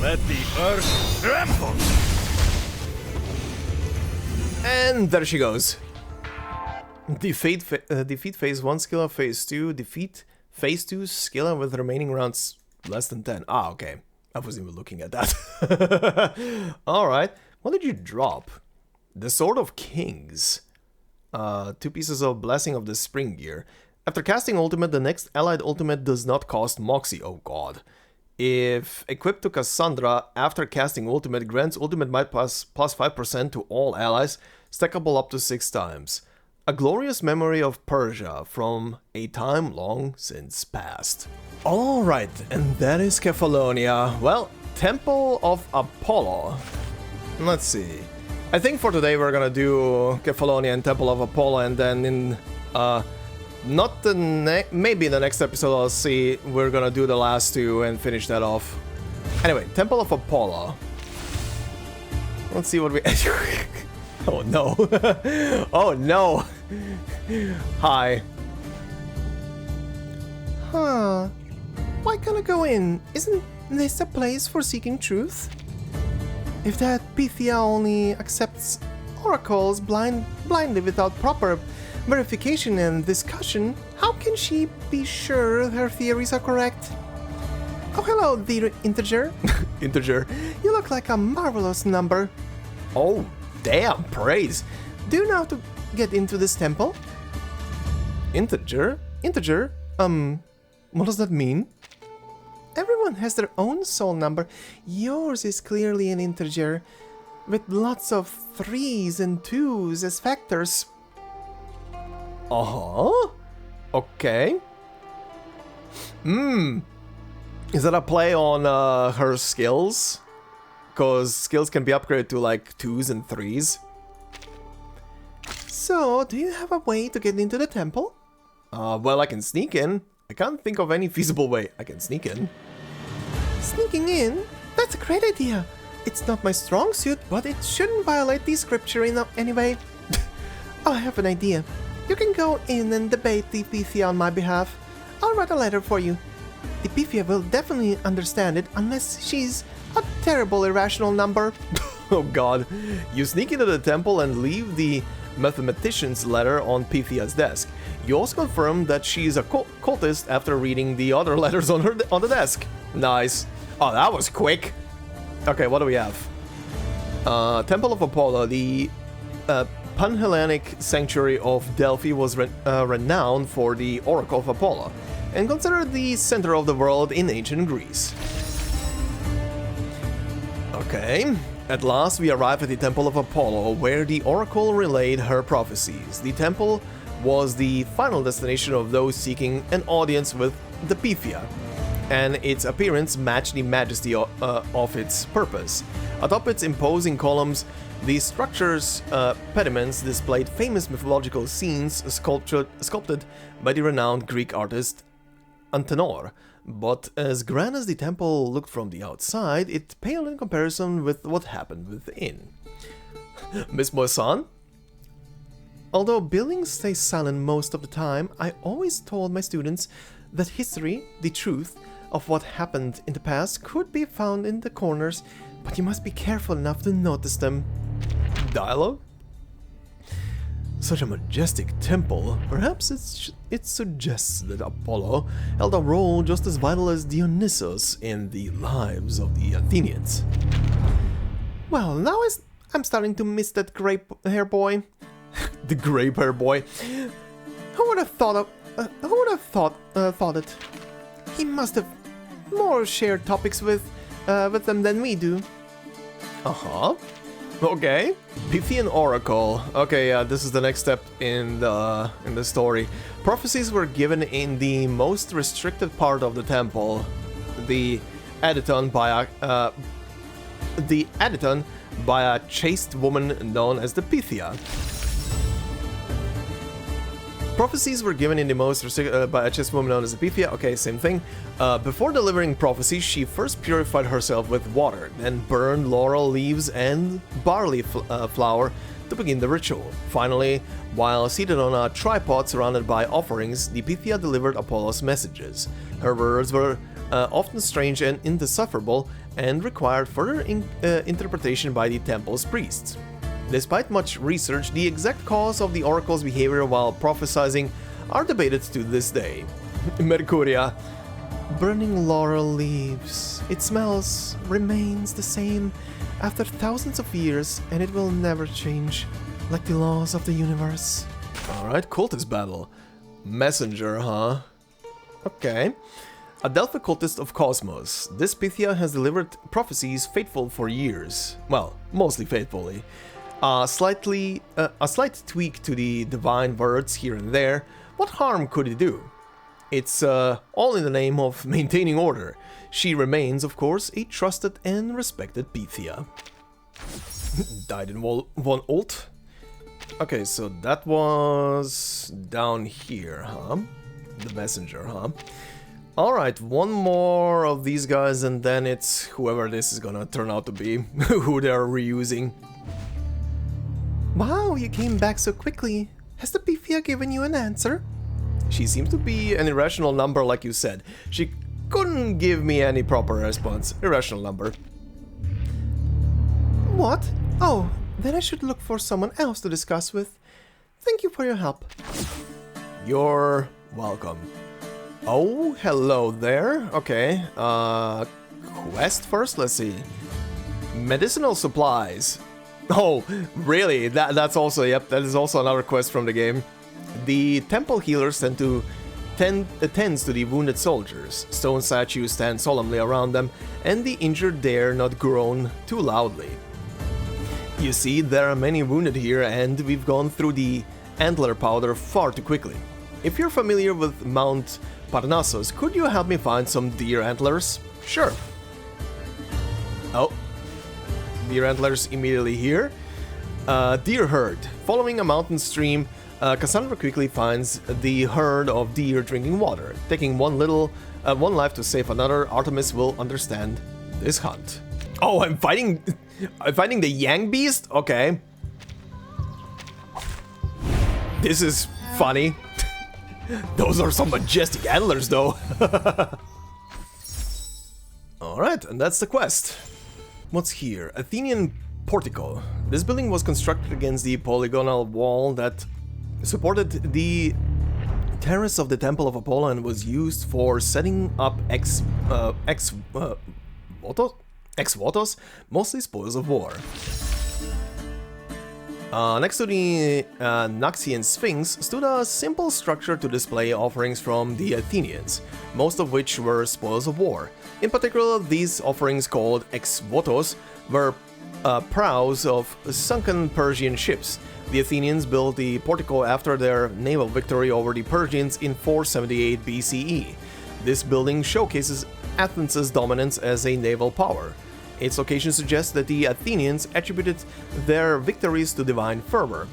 Let the earth tremble. And there she goes. Defeat phase 1 skiller, phase 2. Defeat phase 2 skiller with remaining rounds less than 10. Ah, okay. I wasn't even looking at that. Alright. What did you drop? The Sword of Kings. 2 pieces of Blessing of the Spring Gear. After casting ultimate, the next allied ultimate does not cost Moxie. Oh god. If equipped to Cassandra, after casting ultimate, grants ultimate might plus 5% to all allies, stackable up to 6 times. A glorious memory of Persia from a time long since past. Alright, and that is Kefalonia. Well, Temple of Apollo. Let's see. I think for today we're gonna do Kefalonia and Temple of Apollo, and then in not the maybe in the next episode I'll see we're gonna do the last 2 and finish that off. Anyway, Temple of Apollo. Let's see what we oh no. Oh no. Hi. Huh. Why can't I go in? Isn't this a place for seeking truth? If that Pythia only accepts oracles blindly without proper verification and discussion, how can she be sure her theories are correct? Oh, hello, dear integer. Integer, you look like a marvelous number. Oh, damn, praise. Do you know how to get into this temple? Integer? Integer? What does that mean? Everyone has their own soul number. Yours is clearly an integer, with lots of 3s and 2s as factors. Uh-huh. Okay. Is that a play on her skills? Because skills can be upgraded to like 2s and 3s. So, do you have a way to get into the temple? Well, I can sneak in. I can't think of any feasible way I can sneak in. Sneaking in? That's a great idea. It's not my strong suit, but it shouldn't violate the scripture in any way. Oh, I have an idea. You can go in and debate the Pythia on my behalf. I'll write a letter for you. The Pythia will definitely understand it unless she's a terrible irrational number. Oh god. You sneak into the temple and leave the mathematician's letter on Pythia's desk. You also confirm that she's a cultist after reading the other letters on the desk. Nice. Oh, that was quick. Okay, what do we have? Temple of Apollo. The Panhellenic sanctuary of Delphi was renowned for the Oracle of Apollo, and considered the center of the world in ancient Greece. Okay, at last we arrive at the Temple of Apollo, where the Oracle relayed her prophecies. The temple was the final destination of those seeking an audience with the Pythia, and its appearance matched the majesty of its purpose. Atop its imposing columns, the structure's pediments displayed famous mythological scenes sculpted by the renowned Greek artist Antenor. But as grand as the temple looked from the outside, it paled in comparison with what happened within. Miss Moissan? Although buildings stay silent most of the time, I always told my students that history, the truth of what happened in the past, could be found in the corners, but you must be careful enough to notice them. Dialogue? Such a majestic temple. Perhaps it suggests that Apollo held a role just as vital as Dionysus in the lives of the Athenians. Well, now I'm starting to miss that gray hair boy. The gray hair boy. Who would have thought thought it? He must have more shared topics with them than we do. Uh-huh. Okay. Pythian Oracle. Okay, yeah, this is the next step in the story. Prophecies were given in the most restricted part of the temple, the Editon by a chaste woman known as the Pythia. Prophecies were given in the most restricted by a chaste woman known as the Pythia. Okay, same thing. Before delivering prophecies, she first purified herself with water, then burned laurel leaves and barley flour to begin the ritual. Finally, while seated on a tripod surrounded by offerings, the Pythia delivered Apollo's messages. Her words were often strange and indecipherable, and required further interpretation by the temple's priests. Despite much research, the exact cause of the oracle's behavior while prophesying are debated to this day. Mercuria. Burning laurel leaves. Its smells remains the same after thousands of years, and it will never change, like the laws of the universe. Alright, cultist battle. Messenger, huh? Okay. A Delphi cultist of Cosmos. This Pythia has delivered prophecies faithful for years. Well, mostly faithfully. A slight tweak to the divine words here and there. What harm could it do? It's all in the name of maintaining order. She remains, of course, a trusted and respected Pythia. Died in one ult. Okay, so that was down here, huh? The messenger, huh? Alright, one more of these guys and then it's whoever this is gonna turn out to be, who they're reusing. Wow, you came back so quickly. Has the Pythia given you an answer? She seems to be an irrational number like you said. She couldn't give me any proper response. Irrational number. What? Oh, then I should look for someone else to discuss with. Thank you for your help. You're welcome. Oh, hello there. Okay, quest first, let's see. Medicinal supplies. Oh, really? That's also, yep, that is also another quest from the game. The temple healers tends to the wounded soldiers. Stone statues stand solemnly around them, and the injured dare not groan too loudly. You see, there are many wounded here, and we've gone through the antler powder far too quickly. If you're familiar with Mount Parnassus, could you help me find some deer antlers? Sure. Oh. Deer antlers immediately here. Deer herd. Following a mountain stream, Cassandra quickly finds the herd of deer drinking water. Taking one life to save another, Artemis will understand this hunt. Oh, I'm fighting the Yang Beast? Okay. This is funny. Those are some majestic antlers, though. Alright, and that's the quest. What's here? Athenian portico. This building was constructed against the polygonal wall that supported the terrace of the Temple of Apollo and was used for setting up ex votos, mostly spoils of war. Next to the Naxian Sphinx stood a simple structure to display offerings from the Athenians, most of which were spoils of war. In particular, these offerings, called ex votos, were prows of sunken Persian ships. The Athenians built the portico after their naval victory over the Persians in 478 BCE. This building showcases Athens' dominance as a naval power. Its location suggests that the Athenians attributed their victories to divine favor.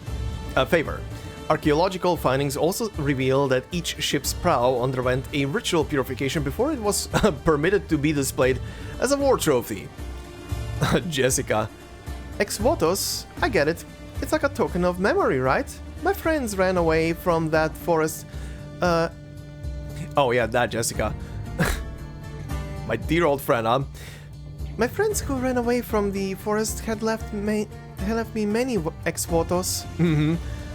Archaeological findings also reveal that each ship's prow underwent a ritual purification before it was permitted to be displayed as a war trophy. Jessica. Ex votos? I get it. It's like a token of memory, right? My friends ran away from that forest. Oh yeah, that Jessica. My dear old friend, huh? My friends who ran away from the forest had left me many ex-votos.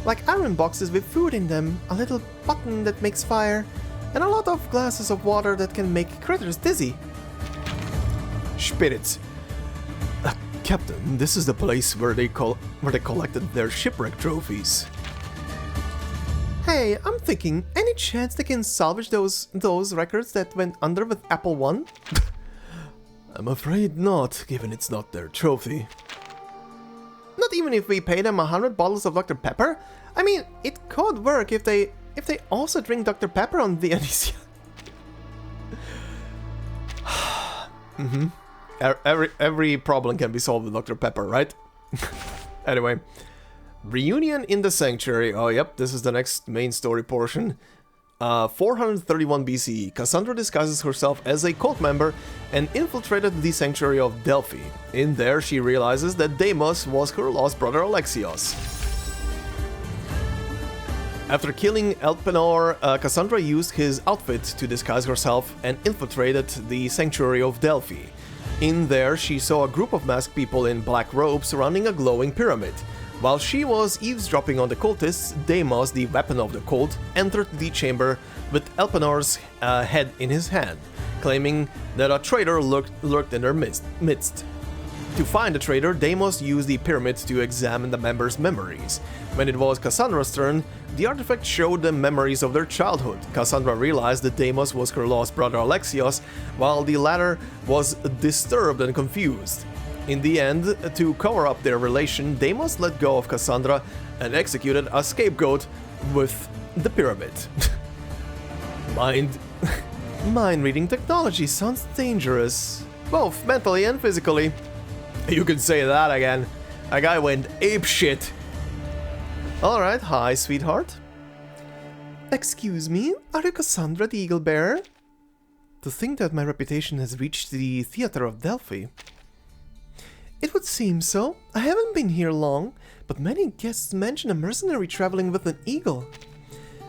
Like iron boxes with food in them, a little button that makes fire, and a lot of glasses of water that can make critters dizzy. Spirits. Captain, this is the place where they collected their shipwreck trophies. Hey, I'm thinking, any chance they can salvage those records that went under with Apple I? I'm afraid not, given it's not their trophy. Not even if we pay them 100 bottles of Dr. Pepper? I mean, it could work if they also drink Dr. Pepper on the Odyssey. Every problem can be solved with Dr. Pepper, right? Anyway. Reunion in the Sanctuary. Oh, yep, this is the next main story portion. 431 BCE, Cassandra disguises herself as a cult member and infiltrated the Sanctuary of Delphi. In there, she realizes that Deimos was her lost brother Alexios. After killing Elpenor, Cassandra used his outfit to disguise herself and infiltrated the Sanctuary of Delphi. In there, she saw a group of masked people in black robes surrounding a glowing pyramid. While she was eavesdropping on the cultists, Deimos, the weapon of the cult, entered the chamber with Elpenor's head in his hand, claiming that a traitor lurked in their midst. To find the traitor, Deimos used the pyramid to examine the members' memories. When it was Cassandra's turn, the artifact showed them memories of their childhood. Cassandra realized that Deimos was her lost brother Alexios, while the latter was disturbed and confused. In the end, to cover up their relation, Deimos let go of Cassandra and executed a scapegoat with the pyramid. Mind-reading technology sounds dangerous, both mentally and physically. You can say that again. A guy went apeshit. Alright, hi, sweetheart. Excuse me, are you Cassandra the Eagle Bearer? To think that my reputation has reached the Theater of Delphi. It would seem so. I haven't been here long, but many guests mention a mercenary traveling with an eagle.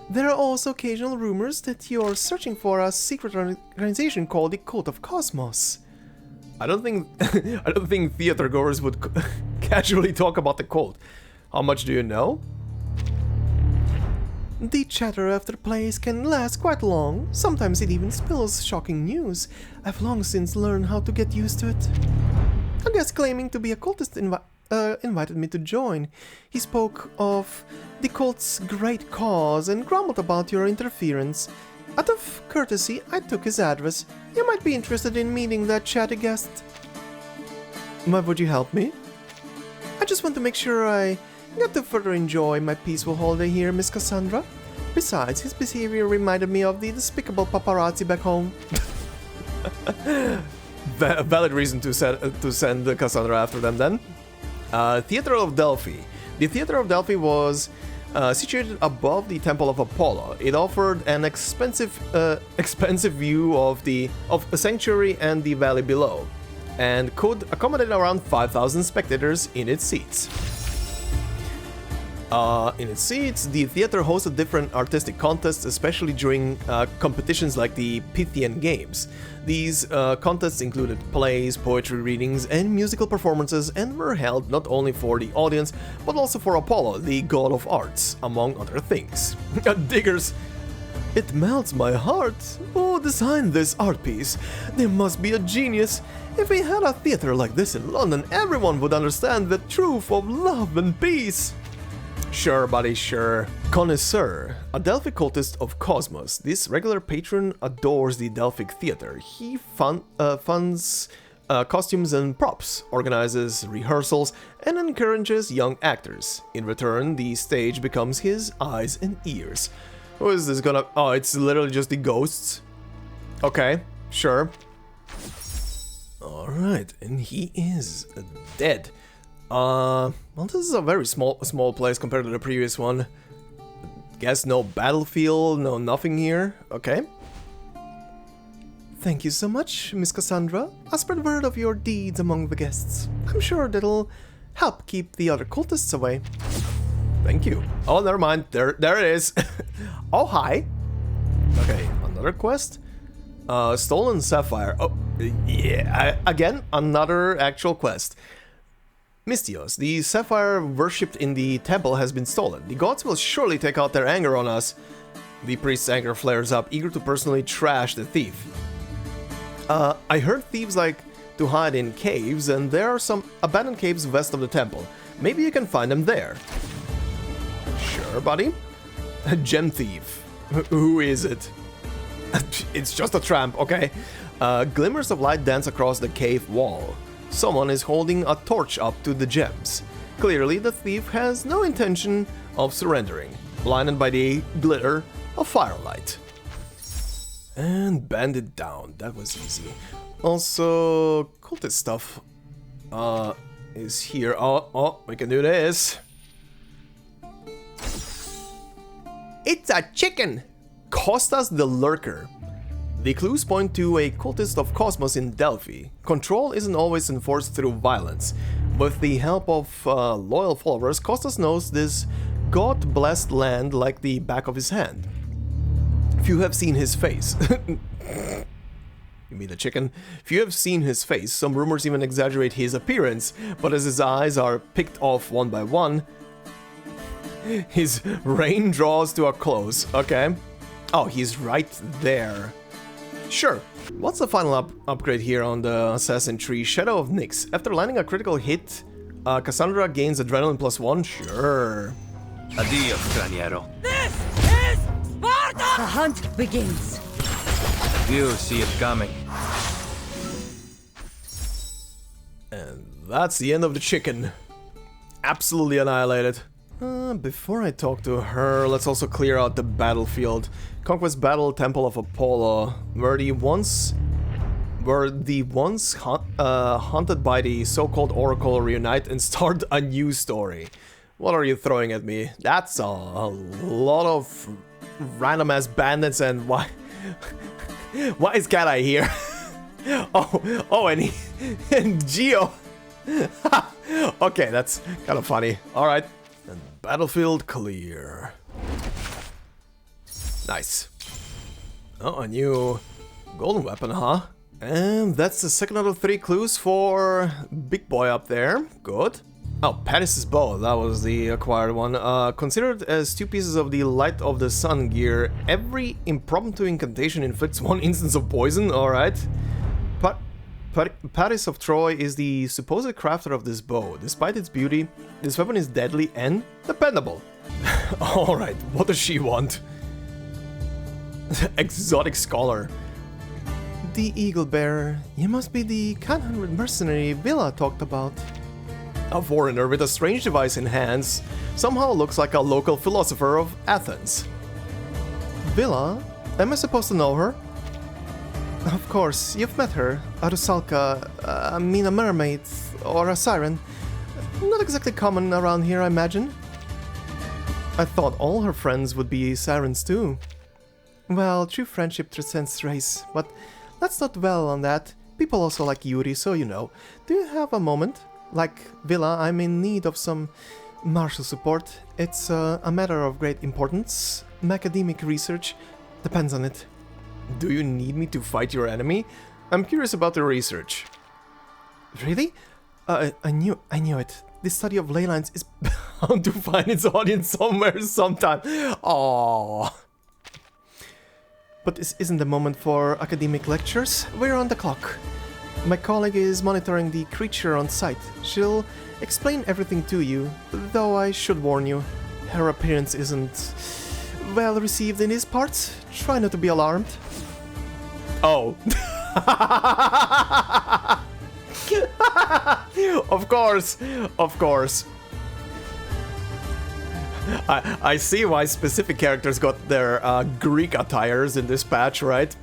There are also occasional rumors that you're searching for a secret organization called the Cult of Cosmos. I don't think theater goers would casually talk about the cult. How much do you know? The chatter after plays can last quite long. Sometimes it even spills shocking news. I've long since learned how to get used to it. A guest claiming to be a cultist invited me to join. He spoke of the cult's great cause and grumbled about your interference. Out of courtesy, I took his address. You might be interested in meeting that chatty guest. Why would you help me? I just want to make sure I get to further enjoy my peaceful holiday here, Miss Cassandra. Besides, his behavior reminded me of the despicable paparazzi back home. Valid reason to send Cassandra after them then. Theater of Delphi. The Theater of Delphi was situated above the Temple of Apollo. It offered an expensive view of the sanctuary and the valley below, and could accommodate around 5,000 spectators in its seats. The theater hosted different artistic contests, especially during competitions like the Pythian Games. These contests included plays, poetry readings, and musical performances, and were held not only for the audience, but also for Apollo, the god of arts, among other things. Diggers! It melts my heart. Who designed this art piece? There must be a genius. If we had a theater like this in London, everyone would understand the truth of love and peace. Sure, buddy, sure. Connoisseur, a Delphic cultist of Cosmos. This regular patron adores the Delphic theater. He funds costumes and props, organizes rehearsals, and encourages young actors. In return, the stage becomes his eyes and ears. Who is this gonna... Oh, it's literally just the ghosts? Okay, sure. Alright, and he is dead. Well, this is a very small place compared to the previous one. Guess no battlefield, no nothing here. Okay. Thank you so much, Miss Cassandra. I'll spread word of your deeds among the guests. I'm sure that'll help keep the other cultists away. Thank you. Oh, never mind. There it is. Oh, hi. Okay, another quest. Stolen sapphire. Oh, yeah. Again, another actual quest. Mystios, the sapphire worshipped in the temple has been stolen. The gods will surely take out their anger on us. The priest's anger flares up, eager to personally trash the thief. I heard thieves like to hide in caves, and there are some abandoned caves west of the temple. Maybe you can find them there. Sure, buddy. A gem thief. Who is it? It's just a tramp, okay? Glimmers of light dance across the cave wall. Someone is holding a torch up to the gems. Clearly, the thief has no intention of surrendering, blinded by the glitter of firelight. And bend it down. That was easy. Also, cultist stuff is here. Oh, we can do this. It's a chicken! Costas the Lurker. The clues point to a cultist of Cosmos in Delphi. Control isn't always enforced through violence. With the help of loyal followers, Costas knows this god-blessed land like the back of his hand. Few have seen his face. You mean the chicken? Few have seen his face. Some rumors even exaggerate his appearance, but as his eyes are picked off one by one, his reign draws to a close. Okay. Oh, he's right there. Sure. What's the final upgrade here on the assassin tree? Shadow of Nyx. After landing a critical hit, Cassandra gains adrenaline +1. Sure. Adios, straniero. This is Sparta! The hunt begins. You see it coming. And that's the end of the chicken. Absolutely annihilated. Before I talk to her, let's also clear out the battlefield. Conquest Battle, Temple of Apollo, where the once haunted by the so-called Oracle reunite and start a new story. What are you throwing at me? That's a lot of random-ass bandits, and why is Cat Eye here? and Geo. Okay, that's kind of funny. All right. And battlefield clear. Nice. Oh, a new golden weapon, huh? And that's the second out of 3 clues for big boy up there. Good. Oh, Paris' bow. That was the acquired one. Considered as 2 pieces of the Light of the Sun gear. Every impromptu incantation inflicts 1 instance of poison. All right. Paris of Troy is the supposed crafter of this bow. Despite its beauty, this weapon is deadly and dependable. Alright, what does she want? Exotic scholar. The Eagle Bearer. You must be the Canhunred mercenary Villa talked about. A foreigner with a strange device in hands somehow looks like a local philosopher of Athens. Villa? Am I supposed to know her? Of course, you've met her. A Rusalka, a mermaid, or a siren. Not exactly common around here, I imagine. I thought all her friends would be sirens too. Well, true friendship transcends race, but let's not dwell on that. People also like Yuri, so you know. Do you have a moment? Like Villa, I'm in need of some martial support. It's a matter of great importance. My academic research depends on it. Do you need me to fight your enemy? I'm curious about the research. Really? I knew it. The study of ley lines is bound to find its audience somewhere, sometime. Aww. But this isn't the moment for academic lectures. We're on the clock. My colleague is monitoring the creature on site. She'll explain everything to you, though I should warn you, her appearance isn't well received in these parts. Try not to be alarmed. Oh. Of course. I see why specific characters got their Greek attires in this patch, right?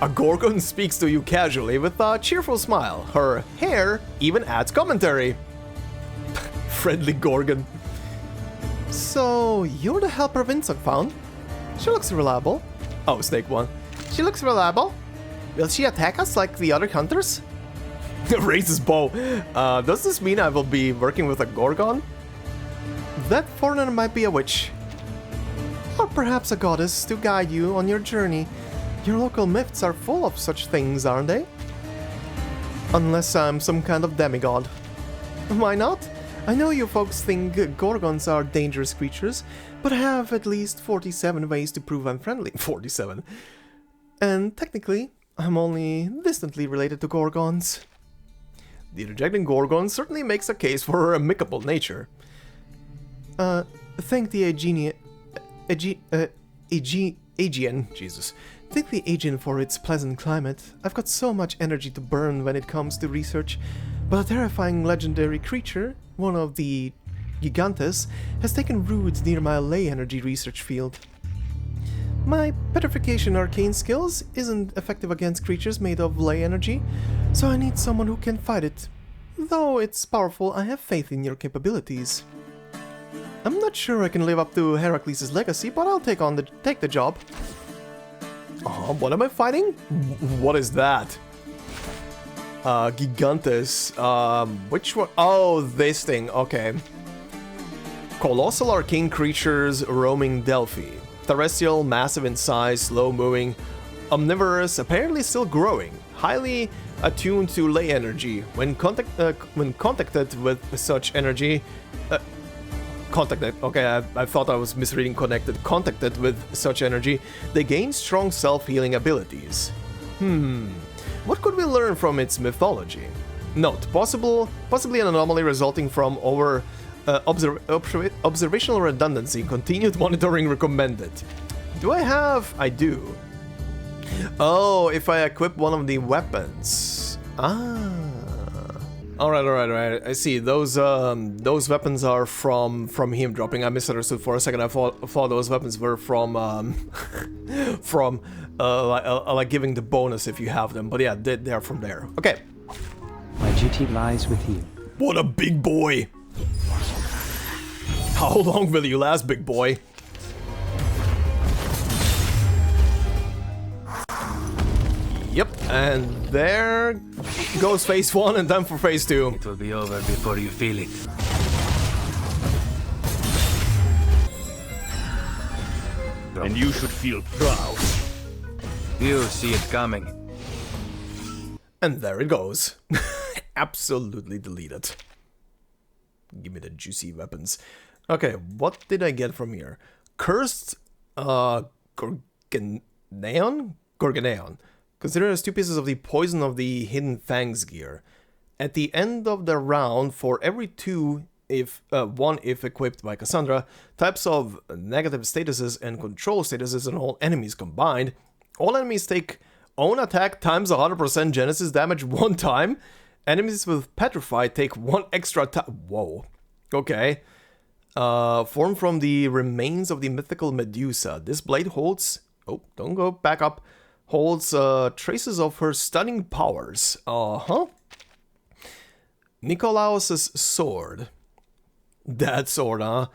A Gorgon speaks to you casually with a cheerful smile. Her hair even adds commentary. Friendly Gorgon. So, you're the helper Vincent found? She looks reliable. Oh, Snake One. She looks reliable. Will she attack us like the other hunters? Raises bow. Does this mean I will be working with a Gorgon? That foreigner might be a witch. Or perhaps a goddess to guide you on your journey. Your local myths are full of such things, aren't they? Unless I'm some kind of demigod. Why not? I know you folks think gorgons are dangerous creatures, but I have at least 47 ways to prove I'm friendly. 47. And technically, I'm only distantly related to gorgons. The rejecting gorgon certainly makes a case for her amicable nature. Thank the Aegean, Jesus. Thank the Aegean for its pleasant climate. I've got so much energy to burn when it comes to research, but a terrifying legendary creature, one of the Gigantes, has taken root near my ley energy research field. My petrification arcane skills isn't effective against creatures made of ley energy, so I need someone who can fight it. Though it's powerful, I have faith in your capabilities. I'm not sure I can live up to Heracles' legacy, but I'll take the job. Oh, what am I fighting? What is that? Gigantes. Which one? Oh, this thing. Okay. Colossal arcane creatures roaming Delphi. Terrestrial, massive in size, slow-moving, omnivorous, apparently still growing, highly attuned to ley energy. When contacted with such energy, okay, I thought I was misreading connected. Contacted with such energy, they gain strong self-healing abilities. What could we learn from its mythology? Note, possibly an anomaly resulting from observational redundancy. Continued monitoring recommended. Do I have? I do. Oh, if I equip one of the weapons. Alright. I see. Those weapons are from him dropping. I misunderstood for a second. I thought those weapons were from like giving the bonus if you have them. But yeah, they're from there. Okay. My duty lies with you. What a big boy! How long will you last, big boy? Yep, and there goes phase 1 and time for phase 2. It will be over before you feel it. And you should feel proud. You see it coming. And there it goes. Absolutely deleted. Give me the juicy weapons. Okay, what did I get from here? Cursed Gorgoneon? Consider as 2 pieces of the poison of the Hidden Fangs gear. At the end of the round, for every 2, one if equipped by Cassandra, types of negative statuses and control statuses on all enemies combined, all enemies take own attack times 100% Genesis damage 1 time. Enemies with Petrify take 1 extra attack. Whoa. Okay. Formed from the remains of the mythical Medusa. This blade holds... Oh, don't go back up. Holds traces of her stunning powers. Nikolaos's sword. That sword, huh?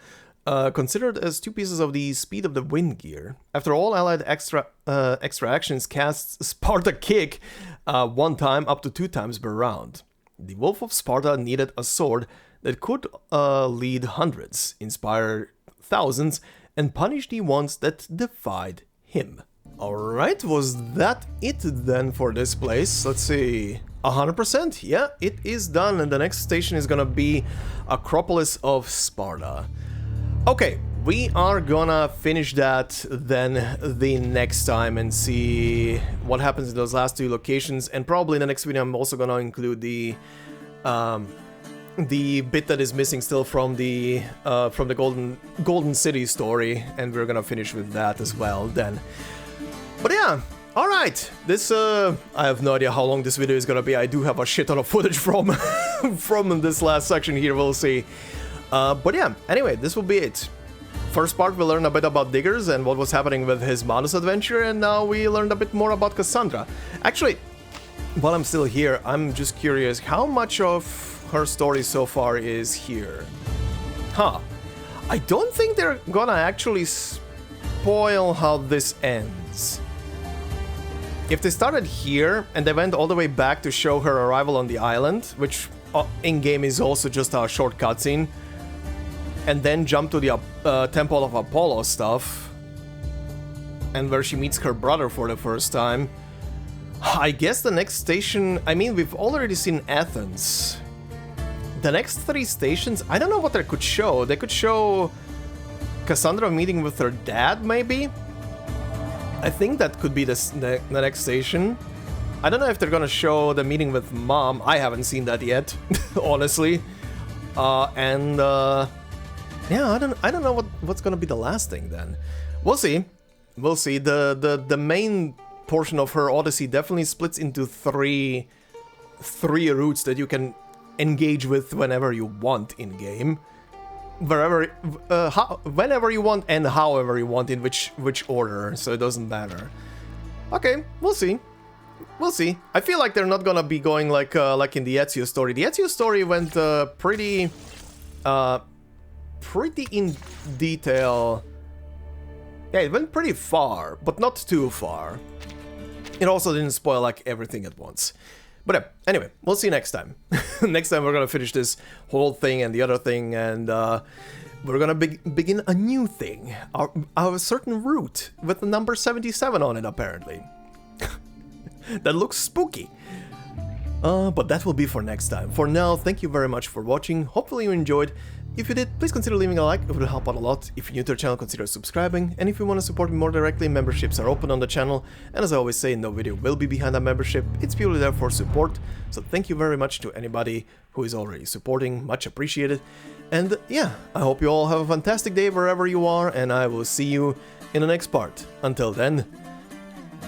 Considered as 2 pieces of the Speed of the Wind gear. After all allied extra actions, casts Sparta Kick 1 time up to 2 times per round. The Wolf of Sparta needed a sword that could lead hundreds, inspire thousands, and punish the ones that defied him. Alright, was that it then for this place? Let's see... 100%? Yeah, it is done, and the next station is gonna be Acropolis of Sparta. Okay, we are gonna finish that then the next time and see what happens in those last 2 locations, and probably in the next video I'm also gonna include the bit that is missing still from the Golden City story, and we're gonna finish with that as well then. But yeah, alright, this, I have no idea how long this video is gonna be. I do have a shit ton of footage from, from this last section here, we'll see. But yeah, anyway, this will be it. First part, we learned a bit about Diggers and what was happening with his Manus adventure, and now we learned a bit more about Cassandra. Actually, while I'm still here, I'm just curious, how much of her story so far is here? Huh. I don't think they're gonna actually spoil how this ends. If they started here and they went all the way back to show her arrival on the island, which in-game is also just a short cutscene, and then jump to the Temple of Apollo stuff, and where she meets her brother for the first time. I guess the next station, I mean, we've already seen Athens. The next 3 stations, I don't know what they could show. They could show Cassandra meeting with her dad, maybe? I think that could be the next station. I don't know if they're gonna show the meeting with Mom. I haven't seen that yet, honestly. Yeah, I don't know what's gonna be the last thing then. We'll see. We'll see. The main portion of her Odyssey definitely splits into three routes that you can engage with whenever you want in game, whenever you want and however you want, in which order. So it doesn't matter. Okay, we'll see. We'll see. I feel like they're not gonna be going like in the Ezio story. The Ezio story went pretty in detail. Yeah, it went pretty far, but not too far. It also didn't spoil like everything at once. But yeah, anyway, we'll see next time. Next time we're gonna finish this whole thing and the other thing, and we're gonna begin a new thing. Our certain route with the number 77 on it, apparently. That looks spooky. But that will be for next time. For now, thank you very much for watching. Hopefully you enjoyed. If you did, please consider leaving a like, it would help out a lot. If you're new to the channel, consider subscribing. And if you want to support me more directly, memberships are open on the channel. And as I always say, no video will be behind a membership. It's purely there for support. So thank you very much to anybody who is already supporting. Much appreciated. And yeah, I hope you all have a fantastic day wherever you are. And I will see you in the next part. Until then,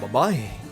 bye-bye.